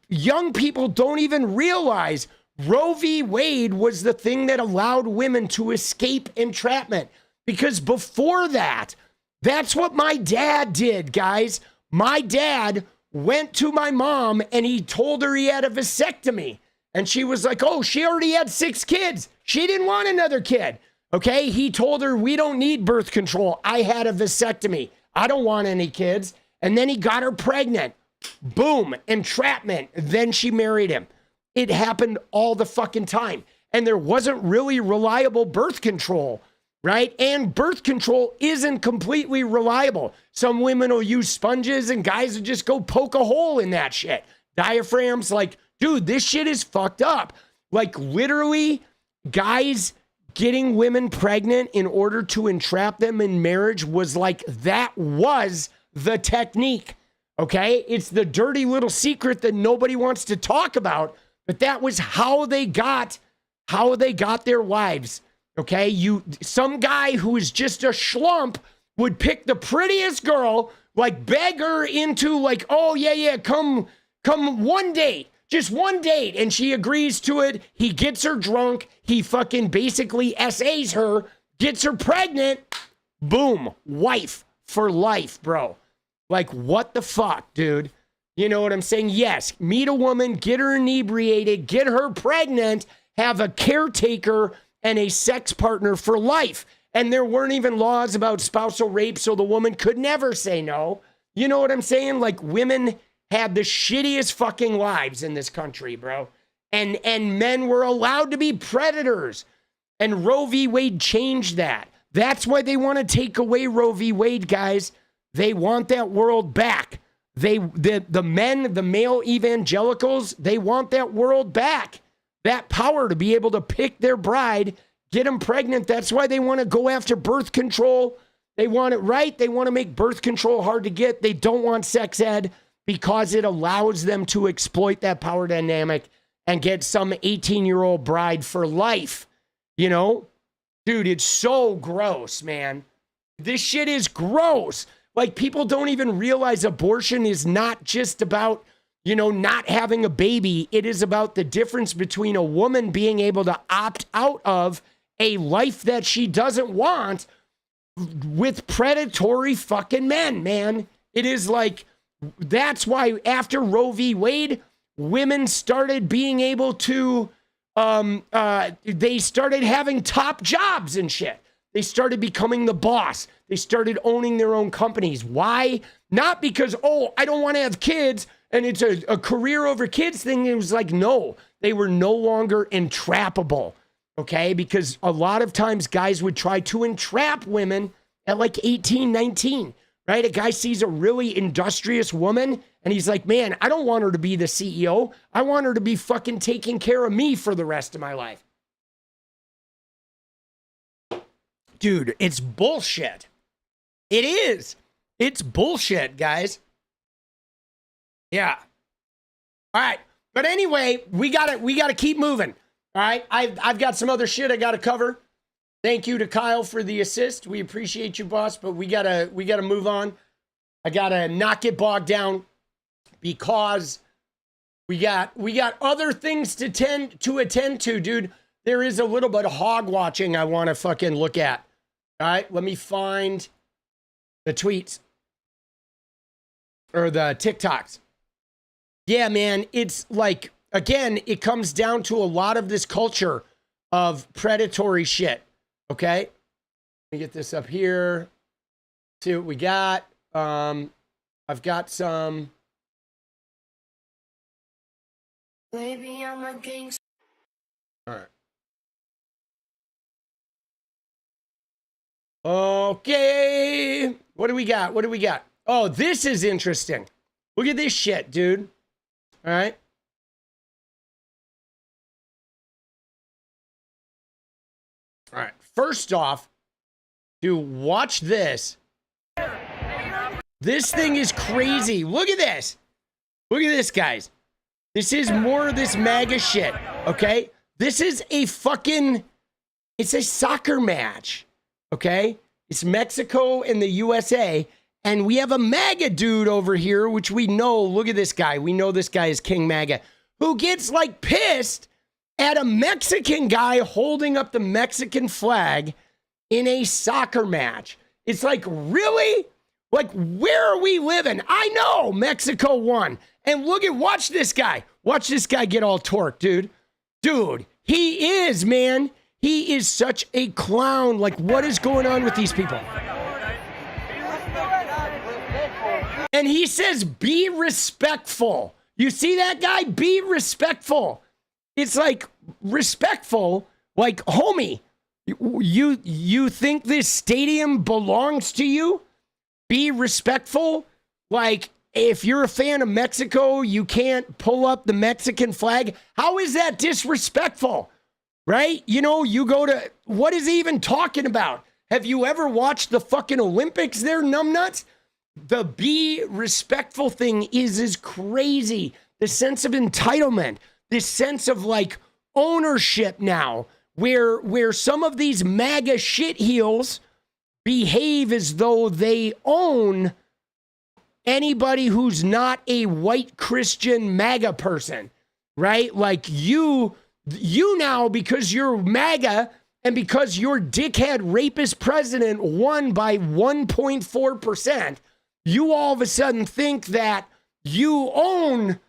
young people don't even realize Roe v. Wade was the thing that allowed women to escape entrapment. Because before that, that's what my dad did, guys. My dad went to my mom and he told her he had a vasectomy. And she was like, oh, she already had 6 kids. She didn't want another kid. Okay. He told her, we don't need birth control. I had a vasectomy. I don't want any kids. And then he got her pregnant. Boom. Entrapment. Then she married him. It happened all the fucking time. And there wasn't really reliable birth control right? And birth control isn't completely reliable. Some women will use sponges and guys will just go poke a hole in that shit. Diaphragms, like, dude, this shit is fucked up. Like, literally, guys getting women pregnant in order to entrap them in marriage was like, that was the technique, okay? It's the dirty little secret that nobody wants to talk about, but that was how they got their wives, okay? Some guy who is just a schlump would pick the prettiest girl, like beg her into like, oh yeah, come one date. Just one date, and she agrees to it. He gets her drunk. He fucking basically SAs her, gets her pregnant. Boom. Wife for life, bro. Like, what the fuck, dude? You know what I'm saying? Yes, meet a woman, get her inebriated, get her pregnant, have a caretaker and a sex partner for life. And there weren't even laws about spousal rape, so the woman could never say no. You know what I'm saying? Like, women had the shittiest fucking lives in this country, bro. And men were allowed to be predators. And Roe v. Wade changed that. That's why they want to take away Roe v. Wade, guys. They want that world back. The men, the male evangelicals, they want that world back. That power to be able to pick their bride, get them pregnant. That's why they want to go after birth control. They want it right. They want to make birth control hard to get. They don't want sex ed, because it allows them to exploit that power dynamic and get some 18-year-old bride for life. You know? Dude, it's so gross, man. This shit is gross. Like, people don't even realize abortion is not just about, you know, not having a baby. It is about the difference between a woman being able to opt out of a life that she doesn't want with predatory fucking men, man. It is like, that's why after Roe v. Wade, women started being able to, they started having top jobs and shit. They started becoming the boss. They started owning their own companies. Why? Not because, oh, I don't want to have kids and it's a career over kids thing. It was like, no, they were no longer entrappable, okay? Because a lot of times guys would try to entrap women at like 18, 19. Right? A guy sees a really industrious woman and he's like, man, I don't want her to be the CEO. I want her to be fucking taking care of me for the rest of my life. Dude, it's bullshit. It is. It's bullshit, guys. Yeah. All right. But anyway, we gotta keep moving. All right. I've got some other shit I gotta cover. Thank you to Kyle for the assist. We appreciate you, boss, but we gotta move on. I gotta not get bogged down because we got other things to attend to, dude. There is a little bit of hog watching I want to fucking look at. All right, let me find the tweets or the TikToks. Yeah, man, it's like, again, it comes down to a lot of this culture of predatory shit. Okay, let me get this up here. See what we got. I've got some. Maybe I'm a gangster. All right. Okay. What do we got? What do we got? Oh, this is interesting. Look at this shit, dude. All right. All right. First off, dude, watch this. This thing is crazy. Look at this. Look at this, guys. This is more of this MAGA shit, okay? This is a fucking, it's a soccer match, okay? It's Mexico and the USA, and we have a MAGA dude over here, which we know, look at this guy. We know this guy is King MAGA, who gets like pissed at a Mexican guy holding up the Mexican flag in a soccer match. It's like, really? Like, where are we living? I know Mexico won. And watch this guy. Watch this guy get all torqued, dude. Dude, he is, man. He is such a clown. Like, what is going on with these people? And he says, be respectful. You see that guy? Be respectful. It's like respectful, like, homie, You think this stadium belongs to you? Be respectful. Like, if you're a fan of Mexico, you can't pull up the Mexican flag. How is that disrespectful? Right? You know, you go to, what is he even talking about? Have you ever watched the fucking Olympics there, numbnuts? The be respectful thing is crazy. The sense of entitlement, this sense of like ownership now, where some of these MAGA shitheels behave as though they own anybody who's not a white Christian MAGA person, right? Like you now, because you're MAGA and because your dickhead rapist president won by 1.4%, you all of a sudden think that you own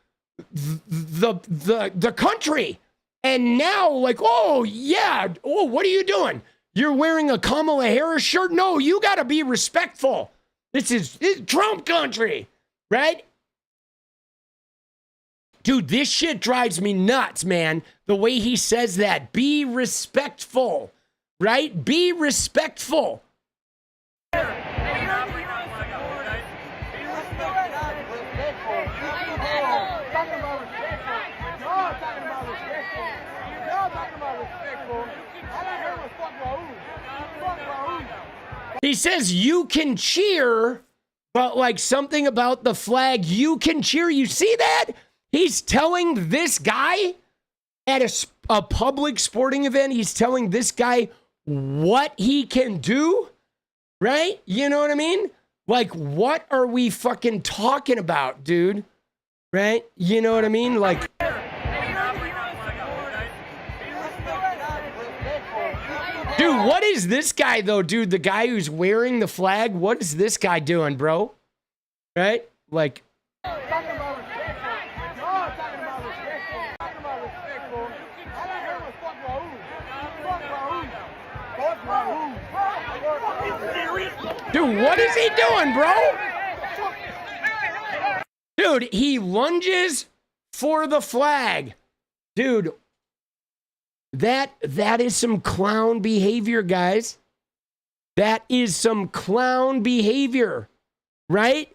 the country. And now, like, oh, yeah, oh, what are you doing? You're wearing a Kamala Harris shirt? No, you got to be respectful. This is Trump country, right? Dude, this shit drives me nuts, man. The way he says that. Be respectful, right? Be respectful. He says you can cheer, but like something about the flag, you can cheer. You see that? He's telling this guy at a public sporting event, he's telling this guy what he can do, right? You know what I mean? Like, what are we fucking talking about, dude? Right? You know what I mean? Like... Dude, what is this guy, though, dude? The guy who's wearing the flag? What is this guy doing, bro? Right? Like... Dude, what is he doing, bro? Dude, he lunges for the flag. Dude, that is some clown behavior, guys. That is some clown behavior, right?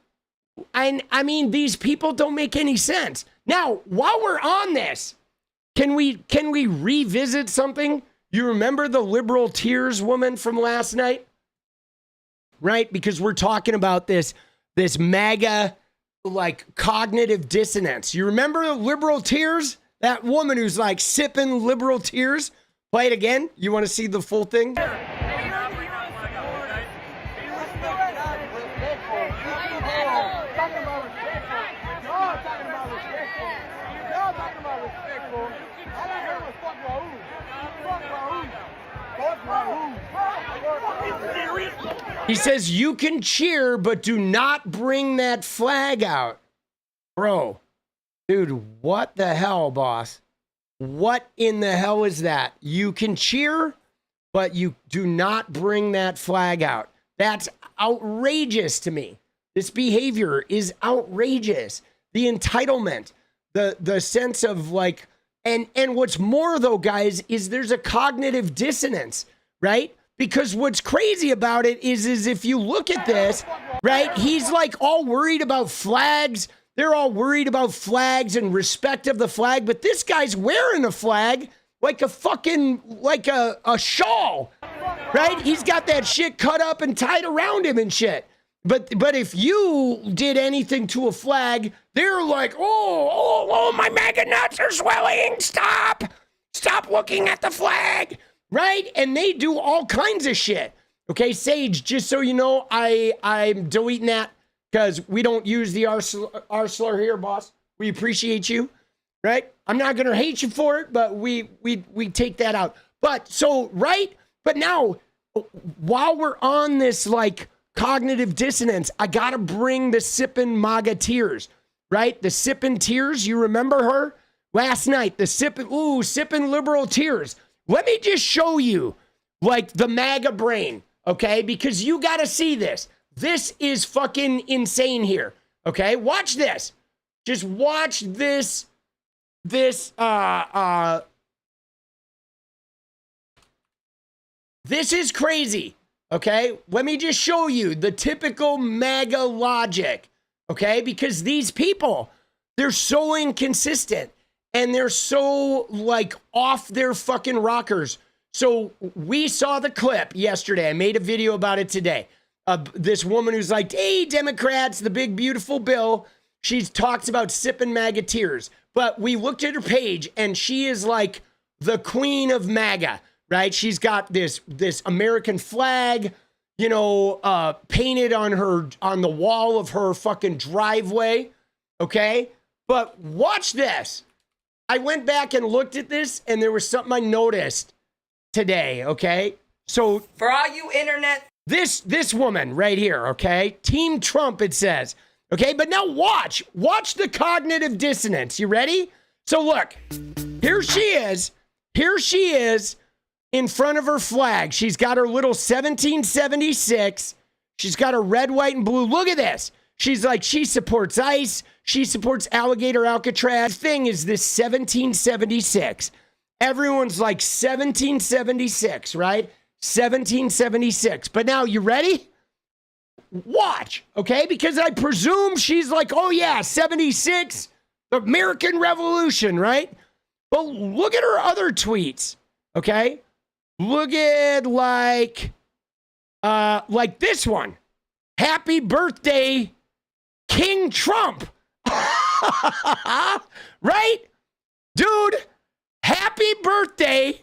I mean, these people don't make any sense. Now, while we're on this, can we revisit something? You remember the liberal tears woman from last night? Right? Because we're talking about this MAGA, like, cognitive dissonance. You remember the liberal tears? That woman who's, like, sipping liberal tears? Play it again. You want to see the full thing? He says, you can cheer, but do not bring that flag out. Bro, dude, what the hell, boss? What in the hell is that? You can cheer, but you do not bring that flag out. That's outrageous to me. This behavior is outrageous. The entitlement, the sense of like, and what's more though, guys, is there's a cognitive dissonance, right? Because what's crazy about it is if you look at this, right, he's like all worried about flags. They're all worried about flags and respect of the flag. But this guy's wearing a flag like a fucking, like a shawl, right? He's got that shit cut up and tied around him and shit. But if you did anything to a flag, they're like, oh, my MAGA nuts are swelling. Stop looking at the flag. Right? And they do all kinds of shit. Okay, Sage, just so you know, I'm deleting that because we don't use the R slur here, boss. We appreciate you, right? I'm not going to hate you for it, but we take that out. But so, right? But now, while we're on this, like, cognitive dissonance, I got to bring the sippin' MAGA tears, right? The sippin' tears, you remember her? Last night, the sippin' liberal tears. Let me just show you, like, the MAGA brain, okay? Because you got to see this. This is fucking insane here, okay? Watch this. Just watch this, This is crazy. Okay, let me just show you the typical MAGA logic. Okay, because these people, they're so inconsistent and they're so like off their fucking rockers. So we saw the clip yesterday. I made a video about it today. This woman who's like, hey, Democrats, the big, beautiful bill. She talks about sipping MAGA tears. But we looked at her page and she is like the queen of MAGA, right? She's got this American flag, you know, painted on the wall of her fucking driveway. Okay. But watch this. I went back and looked at this and there was something I noticed today. Okay. So for all you internet, this woman right here. Okay. Team Trump, it says. Okay. But now watch the cognitive dissonance. You ready? So look, here she is in front of her flag. She's got her little 1776. She's got her red, white, and blue. Look at this. She's like, she supports ICE. She supports alligator Alcatraz. Thing is this 1776. Everyone's like 1776, right? 1776. But now you ready? Watch, okay? Because I presume she's like, oh yeah, 76, the American Revolution, right? But look at her other tweets, okay? Look at like this one. Happy birthday, King Trump. Right? Dude, happy birthday,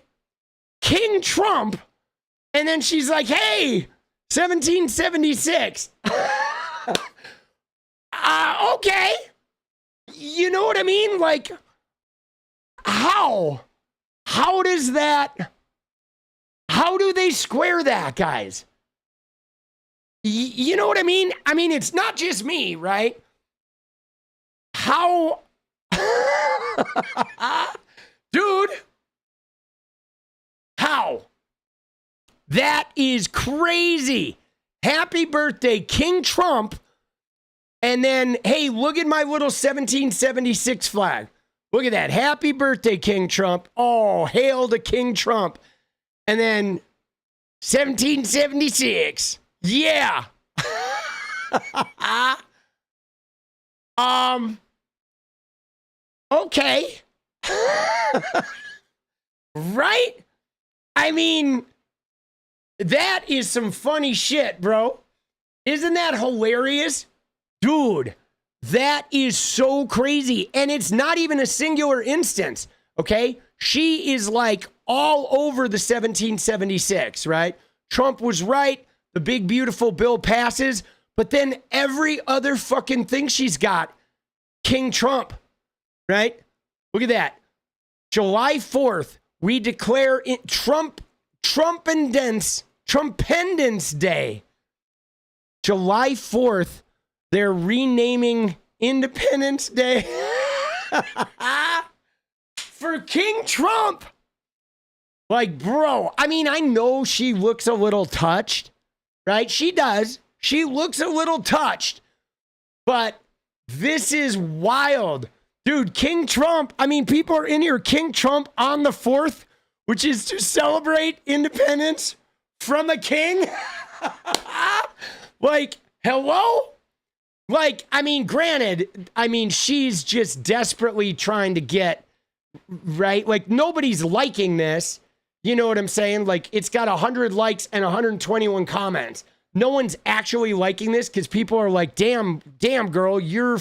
King Trump. And then she's like, hey, 1776. Okay. You know what I mean? Like, how does that, how do they square that, guys? You know what I mean? I mean, it's not just me, right? How, dude, how? That is crazy. Happy birthday, King Trump. And then, hey, look at my little 1776 flag. Look at that. Happy birthday, King Trump. Oh, hail to King Trump. And then 1776. Yeah. Okay. Right? I mean, that is some funny shit, bro. Isn't that hilarious? Dude, that is so crazy. And it's not even a singular instance, okay? She is like all over the 1776, right? Trump was right. The big, beautiful bill passes. But then every other fucking thing she's got, King Trump, right? Look at that. July 4th, we declare Trumpendence Day. July 4th, they're renaming Independence Day for King Trump. Like, bro, I mean, I know she looks a little touched, right? She does. She looks a little touched, but this is wild. Dude, King Trump, I mean, people are in here, King Trump on the 4th, which is to celebrate independence from a king. Like, hello? Like, I mean, granted, I mean, she's just desperately trying to get, right? Like, nobody's liking this. You know what I'm saying? Like, it's got 100 likes and 121 comments. No one's actually liking this because people are like, damn, girl, you're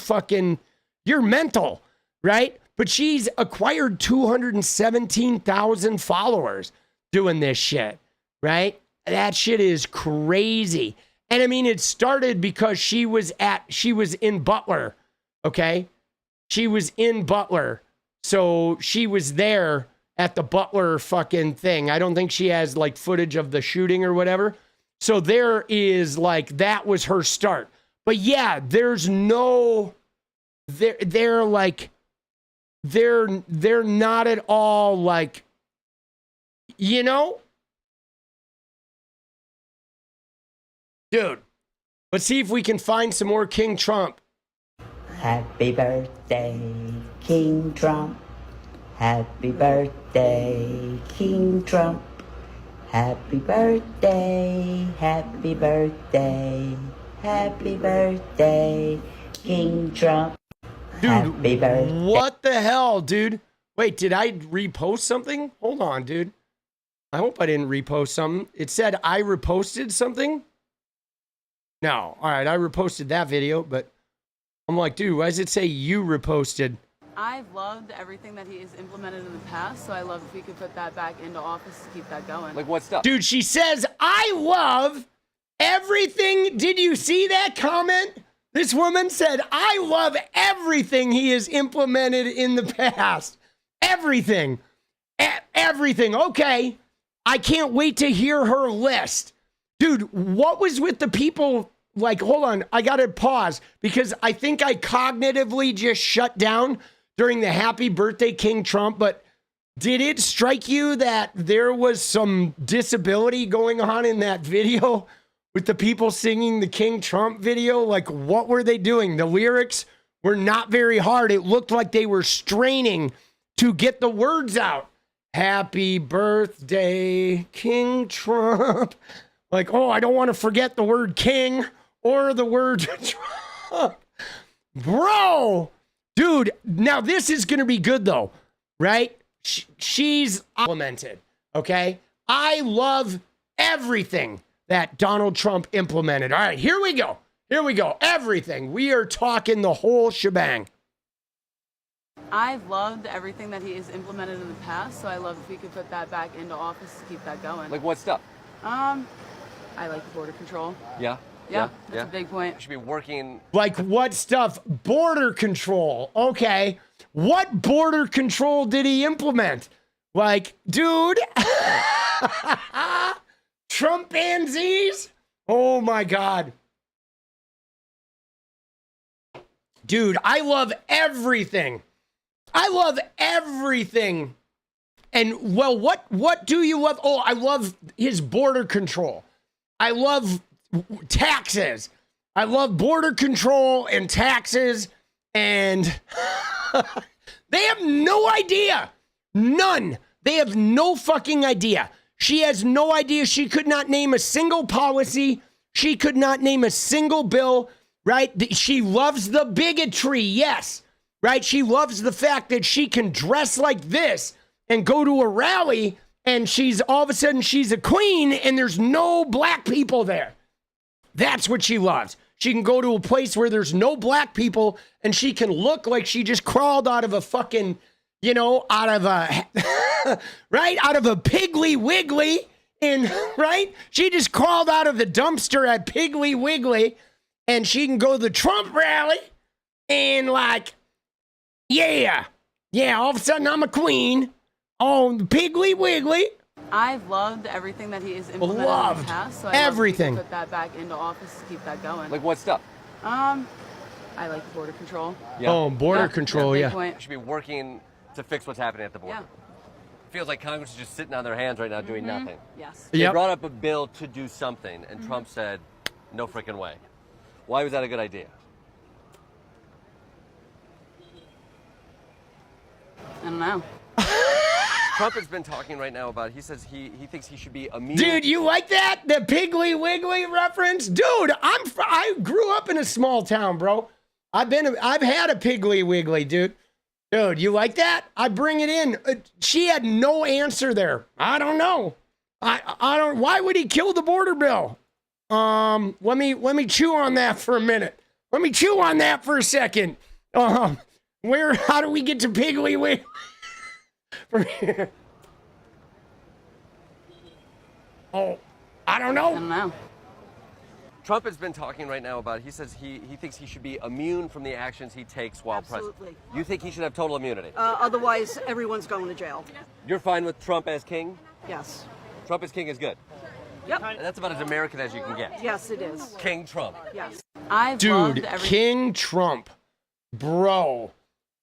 mental, right? But she's acquired 217,000 followers doing this shit, right? That shit is crazy. And I mean, it started because she was in Butler, okay? She was in Butler. So she was there at the Butler fucking thing. I don't think she has like footage of the shooting or whatever. So there is like, that was her start. But yeah, there's no, they're like, they're not at all like, you know? Dude, let's see if we can find some more King Trump. Happy birthday, King Trump. Happy birthday, King Trump. Happy birthday, happy birthday, happy birthday, King Trump. Dude, Happy birthday. what the hell, dude? Wait, did I repost something? Hold on, dude. I hope I didn't repost something. It said I reposted something. No. All right, I reposted that video, but I'm like, dude, why does it say you reposted? I've loved everything that he has implemented in the past, so I love if we could put that back into office to keep that going. Like what stuff? Dude, she says, I love everything. Did you see that comment? This woman said, I love everything he has implemented in the past. Everything. Everything. Okay. I can't wait to hear her list. Dude, what was with the people? Like, hold on. I got to pause because I think I cognitively just shut down during the happy birthday King Trump. But did it strike you that there was some disability going on in that video with the people singing the King Trump video? Like, what were they doing? The lyrics were not very hard. It looked like they were straining to get the words out. Happy birthday, King Trump. Like, oh, I don't want to forget the word king or the word Trump. Bro, dude, now this is going to be good though, right? She's implemented, okay? I love everything that Donald Trump implemented. All right, here we go. Here we go. Everything. We are talking the whole shebang. I've loved everything that he has implemented in the past, so I love if we could put that back into office to keep that going. Like what stuff? I like the border control. Yeah. Yeah, that's a big point. Should be working. Like what stuff? Border control. Okay. What border control did he implement? Like, dude, Trumpanzees? Oh my God. Dude, I love everything. I love everything. And well, what do you love? Oh, I love his border control. I love taxes. I love border control and taxes. And they have no idea. None. They have no fucking idea. She has no idea. She could not name a single policy. She could not name a single bill, right? She loves the bigotry, yes, right? She loves the fact that she can dress like this and go to a rally and she's all of a sudden she's a queen and there's no black people there. That's what she loves. She can go to a place where there's no black people and she can look like she just crawled out of a fucking, you know, out of a, right? Out of a Piggly Wiggly. And, right? She just crawled out of the dumpster at Piggly Wiggly and she can go to the Trump rally and like, yeah, all of a sudden I'm a queen on Piggly Wiggly. I've loved everything that he has implemented in the past, so I everything. love if we could put that back into office to keep that going. Like what stuff? I like the border control. Yeah. Oh, border control, big yeah. point. Should be working to fix what's happening at the border. Yeah. Feels like Congress is just sitting on their hands right now doing nothing. Yes. They brought up a bill to do something, and Trump said, no freaking way. Why was that a good idea? I don't know. Trump has been talking right now about, he says he thinks he should be immune. Dude, you like that? The Piggly Wiggly reference? Dude, I grew up in a small town, bro. I've had a Piggly Wiggly, dude. Dude, you like that? I bring it in. She had no answer there. I don't know. I don't. Why would he kill the border bill? Let me chew on that for a minute. Let me chew on that for a second. How do we get to Piggly Wiggly? From here. Oh, I don't know. I don't know. Trump has been talking right now about, he says he thinks he should be immune from the actions he takes while president. Absolutely. You think he should have total immunity? Otherwise, everyone's going to jail. You're fine with Trump as king? Yes. Trump as king is good. Yep. And that's about as American as you can get. Yes, it is. King Trump. Yes. Dude, King Trump. Bro.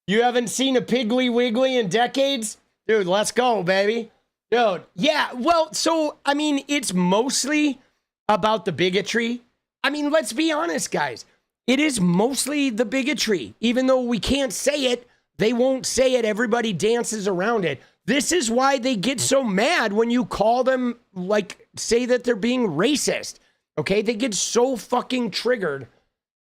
You haven't seen a Piggly Wiggly in decades? Dude, let's go, baby. Dude, yeah, well, so, I mean, it's mostly about the bigotry. I mean, let's be honest, guys. It is mostly the bigotry. Even though we can't say it, they won't say it. Everybody dances around it. This is why they get so mad when you call them, like, say that they're being racist. Okay? They get so fucking triggered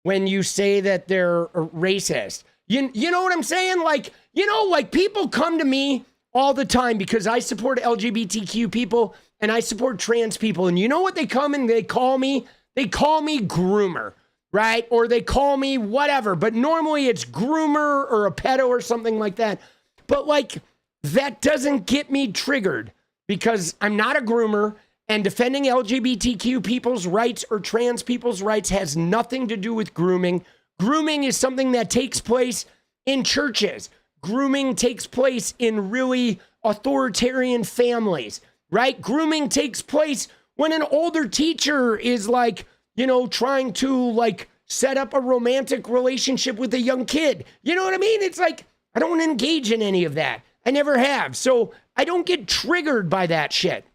when you say that they're racist. You know what I'm saying? Like, you know, like people come to me all the time because I support LGBTQ people and I support trans people. And you know what they come and they call me? They call me groomer, right? Or they call me whatever. But normally it's groomer or a pedo or something like that. But like, that doesn't get me triggered because I'm not a groomer, and defending LGBTQ people's rights or trans people's rights has nothing to do with grooming. Grooming is something that takes place in churches. Grooming takes place in really authoritarian families, right? Grooming takes place when an older teacher is like, you know, trying to like set up a romantic relationship with a young kid. You know what I mean? It's like, I don't engage in any of that. I never have. So I don't get triggered by that shit.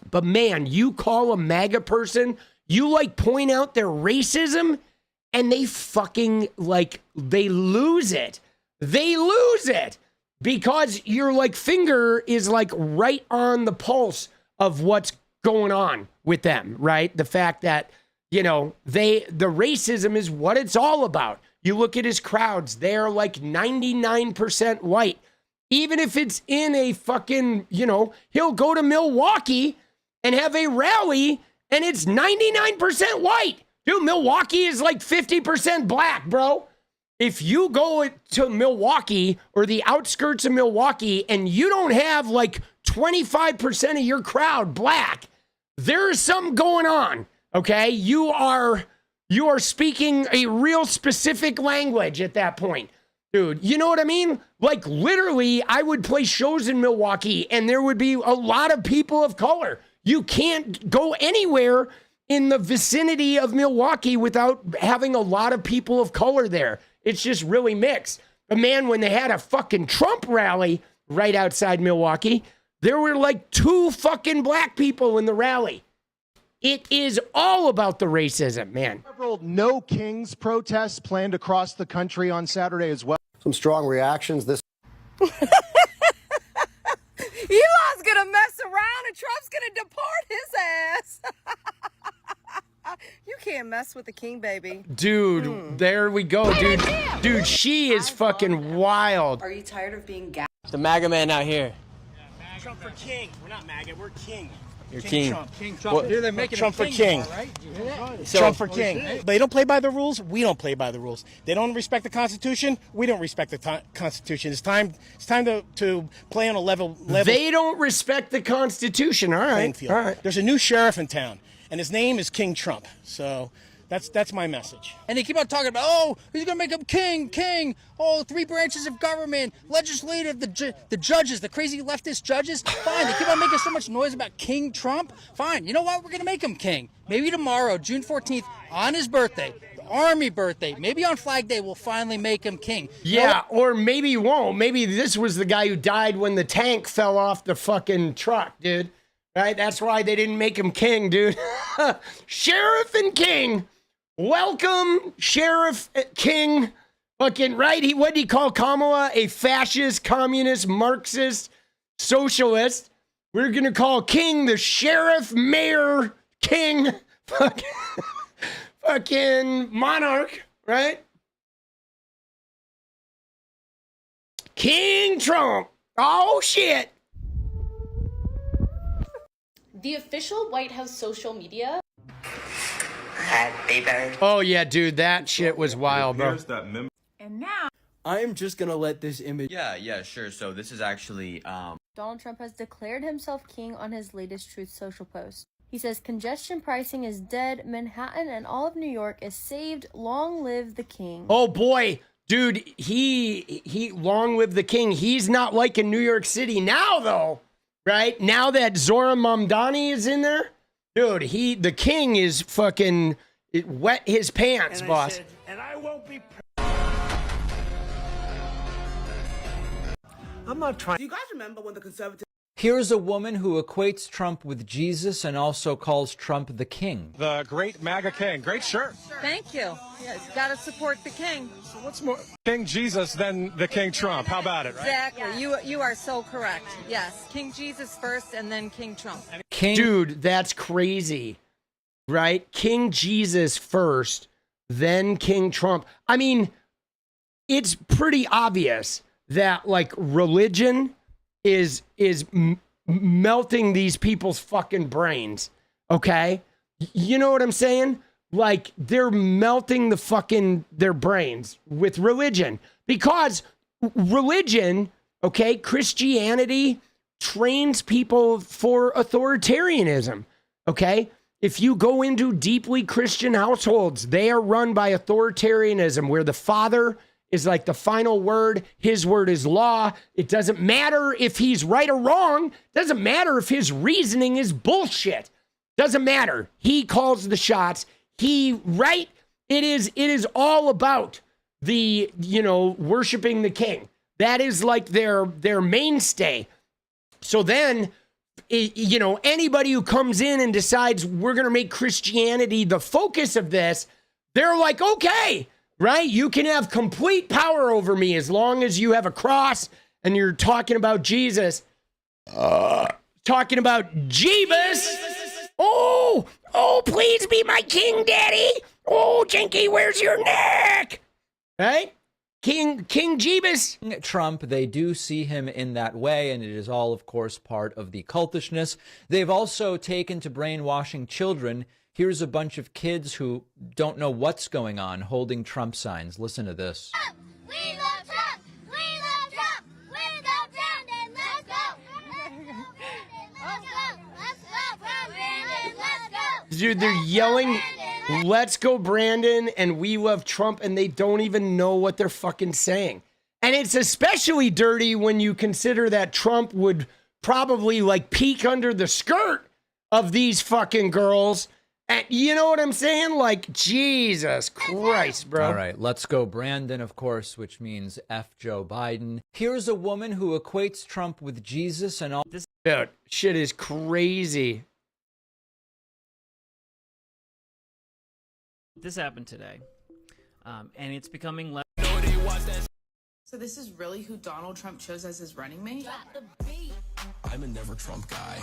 But man, you call a MAGA person, you like point out their racism, and they fucking like, they lose it. They lose it because your like finger is like right on the pulse of what's going on with them, right? The fact that, you know, the racism is what it's all about. You look at his crowds, they're like 99% white. Even if it's in a fucking, you know, he'll go to Milwaukee and have a rally and it's 99% white. Dude, Milwaukee is like 50% black, bro. If you go to Milwaukee or the outskirts of Milwaukee and you don't have like 25% of your crowd black, there is something going on, okay? You are speaking a real specific language at that point. Dude, you know what I mean? Like literally, I would play shows in Milwaukee and there would be a lot of people of color. You can't go anywhere in the vicinity of Milwaukee without having a lot of people of color there. It's just really mixed. But man, when they had a fucking Trump rally right outside Milwaukee, there were like 2 fucking black people in the rally. It is all about the racism, man. Several No Kings protests planned across the country on Saturday as well. Some strong reactions. This Elon's gonna mess around and Trump's gonna deport his ass. You can't mess with the king, baby. Dude, there we go, dude. Dude, she is fucking wild. Are you tired of being gassed? The MAGA man out here. Trump for king. We're not MAGA, we're king. You're king. King Trump. Well, they're making Trump for king. Right? So, Trump for king. They don't play by the rules. We don't play by the rules. They don't respect the Constitution. We don't respect the Constitution. It's time to play on a level. They don't respect the Constitution. All right. All right. There's a new sheriff in town, and his name is King Trump. So that's my message. And they keep on talking about, oh, he's gonna make him king. Oh, 3 branches of government, legislative, the judges, the crazy leftist judges. Fine, they keep on making so much noise about King Trump. Fine, you know what? We're gonna make him king. Maybe tomorrow, June 14th, on his birthday, the Army birthday, maybe on Flag Day, we'll finally make him king. Yeah, or maybe you won't. Maybe this was the guy who died when the tank fell off the fucking truck, dude. Right? That's why they didn't make him king, dude. Sheriff and king. Welcome, Sheriff King. Fucking right. What did he call Kamala? A fascist, communist, Marxist, socialist. We're going to call King the Sheriff, Mayor, King, fucking monarch, right? King Trump. Oh, shit. The official White House social media. Happy birthday. Oh, yeah, dude. That shit was wild, bro. And now, I am just gonna let this image. Yeah, sure. So this is actually, Donald Trump has declared himself king on his latest Truth Social post. He says congestion pricing is dead, Manhattan and all of New York is saved, long live the king. Oh, boy. Dude, he long live the king. He's not like in New York City now, though, right? Now that Zohran Mamdani is in there. Dude, the king is fucking wet his pants, boss. And I won't be. I'm not trying. Do you guys remember when the conservatives? Here's a woman who equates Trump with Jesus and also calls Trump the king. The great Maga king. Great shirt. Thank you. Yes, got to support the king. So what's more King Jesus than the King Trump? How about it, right? Exactly. You are so correct. Yes. King Jesus first and then King Trump. Dude, that's crazy, right? King Jesus first, then King Trump. I mean, it's pretty obvious that like religion is melting these people's fucking brains, okay? You know what I'm saying? Like they're melting their brains with religion because religion, okay, Christianity trains people for authoritarianism, okay? If you go into deeply Christian households, they are run by authoritarianism where the father is like the final word. His word is law. It doesn't matter if he's right or wrong. Doesn't matter if his reasoning is bullshit. Doesn't matter. He calls the shots. Right? It is all about the, worshiping the king. That is like their mainstay. So then, anybody who comes in and decides we're going to make Christianity the focus of this, they're like, okay, right? You can have complete power over me as long as you have a cross and you're talking about Jesus. Talking about Jeebus. Oh, please be my king, daddy. Oh, Jinky, where's your neck? Right? King Jeebus. Trump, they do see him in that way, and it is all, of course, part of the cultishness. They've also taken to brainwashing children. Here's a bunch of kids who don't know what's going on holding Trump signs. Listen to this. We love Trump! We love Trump! We love Brandon! Let's go! Let's go! Let's go, Brandon! Let's go! Dude, they're yelling, let's go, Brandon, and we love Trump, and they don't even know what they're fucking saying. And it's especially dirty when you consider that Trump would probably like peek under the skirt of these fucking girls. And you know what I'm saying? Like, Jesus Christ, bro. All right, let's go, Brandon, of course, which means F Joe Biden. Here's a woman who equates Trump with Jesus and all this. Dude, shit is crazy. This happened today, and it's becoming less. So this is really who Donald Trump chose as his running mate? I'm a never Trump guy.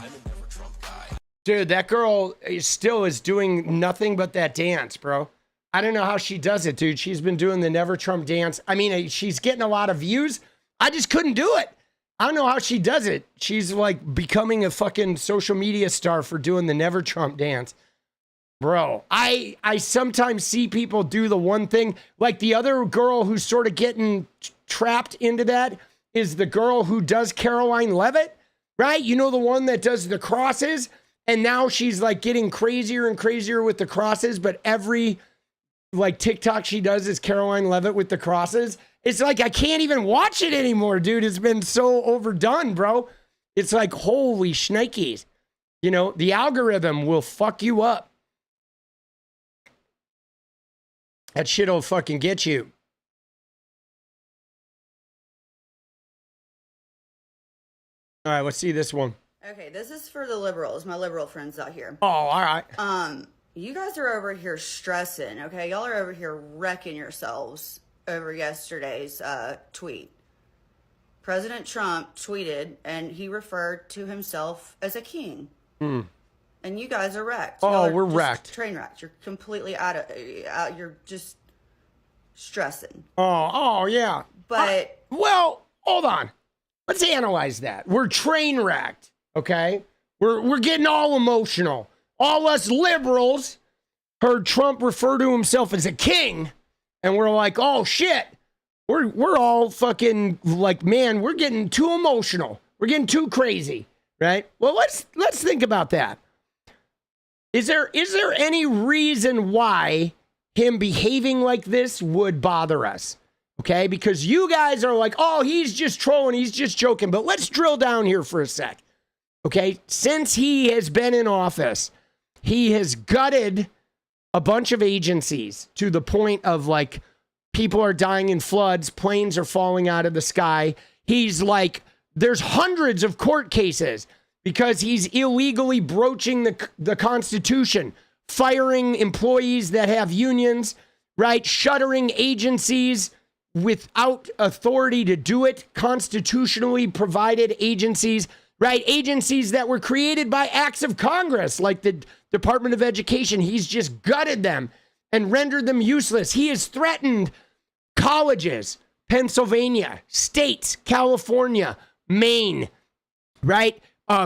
Dude, that girl still is doing nothing but that dance, bro. I don't know how she does it, dude. She's been doing the Never Trump dance. I mean, she's getting a lot of views. I just couldn't do it. I don't know how she does it. She's like becoming a fucking social media star for doing the Never Trump dance. Bro, I sometimes see people do the one thing. Like the other girl who's sort of getting trapped into that is the girl who does Caroline Leavitt, right? You know, the one that does the crosses. And now she's like getting crazier and crazier with the crosses. But every like TikTok she does is Caroline Leavitt with the crosses. It's like, I can't even watch it anymore, dude. It's been so overdone, bro. It's like, holy shnikes. You know, the algorithm will fuck you up. That shit'll fucking get you. All right, let's see this one. Okay, this is for the liberals, my liberal friends out here. Oh, all right. You guys are over here stressing, okay? Y'all are over here wrecking yourselves over yesterday's tweet. President Trump tweeted, and he referred to himself as a king. And you guys are wrecked. Oh, we're wrecked. Train wrecked. You're completely you're just stressing. Oh, yeah. But well, hold on. Let's analyze that. We're train wrecked, okay? We're getting all emotional. All us liberals heard Trump refer to himself as a king, and we're like, oh shit. We're all fucking like, man, we're getting too emotional. We're getting too crazy, right? Well, let's think about that. Is there any reason why him behaving like this would bother us? Okay, because you guys are like, oh, he's just trolling, he's just joking. But let's drill down here for a sec. Okay, since he has been in office, he has gutted a bunch of agencies to the point of like, people are dying in floods, planes are falling out of the sky. He's like there's hundreds of court cases because he's illegally broaching the Constitution, firing employees that have unions, right? Shuttering agencies without authority to do it, constitutionally provided agencies, right? Agencies that were created by acts of Congress, like the Department of Education. He's just gutted them and rendered them useless. He has threatened colleges, Pennsylvania, states, California, Maine, right?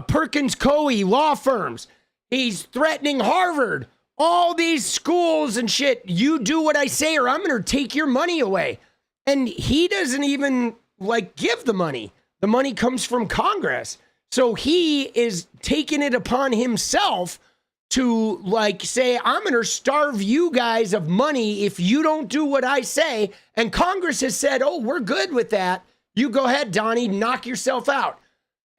Perkins Coie, law firms. He's threatening Harvard, all these schools and shit. You do what I say or I'm going to take your money away. And he doesn't even like give the money. The money comes from Congress. So he is taking it upon himself to like say, I'm going to starve you guys of money if you don't do what I say. And Congress has said, oh, we're good with that. You go ahead, Donnie, knock yourself out.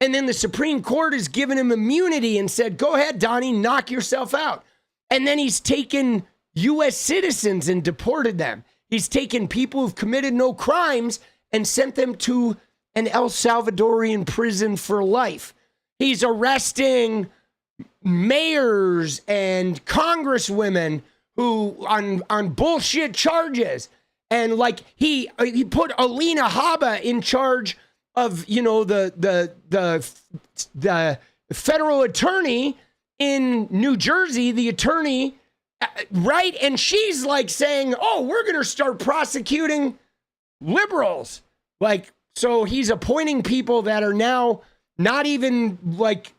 And then the Supreme Court has given him immunity and said, go ahead, Donnie, knock yourself out. And then he's taken U.S. citizens and deported them. He's taken people who've committed no crimes and sent them to an El Salvadorian prison for life. He's arresting mayors and congresswomen who on bullshit charges. And like he put Alina Habba in charge of, you know, the federal attorney in New Jersey, the attorney, right? And she's like saying, oh, we're going to start prosecuting liberals. Like, so he's appointing people that are now not even like,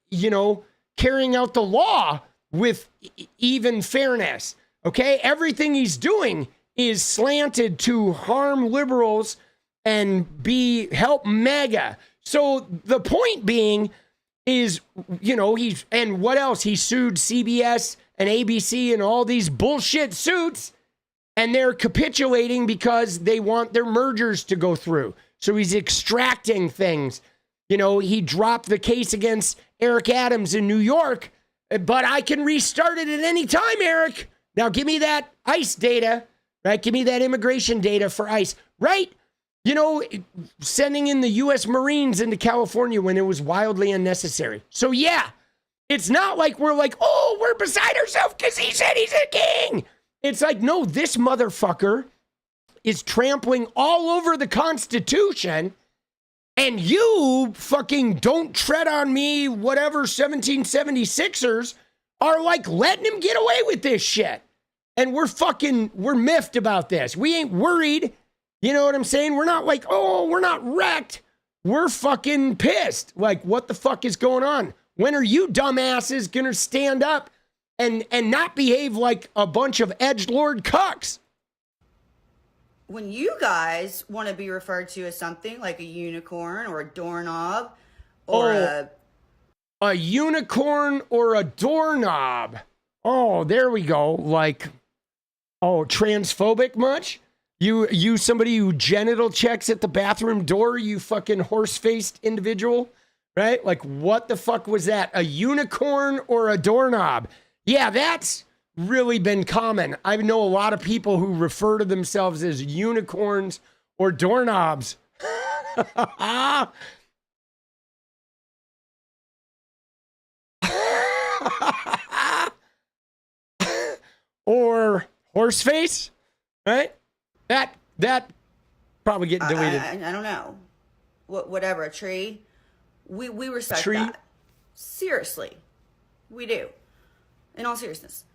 you know, carrying out the law with even fairness. Okay. Everything he's doing is slanted to harm liberals and help Maga. So the point being is, you know, and what else? He sued CBS and ABC and all these bullshit suits, and they're capitulating because they want their mergers to go through. So he's extracting things. You know, he dropped the case against Eric Adams in New York, but I can restart it at any time, Eric. Now give me that ICE data, right? Give me that immigration data for ICE, right? You know, sending in the U.S. Marines into California when it was wildly unnecessary. So yeah, it's not like we're like, oh, we're beside ourselves because he said he's a king. It's like, no, this motherfucker is trampling all over the Constitution, and you fucking don't tread on me, whatever 1776ers are like letting him get away with this shit. And we're miffed about this. We ain't worried. You know what I'm saying? We're not like, oh, we're not wrecked. We're fucking pissed. Like, what the fuck is going on? When are you dumbasses gonna stand up and not behave like a bunch of edgelord cucks? When you guys want to be referred to as something like a unicorn or a doorknob or a unicorn or a doorknob. Oh, there we go. Like, oh, transphobic much? You somebody who genital checks at the bathroom door, you fucking horse-faced individual, right? Like, what the fuck was that? A unicorn or a doorknob? Yeah, that's really been common. I know a lot of people who refer to themselves as unicorns or doorknobs. Or horseface, right? That probably getting deleted. I don't know. Whatever, a tree. We respect that. Seriously. We do. In all seriousness.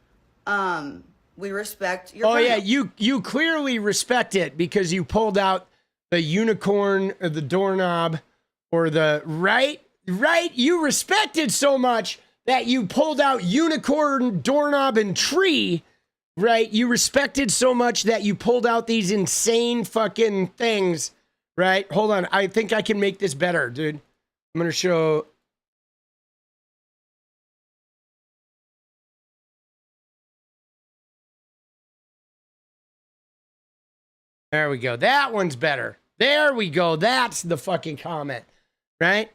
We respect your pronoun. Yeah, you clearly respect it because you pulled out the unicorn or the doorknob or the right? You respect it so much that you pulled out unicorn, doorknob, and tree. Right? You respected so much that you pulled out these insane fucking things, right? Hold on. I think I can make this better, dude. I'm going to show. There we go. That one's better. There we go. That's the fucking comment, right?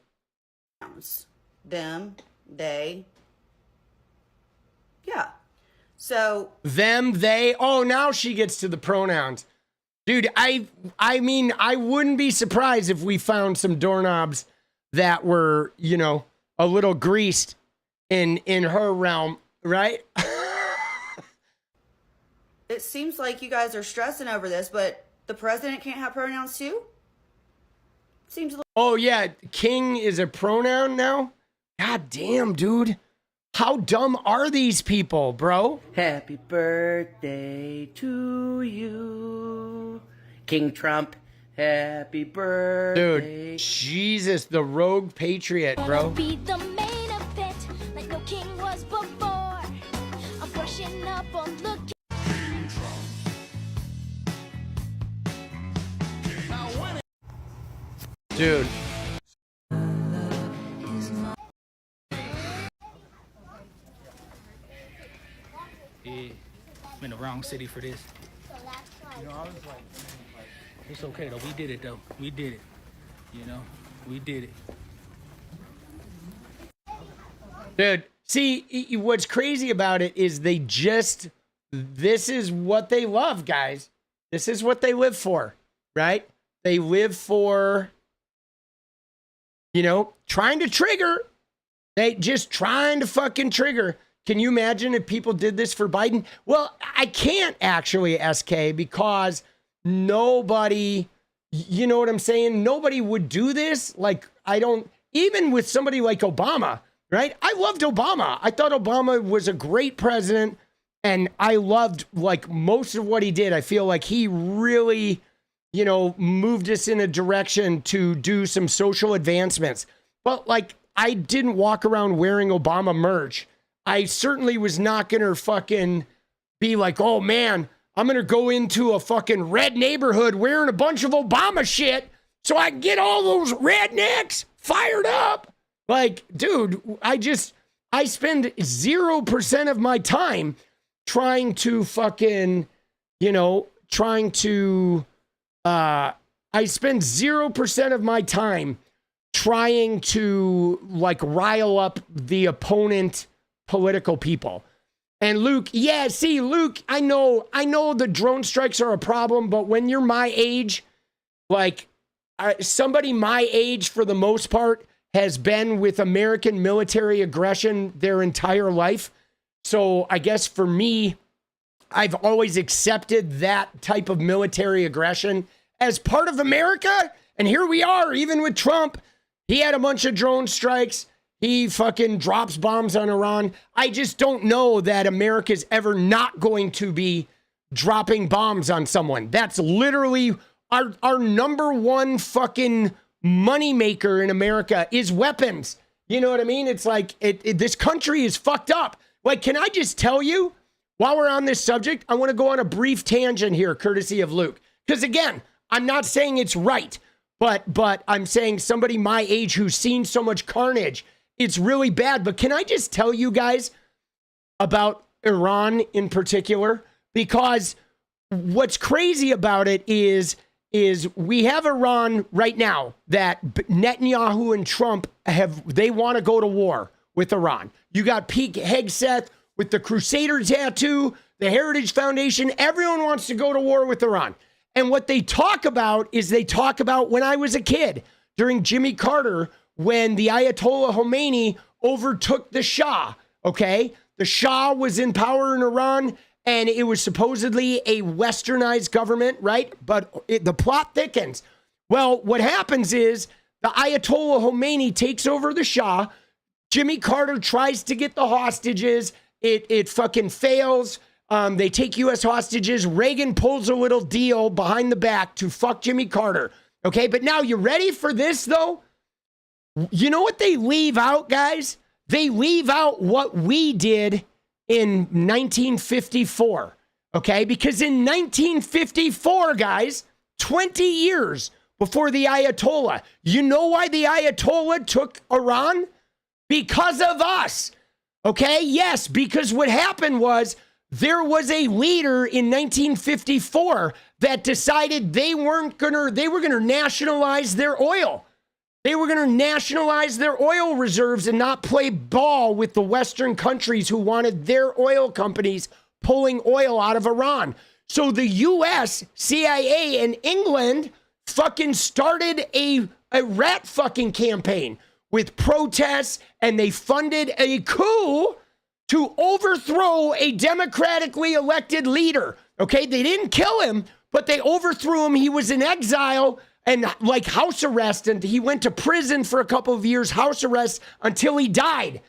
Them, they. Yeah. So them, they. Oh, now she gets to the pronouns. Dude, I mean, I wouldn't be surprised if we found some doorknobs that were, you know, a little greased in her realm, right? It seems like you guys are stressing over this, but the president can't have pronouns too? Seems a little... Oh, yeah. King is a pronoun now? God damn, dude. How dumb are these people, bro? Happy birthday to you, King Trump. Happy birthday. Dude, Jesus, the rogue patriot, bro. Be the main event like no king was before. I'm brushing up on looking. Dude. Yeah, I'm in the wrong city for this. You know, I was like, it's okay though. We did it though. We did it. You know, we did it. Dude, see, what's crazy about it is this is what they love, guys. This is what they live for, right? They live for, you know, trying to trigger. They just trying to fucking trigger. Can you imagine if people did this for Biden? Well, I can't actually, SK, because nobody, you know what I'm saying? Nobody would do this. Like, even with somebody like Obama, right? I loved Obama. I thought Obama was a great president, and I loved, like, most of what he did. I feel like he really, you know, moved us in a direction to do some social advancements. But, like, I didn't walk around wearing Obama merch. I certainly was not going to fucking be like, oh man, I'm going to go into a fucking red neighborhood wearing a bunch of Obama shit so I can get all those rednecks fired up. Like, dude, I spend 0% of my time trying to fucking, you know, I spend 0% of my time trying to, like, rile up the opponent political people. And Luke, yeah, see, Luke, I know the drone strikes are a problem, but when you're my age, like, somebody my age for the most part has been with American military aggression their entire life. So I guess for me, I've always accepted that type of military aggression as part of America. And here we are, even with Trump. He had a bunch of drone strikes. He fucking drops bombs on Iran. I just don't know that America's ever not going to be dropping bombs on someone. That's literally our number one fucking moneymaker in America is weapons. You know what I mean? It's like, this country is fucked up. Like, can I just tell you, while we're on this subject, I want to go on a brief tangent here, courtesy of Luke. Because again, I'm not saying it's right, but I'm saying somebody my age who's seen so much carnage, it's really bad. But can I just tell you guys about Iran in particular? Because what's crazy about it is we have Iran right now that Netanyahu and Trump they want to go to war with Iran. You got Pete Hegseth with the Crusader tattoo, the Heritage Foundation. Everyone wants to go to war with Iran. And what they talk about is when I was a kid during Jimmy Carter, when the Ayatollah Khomeini overtook the Shah, okay? The Shah was in power in Iran, and it was supposedly a westernized government, right? But the plot thickens. Well, what happens is the Ayatollah Khomeini takes over the Shah. Jimmy Carter tries to get the hostages. It fucking fails. They take U.S. hostages. Reagan pulls a little deal behind the back to fuck Jimmy Carter, okay? But now, you ready for this, though? You know what they leave out, guys? They leave out what we did in 1954, okay? Because in 1954, guys, 20 years before the Ayatollah, you know why the Ayatollah took Iran? Because of us, okay? Yes, because what happened was there was a leader in 1954 that decided they were going to nationalize their oil. They were going to nationalize their oil reserves and not play ball with the Western countries who wanted their oil companies pulling oil out of Iran. So the US, CIA, and England fucking started a rat fucking campaign with protests, and they funded a coup to overthrow a democratically elected leader. Okay, they didn't kill him, but they overthrew him. He was in exile and like house arrest, and he went to prison for a couple of years, house arrest, until he died.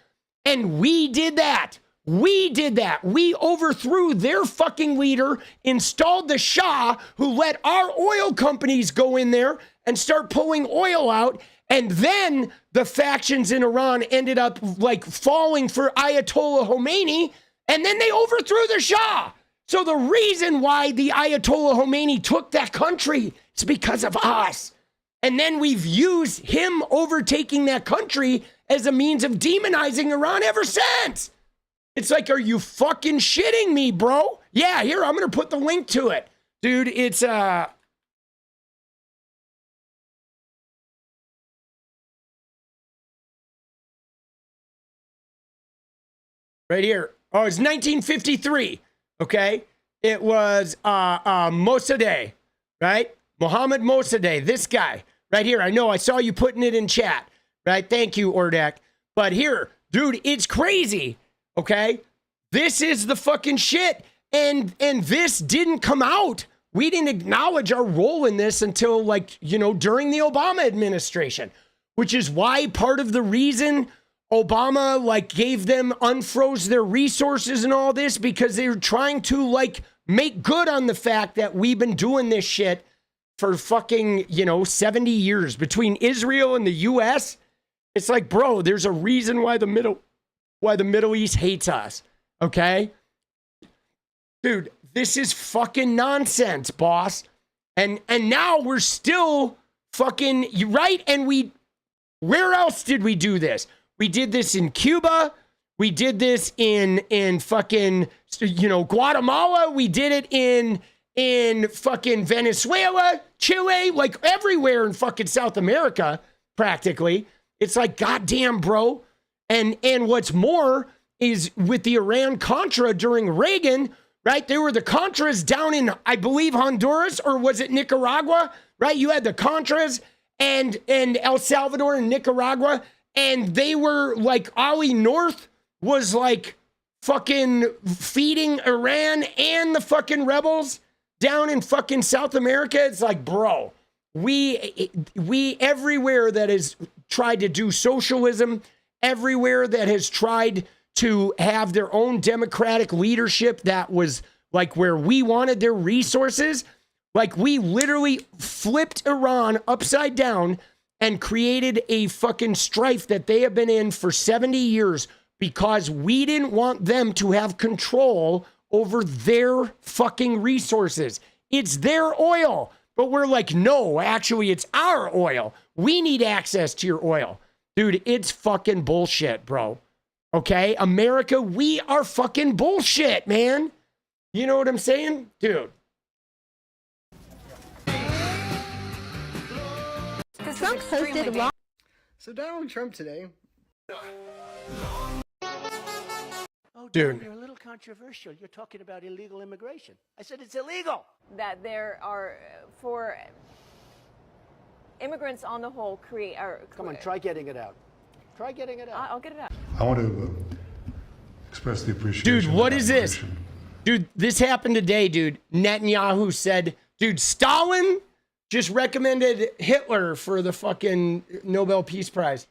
And we did that. We did that. We overthrew their fucking leader, installed the Shah, who let our oil companies go in there and start pulling oil out. And then the factions in Iran ended up like falling for Ayatollah Khomeini, and then they overthrew the Shah. So the reason why the Ayatollah Khomeini took that country is because of us. And then we've used him overtaking that country as a means of demonizing Iran ever since. It's like, are you fucking shitting me, bro? Yeah, here, I'm going to put the link to it. Dude, it's right here. Oh, it's 1953. Okay. It was Mossadegh, right? Mohammed Mossadegh, this guy right here. I know, I saw you putting it in chat, right? Thank you, Ordek. But here, dude, it's crazy. Okay, this is the fucking shit, and this didn't come out. We didn't acknowledge our role in this until, like, you know, during the Obama administration, which is why part of the reason Obama like gave them, unfroze their resources and all this, because they were trying to like make good on the fact that we've been doing this shit for fucking, you know, 70 years between Israel and the U.S. It's like, bro, there's a reason why the Middle East hates us, okay? Dude, this is fucking nonsense, boss. And now we're still fucking, right? And where else did we do this? We did this in Cuba. We did this in fucking, you know, Guatemala. We did it in fucking Venezuela, Chile, like everywhere in fucking South America, practically. It's like, goddamn, bro. And what's more is with the Iran-Contra during Reagan, right? There were the Contras down in, I believe, Honduras, or was it Nicaragua, right? You had the Contras and El Salvador and Nicaragua, and they were like, Ollie North was like fucking feeding Iran and the fucking rebels down in fucking South America. It's like, bro, we everywhere that has tried to do socialism, everywhere that has tried to have their own democratic leadership that was like where we wanted their resources, like we literally flipped Iran upside down and created a fucking strife that they have been in for 70 years because we didn't want them to have control over their fucking resources. It's their oil. But we're like, no, actually, it's our oil. We need access to your oil. Dude, it's fucking bullshit, bro. Okay? America, we are fucking bullshit, man. You know what I'm saying? Dude. Trump posted long. So Donald Trump today. Oh, dude, you're a little controversial. You're talking about illegal immigration. I said it's illegal. That there are, for immigrants on the whole, Come on, try getting it out. Try getting it out. I'll get it out. I want to express the appreciation. Dude, what is this? Dude, this happened today, dude. Netanyahu said, dude, Stalin just recommended Hitler for the fucking Nobel Peace Prize.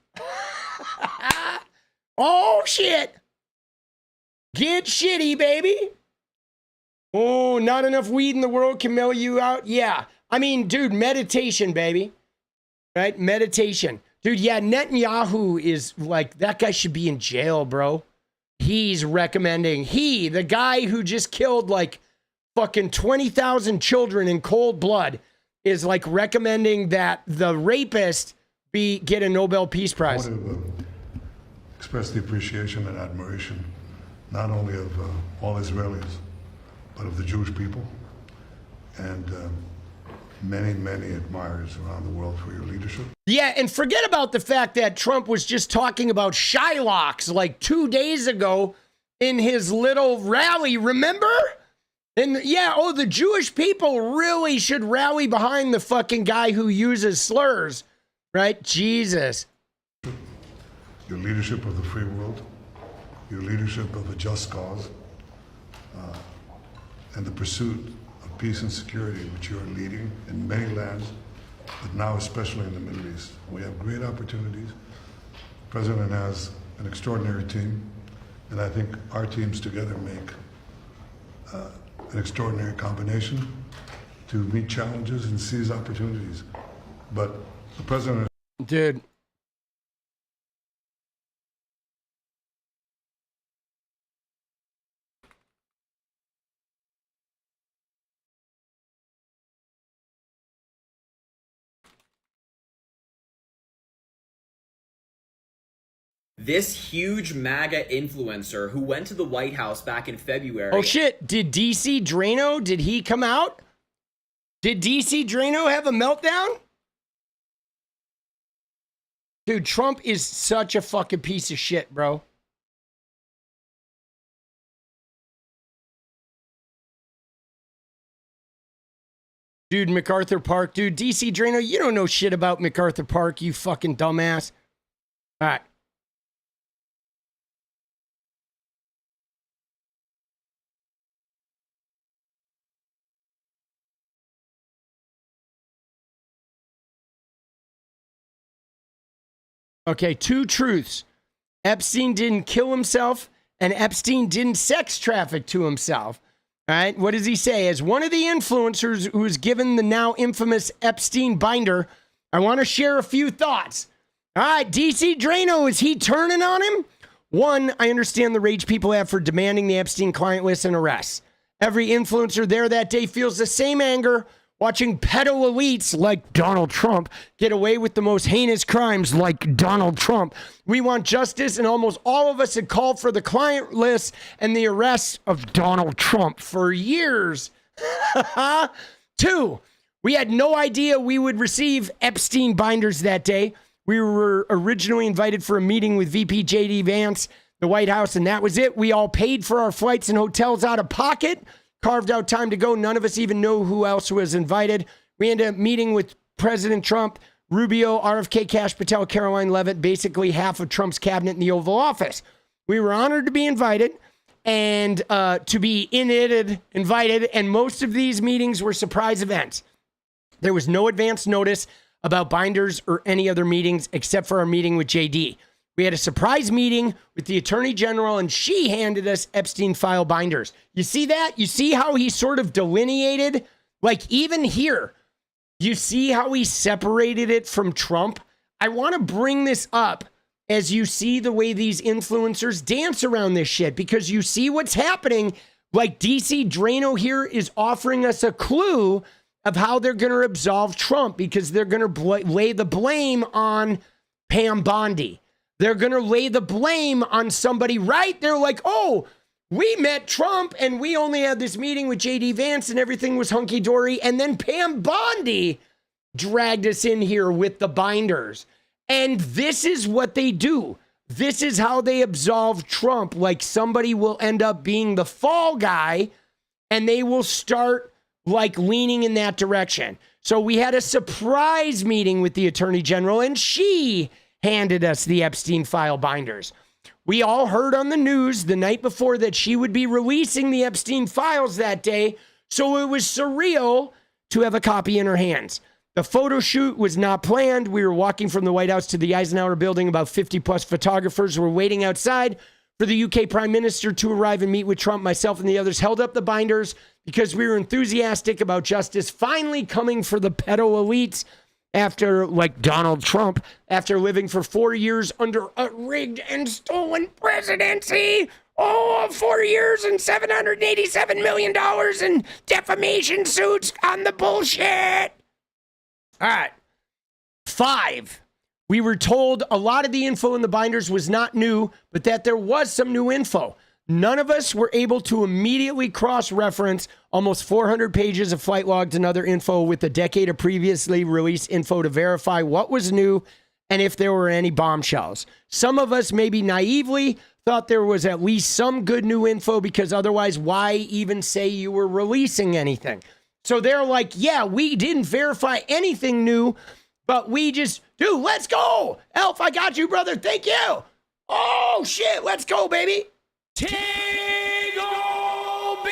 Oh, shit. Get shitty, baby. Oh, not enough weed in the world can mellow you out. Yeah. I mean, dude, meditation, baby. Right? Meditation. Dude, yeah, Netanyahu is like, that guy should be in jail, bro. He's recommending, the guy who just killed like fucking 20,000 children in cold blood, is like recommending that the rapist get a Nobel Peace Prize. I want to express the appreciation and admiration, not only of all Israelis, but of the Jewish people, and many, many admirers around the world for your leadership. Yeah, and forget about the fact that Trump was just talking about Shylocks like 2 days ago in his little rally, remember? And yeah, the Jewish people really should rally behind the fucking guy who uses slurs, right? Jesus. Your leadership of the free world, your leadership of a just cause, and the pursuit of peace and security, which you are leading in many lands, but now especially in the Middle East. We have great opportunities. The President has an extraordinary team, and I think our teams together make an extraordinary combination to meet challenges and seize opportunities. But the President... Dude. This huge MAGA influencer who went to the White House back in February. Oh shit, did 𝗙ecie𝗹𝗹𝗀, did he come out? Did 𝗙ecie𝗹𝗹𝗀 have a meltdown? Dude, Trump is such a fucking piece of shit, bro. Dude, MacArthur Park. Dude, 𝗙cie𝗹𝗹𝗀, you don't know shit about MacArthur Park, you fucking dumbass. All right. Okay, two truths. Epstein didn't kill himself, and Epstein didn't sex traffic to himself. All right, what does he say? As one of the influencers who was given the now infamous Epstein binder, I want to share a few thoughts. All right, 𝗙cie𝗹𝗹𝗀, is he turning on him? One, I understand the rage people have for demanding the Epstein client list and arrests. Every influencer there that day feels the same anger watching pedo elites like Donald Trump get away with the most heinous crimes like Donald Trump. We want justice, and almost all of us had called for the client list and the arrest of Donald Trump for years. Two, we had no idea we would receive Epstein binders that day. We were originally invited for a meeting with VP J.D. Vance, the White House, and that was it. We all paid for our flights and hotels out of pocket, carved out time to go. None of us even know who else was invited. We ended up meeting with President Trump, Rubio, RFK, Kash Patel, Caroline Leavitt, basically half of Trump's cabinet in the Oval Office. We were honored to be invited and to be invited, and most of these meetings were surprise events. There was no advance notice about binders or any other meetings except for our meeting with JD. We had a surprise meeting with the Attorney General, and she handed us Epstein file binders. You see that? You see how he sort of delineated? Like, even here, you see how he separated it from Trump? I want to bring this up as you see the way these influencers dance around this shit, because you see what's happening. Like, 𝗙cie𝗹𝗹𝗀 here is offering us a clue of how they're going to absolve Trump, because they're going to lay the blame on Pam Bondi. They're going to lay the blame on somebody, right? They're like, oh, we met Trump and we only had this meeting with JD Vance and everything was hunky-dory. And then Pam Bondi dragged us in here with the binders. And this is what they do. This is how they absolve Trump. Like, somebody will end up being the fall guy and they will start like leaning in that direction. So we had a surprise meeting with the Attorney General, and she handed us the Epstein file binders. We all heard on the news the night before that she would be releasing the Epstein files that day, so it was surreal to have a copy in her hands. The photo shoot was not planned. We were walking from the White House to the Eisenhower building. About 50 plus photographers were waiting outside for the UK Prime Minister to arrive and meet with Trump. Myself and the others held up the binders because we were enthusiastic about justice finally coming for the pedo elites after, like Donald Trump, after living for 4 years under a rigged and stolen presidency. Oh, 4 years and $787 million in defamation suits on the bullshit. All right. 5. We were told a lot of the info in the binders was not new, but that there was some new info. None of us were able to immediately cross-reference almost 400 pages of flight logs and other info with a decade of previously released info to verify what was new and if there were any bombshells. Some of us maybe naively thought there was at least some good new info, because otherwise, why even say you were releasing anything? So they're like, yeah, we didn't verify anything new, but we just, dude, let's go. Elf, I got you, brother. Thank you. Oh, shit. Let's go, baby.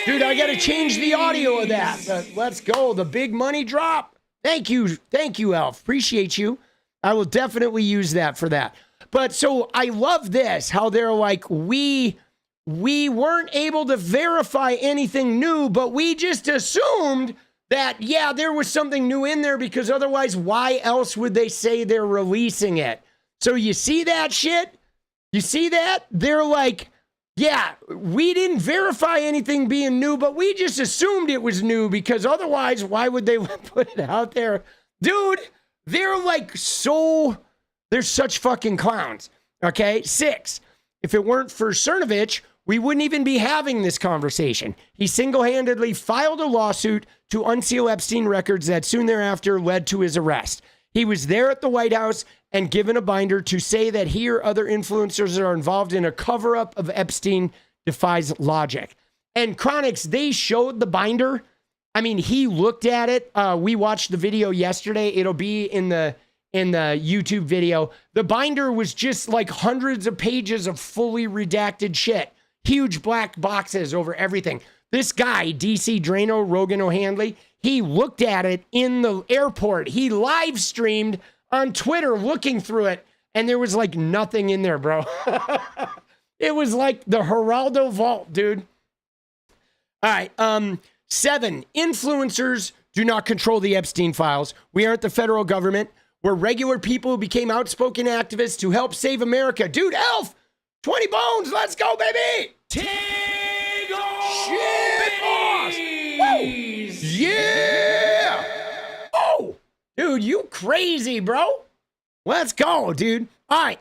Dude, I got to change the audio of that. Let's go. The big money drop. Thank you. Thank you, Elf. Appreciate you. I will definitely use that for that. But so I love this, how they're like, we weren't able to verify anything new, but we just assumed that, yeah, there was something new in there, because otherwise, why else would they say they're releasing it? So you see that shit? You see that? They're like, yeah, we didn't verify anything being new, but we just assumed it was new, because otherwise, why would they put it out there? Dude, they're like they're such fucking clowns. Okay, 6. If it weren't for 𝗙ฝุ่𝗏, we wouldn't even be having this conversation. He single-handedly filed a lawsuit to unseal Epstein records that soon thereafter led to his arrest. He was there at the White House and given a binder to say that he or other influencers are involved in a cover-up of Epstein defies logic. And Chronics, they showed the binder. I mean, he looked at it. We watched the video yesterday. It'll be in the YouTube video. The binder was just like hundreds of pages of fully redacted shit. Huge black boxes over everything. This guy, 𝗙ecie𝗹𝗹𝗀, Rogan O'Handley, he looked at it in the airport. He live streamed on Twitter looking through it, and there was like nothing in there, bro. It was like the Geraldo vault, dude. All right. 7, influencers do not control the Epstein files. We aren't the federal government. We're regular people who became outspoken activists to help save America. Dude, Elf, 20 bones. Let's go, baby. Shit, boss. Woo. Yeah. Oh, dude, you crazy, bro. Let's go, dude. All right.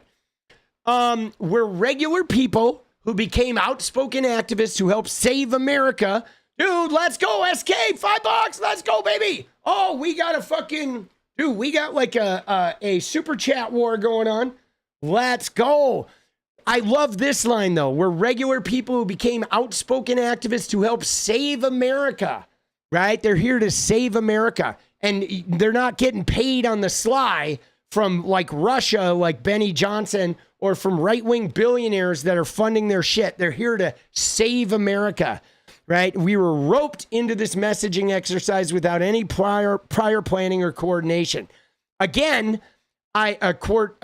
We're regular people who became outspoken activists who help save America. Dude, let's go, SK, $5. Let's go, baby. Oh, we got a fucking, dude, we got like a super chat war going on. Let's go. I love this line, though. We're regular people who became outspoken activists to help save America, right? They're here to save America. And they're not getting paid on the sly from like Russia, like Benny Johnson, or from right-wing billionaires that are funding their shit. They're here to save America, right? We were roped into this messaging exercise without any prior planning or coordination. Again, I understand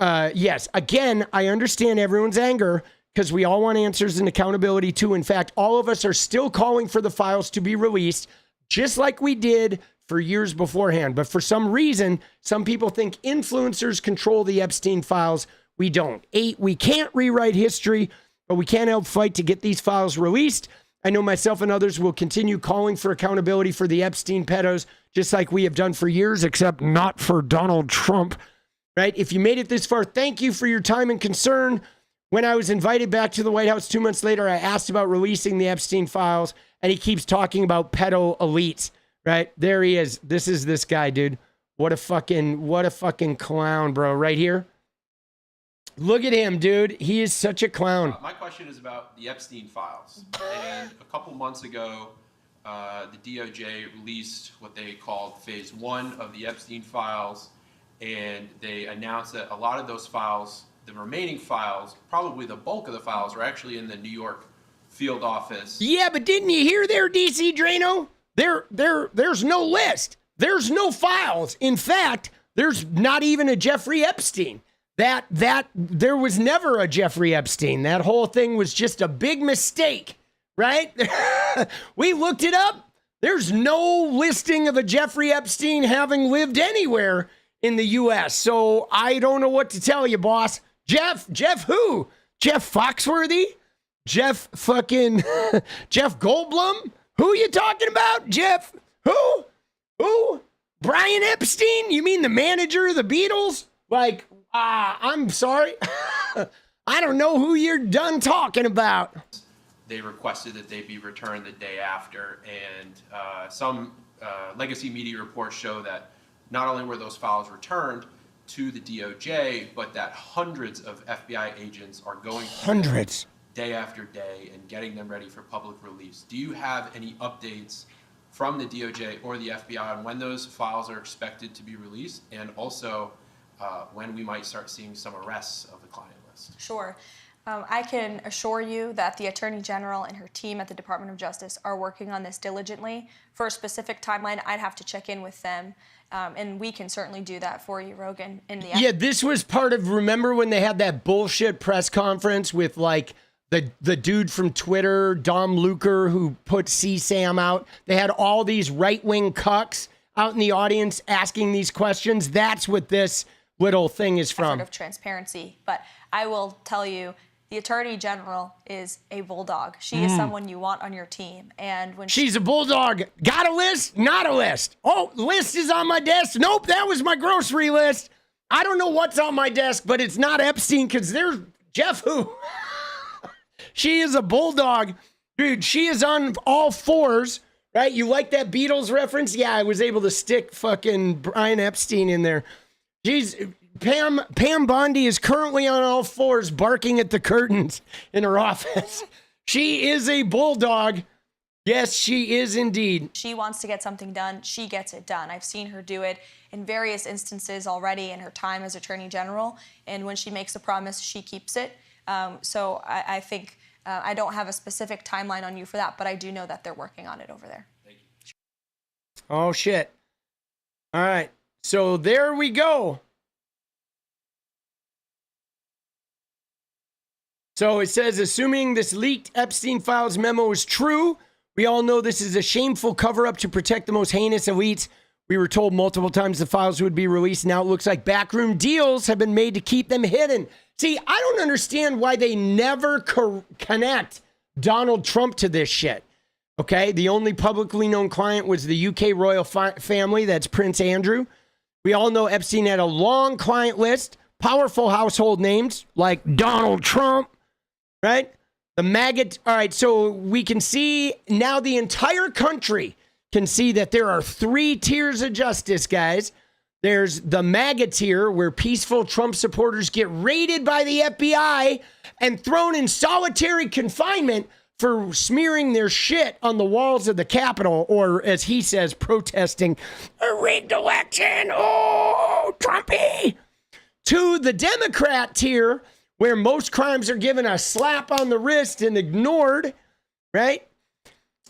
everyone's anger, because we all want answers and accountability too. In fact, all of us are still calling for the files to be released, just like we did for years beforehand. But for some reason, some people think influencers control the Epstein files. We don't. 8, we can't rewrite history, but we can't help fight to get these files released. I know myself and others will continue calling for accountability for the Epstein pedos, just like we have done for years, except not for Donald Trump, right? If you made it this far, thank you for your time and concern. When I was invited back to the White House 2 months later, I asked about releasing the Epstein files, and he keeps talking about pedo elites, right? There he is. This is this guy, dude. What a fucking clown, bro, right here. Look at him, dude. He is such a clown. My question is about the Epstein files. And a couple months ago, the DOJ released what they called phase 1 of the Epstein files. And they announced that a lot of those files, the remaining files, probably the bulk of the files, are actually in the New York field office. Yeah, but didn't you hear there, 𝗙ecie𝗹𝗹𝗀? There's no list. There's no files. In fact, there's not even a Jeffrey Epstein. There was never a Jeffrey Epstein. That whole thing was just a big mistake, right? We looked it up. There's no listing of a Jeffrey Epstein having lived anywhere in the U.S. So I don't know what to tell you, boss. Jeff who? Jeff Foxworthy? Jeff fucking Jeff Goldblum? Who you talking about? Jeff who? Who? Brian Epstein? You mean the manager of the Beatles? Like, I'm sorry. I don't know who you're done talking about. They requested that they be returned the day after, and some legacy media reports show that not only were those files returned to the DOJ, but that hundreds of FBI agents are going through day after day and getting them ready for public release. Do you have any updates from the DOJ or the FBI on when those files are expected to be released, and also when we might start seeing some arrests of the client list? Sure. I can assure you that the Attorney General and her team at the Department of Justice are working on this diligently. For a specific timeline, I'd have to check in with them, and we can certainly do that for you, Rogan. Yeah, this was part of, remember when they had that bullshit press conference with like the dude from Twitter, Dom Luker, who put 𝗙់_𝗹𝗹𝗪 out? They had all these right-wing cucks out in the audience asking these questions. That's what this little thing is from. Of transparency, but I will tell you, the Attorney General is a bulldog. She is someone you want on your team. And when she's a bulldog. Got a list? Not a list. Oh, list is on my desk. Nope, that was my grocery list. I don't know what's on my desk, but it's not Epstein because there's Jeff who. She is a bulldog. Dude, she is on all fours, right? You like that Beatles reference? Yeah, I was able to stick fucking Brian Epstein in there. Pam Bondi is currently on all fours barking at the curtains in her office. She is a bulldog. Yes, she is indeed. She wants to get something done, she gets it done. I've seen her do it in various instances already in her time as Attorney General, and when she makes a promise, she keeps it. So I think I don't have a specific timeline on you for that, but I do know that they're working on it over there. Thank you. Oh, shit. All right. So there we go. So it says, assuming this leaked Epstein Files memo is true, we all know this is a shameful cover-up to protect the most heinous elites. We were told multiple times the files would be released. Now it looks like backroom deals have been made to keep them hidden. See, I don't understand why they never connect Donald Trump to this shit. Okay, the only publicly known client was the UK royal family. That's Prince Andrew. We all know Epstein had a long client list, powerful household names like Donald Trump, right? The Maga. All right, so we can see now the entire country can see that there are 3 tiers of justice, guys. There's the Maga tier, where peaceful Trump supporters get raided by the FBI and thrown in solitary confinement for smearing their shit on the walls of the Capitol, or as he says, protesting a rigged election. Oh, Trumpy. To the Democrat tier, where most crimes are given a slap on the wrist and ignored, right?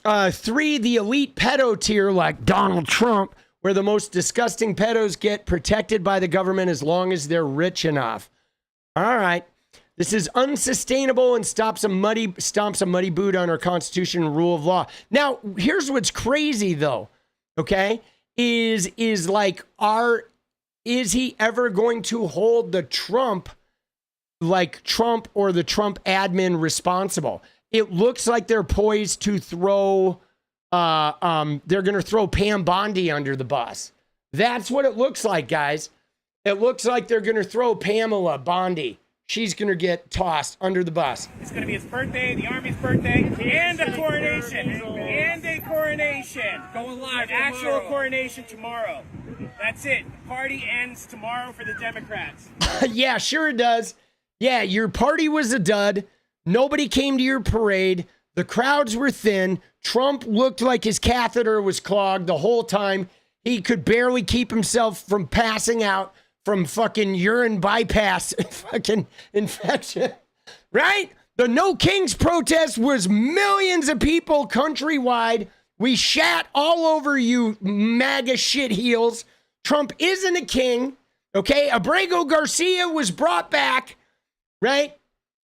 3, the elite pedo tier, like Donald Trump, where the most disgusting pedos get protected by the government as long as they're rich enough. All right. This is unsustainable and stomps a muddy boot on our Constitution and rule of law. Now, here's what's crazy, though, okay, is he ever going to hold the Trump or the Trump admin responsible? It looks like they're poised to throw, they're going to throw Pam Bondi under the bus. That's what it looks like, guys. It looks like they're going to throw Pamela Bondi. She's going to get tossed under the bus. It's going to be his birthday, the Army's birthday, and a coronation. And a coronation. Going live. An actual coronation tomorrow. That's it. The party ends tomorrow for the Democrats. Yeah, sure it does. Yeah, your party was a dud. Nobody came to your parade. The crowds were thin. Trump looked like his catheter was clogged the whole time. He could barely keep himself from passing out from fucking urine bypass fucking infection, right? The No Kings protest was millions of people countrywide. We shat all over you MAGA shit heels. Trump isn't a king, okay? Abrego Garcia was brought back, right?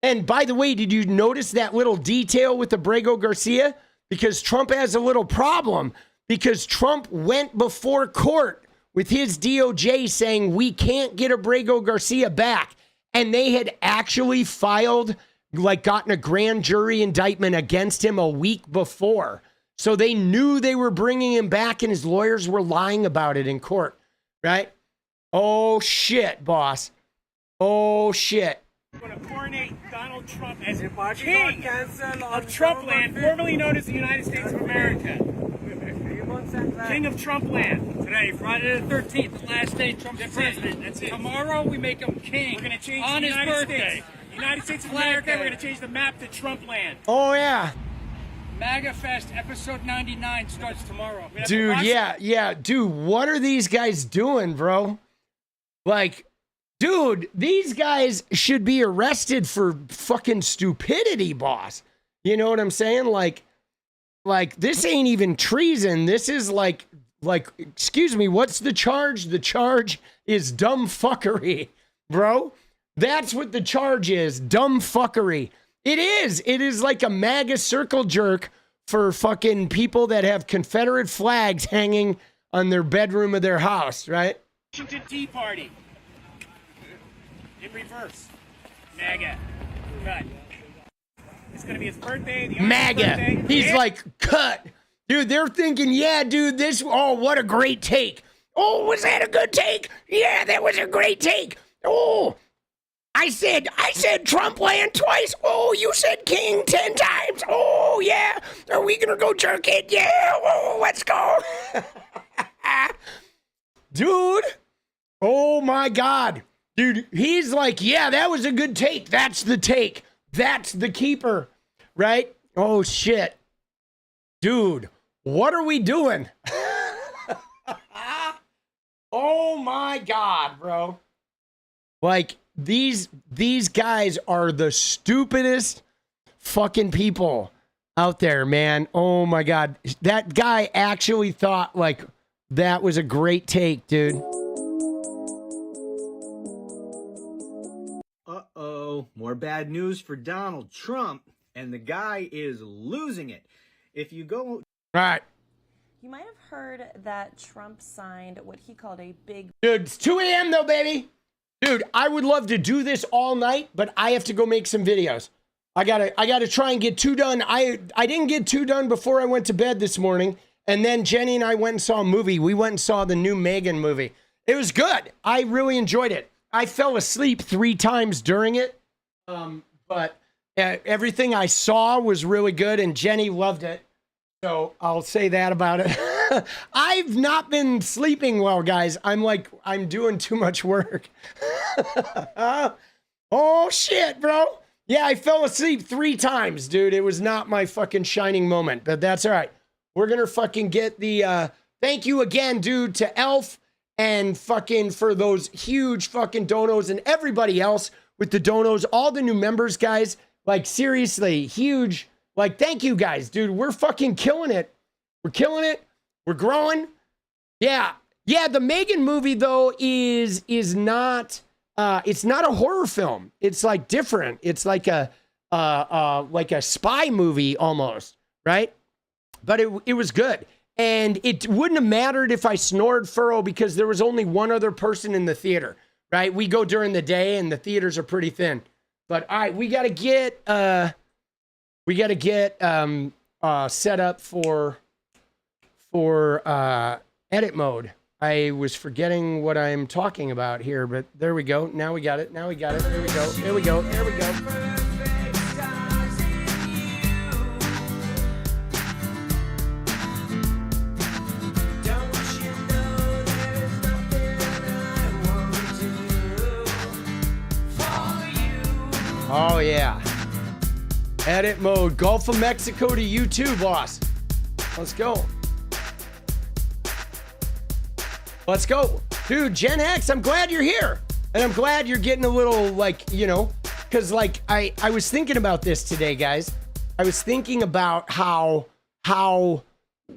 And by the way, did you notice that little detail with Abrego Garcia? Because Trump has a little problem, because Trump went before court with his DOJ saying we can't get Abrego Garcia back. And they had actually gotten a grand jury indictment against him a week before. So they knew they were bringing him back, and his lawyers were lying about it in court, right? Oh, shit, boss. Oh, shit. We're going to coronate Donald Trump as king of Trumpland, formerly known as the United States of America. King of Trumpland. Today, Friday the 13th, the last day Trump's president. That's it. Tomorrow we make him king. We're going to change on the his United birthday. States United States of America, we're going to change the map to Trump land. Oh, yeah. MAGA Fest episode 99 starts tomorrow. Dude, yeah. Dude, what are these guys doing, bro? Like, dude, these guys should be arrested for fucking stupidity, boss. You know what I'm saying? Like this ain't even treason. This is like, excuse me, what's the charge? The charge is dumb fuckery, bro. That's what the charge is, dumb fuckery. It is like a MAGA circle jerk for fucking people that have Confederate flags hanging on their bedroom of their house, right? Washington Tea Party. In reverse. MAGA. Cut. It's going to be his birthday. The MAGA. birthday. He's like, cut. Dude, they're thinking, yeah, dude, what a great take. Oh, was that a good take? Yeah, that was a great take. Oh, I said Trump land twice. Oh, you said king 10 times. Oh, yeah. Are we going to go jerk it? Yeah. Oh, let's go. Dude. Oh, my God. Dude, he's like, yeah, that was a good take. That's the take. That's the keeper. Right? Oh, shit. Dude, what are we doing? Oh, my God, bro. Like, these guys are the stupidest fucking people out there, man. Oh my God. That guy actually thought like that was a great take, dude. Uh-oh, more bad news for Donald Trump, and the guy is losing it. If you go... Right. You might have heard that Trump signed what he called a big... Dude, it's 2 a.m. though, baby. Dude, I would love to do this all night, but I have to go make some videos. I gotta try and get 2 done. I didn't get 2 done before I went to bed this morning, and then Jenny and I went and saw a movie. We went and saw the new Megan movie. It was good. I really enjoyed it. I fell asleep 3 times during it, but everything I saw was really good, and Jenny loved it. So I'll say that about it. I've not been sleeping well, guys. I'm doing too much work. Oh, shit, bro. Yeah, I fell asleep 3 times, dude. It was not my fucking shining moment, but that's all right. We're going to fucking get the, thank you again, dude, to Elf and fucking for those huge fucking donos and everybody else with the donos, all the new members, guys. Like, seriously, huge. Like, thank you guys, dude. We're fucking killing it. We're killing it. We're growing. Yeah. Yeah, the Megan movie, though, is not, it's not a horror film. It's, like, different. It's like a spy movie almost, right? But it was good. And it wouldn't have mattered if I snored furrow because there was only one other person in the theater, right? We go during the day, and the theaters are pretty thin. But, all right, we got to get... set up for edit mode. I was forgetting what I'm talking about here, but there we go. Now we got it. There we go. There we go. There we go. Oh, yeah. Edit mode. Gulf of Mexico to you too, boss. Let's go. Let's go. Dude, Gen X, I'm glad you're here. And I'm glad you're getting a little, like, you know, because, like, I was thinking about this today, guys. I was thinking about how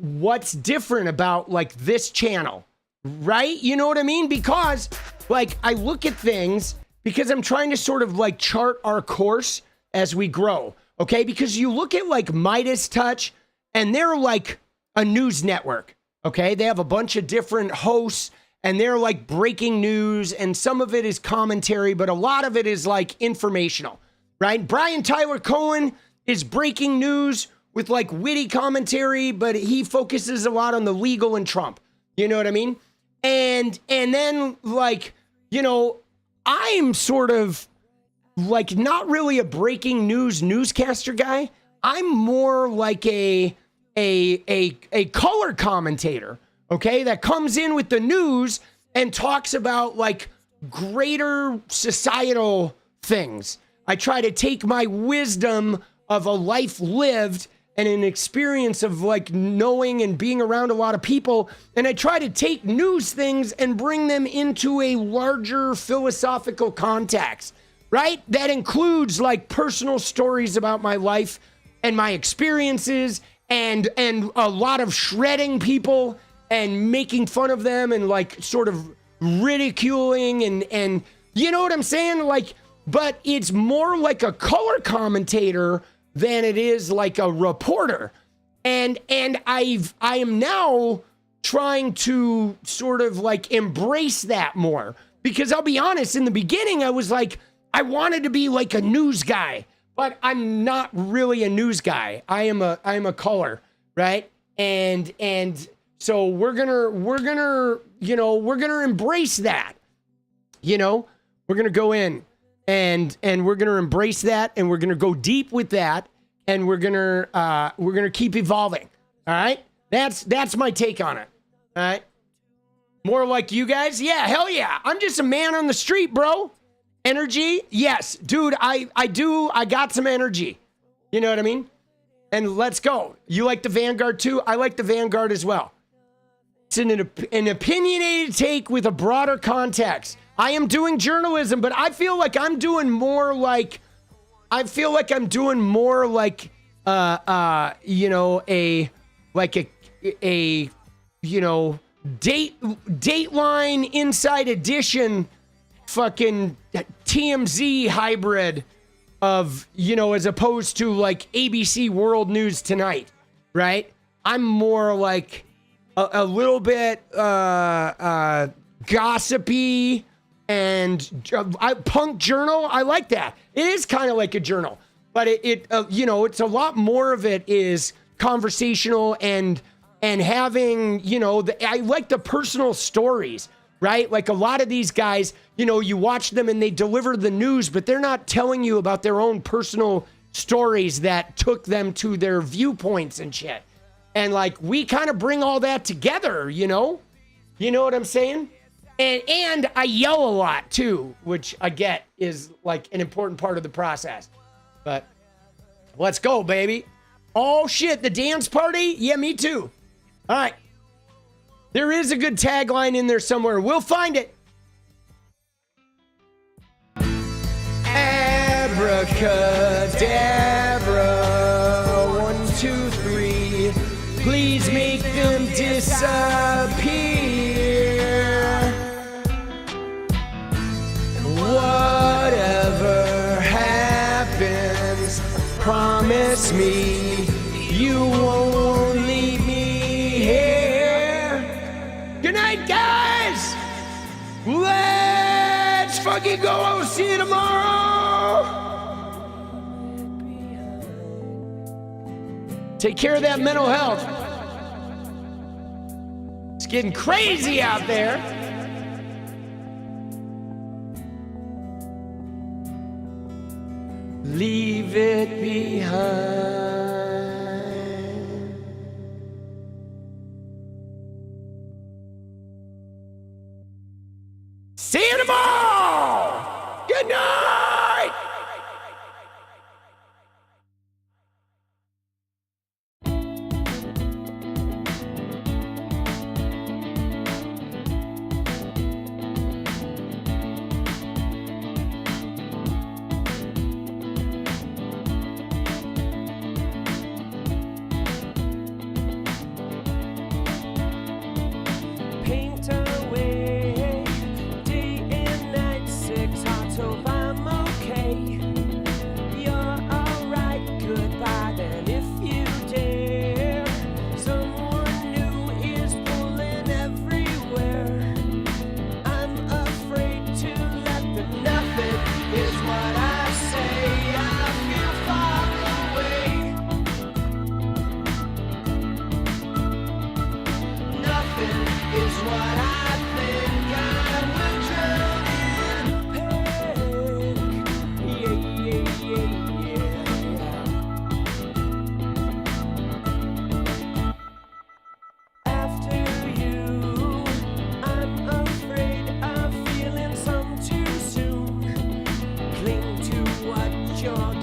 what's different about, like, this channel, right? You know what I mean? Because, like, I look at things because I'm trying to sort of, like, chart our course as we grow. Okay, because you look at like Midas Touch and they're like a news network. Okay, they have a bunch of different hosts and they're like breaking news and some of it is commentary, but a lot of it is like informational, right? Brian Tyler Cohen is breaking news with like witty commentary, but he focuses a lot on the legal and Trump. You know what I mean? And then like, you know, I'm sort of like not really a breaking news newscaster guy. I'm more like a color commentator, okay, that comes in with the news and talks about like greater societal things. I try to take my wisdom of a life lived and an experience of like knowing and being around a lot of people, and I try to take news things and bring them into a larger philosophical context, right? That includes like personal stories about my life and my experiences and a lot of shredding people and making fun of them and like sort of ridiculing and you know what I'm saying? Like, but it's more like a color commentator than it is like a reporter. And I am now trying to sort of like embrace that more, because I'll be honest, in the beginning I was like, I wanted to be like a news guy, but I'm not really a news guy. I am a color, right? And so we're gonna embrace that. You know, we're gonna go in and we're gonna embrace that, and we're gonna go deep with that, and we're gonna keep evolving. All right, that's my take on it. All right, more like you guys. Yeah, hell yeah. I'm just a man on the street, bro. Energy, yes, dude. I got some energy. You know what I mean? And let's go. You like the Vanguard too? I like the Vanguard as well. It's an opinionated take with a broader context. I am doing journalism, but I feel like I'm doing more like, Dateline Inside Edition fucking TMZ hybrid of, as opposed to like ABC World News Tonight, right? I'm more like a little bit gossipy and punk journal. I like that. It is kind of like a journal, but it's a lot more of it is conversational and having, I like the personal stories, right? Like a lot of these guys, you watch them and they deliver the news, but they're not telling you about their own personal stories that took them to their viewpoints and shit. And like, we kind of bring all that together, you know what I'm saying? And I yell a lot too, which I get is like an important part of the process. But let's go, baby. Oh shit, the dance party? Yeah, me too. All right. There is a good tagline in there somewhere. We'll find it. Abracadabra, 1, 2, 3. Please make them disappear. Whatever happens, promise me you won't leave me here. Good night, guys. Let's fucking go. I'll see you tomorrow. Take care of that mental health. It's getting crazy out there. Leave it behind. See you tomorrow. Good night. Paint away day and night, 6 hot, so I'm okay. You're alright, goodbye then if you dare. Someone new is pulling everywhere. I'm afraid to let them. Nothing is what I say. I feel far away. Nothing is what I think. I will drown in pain. your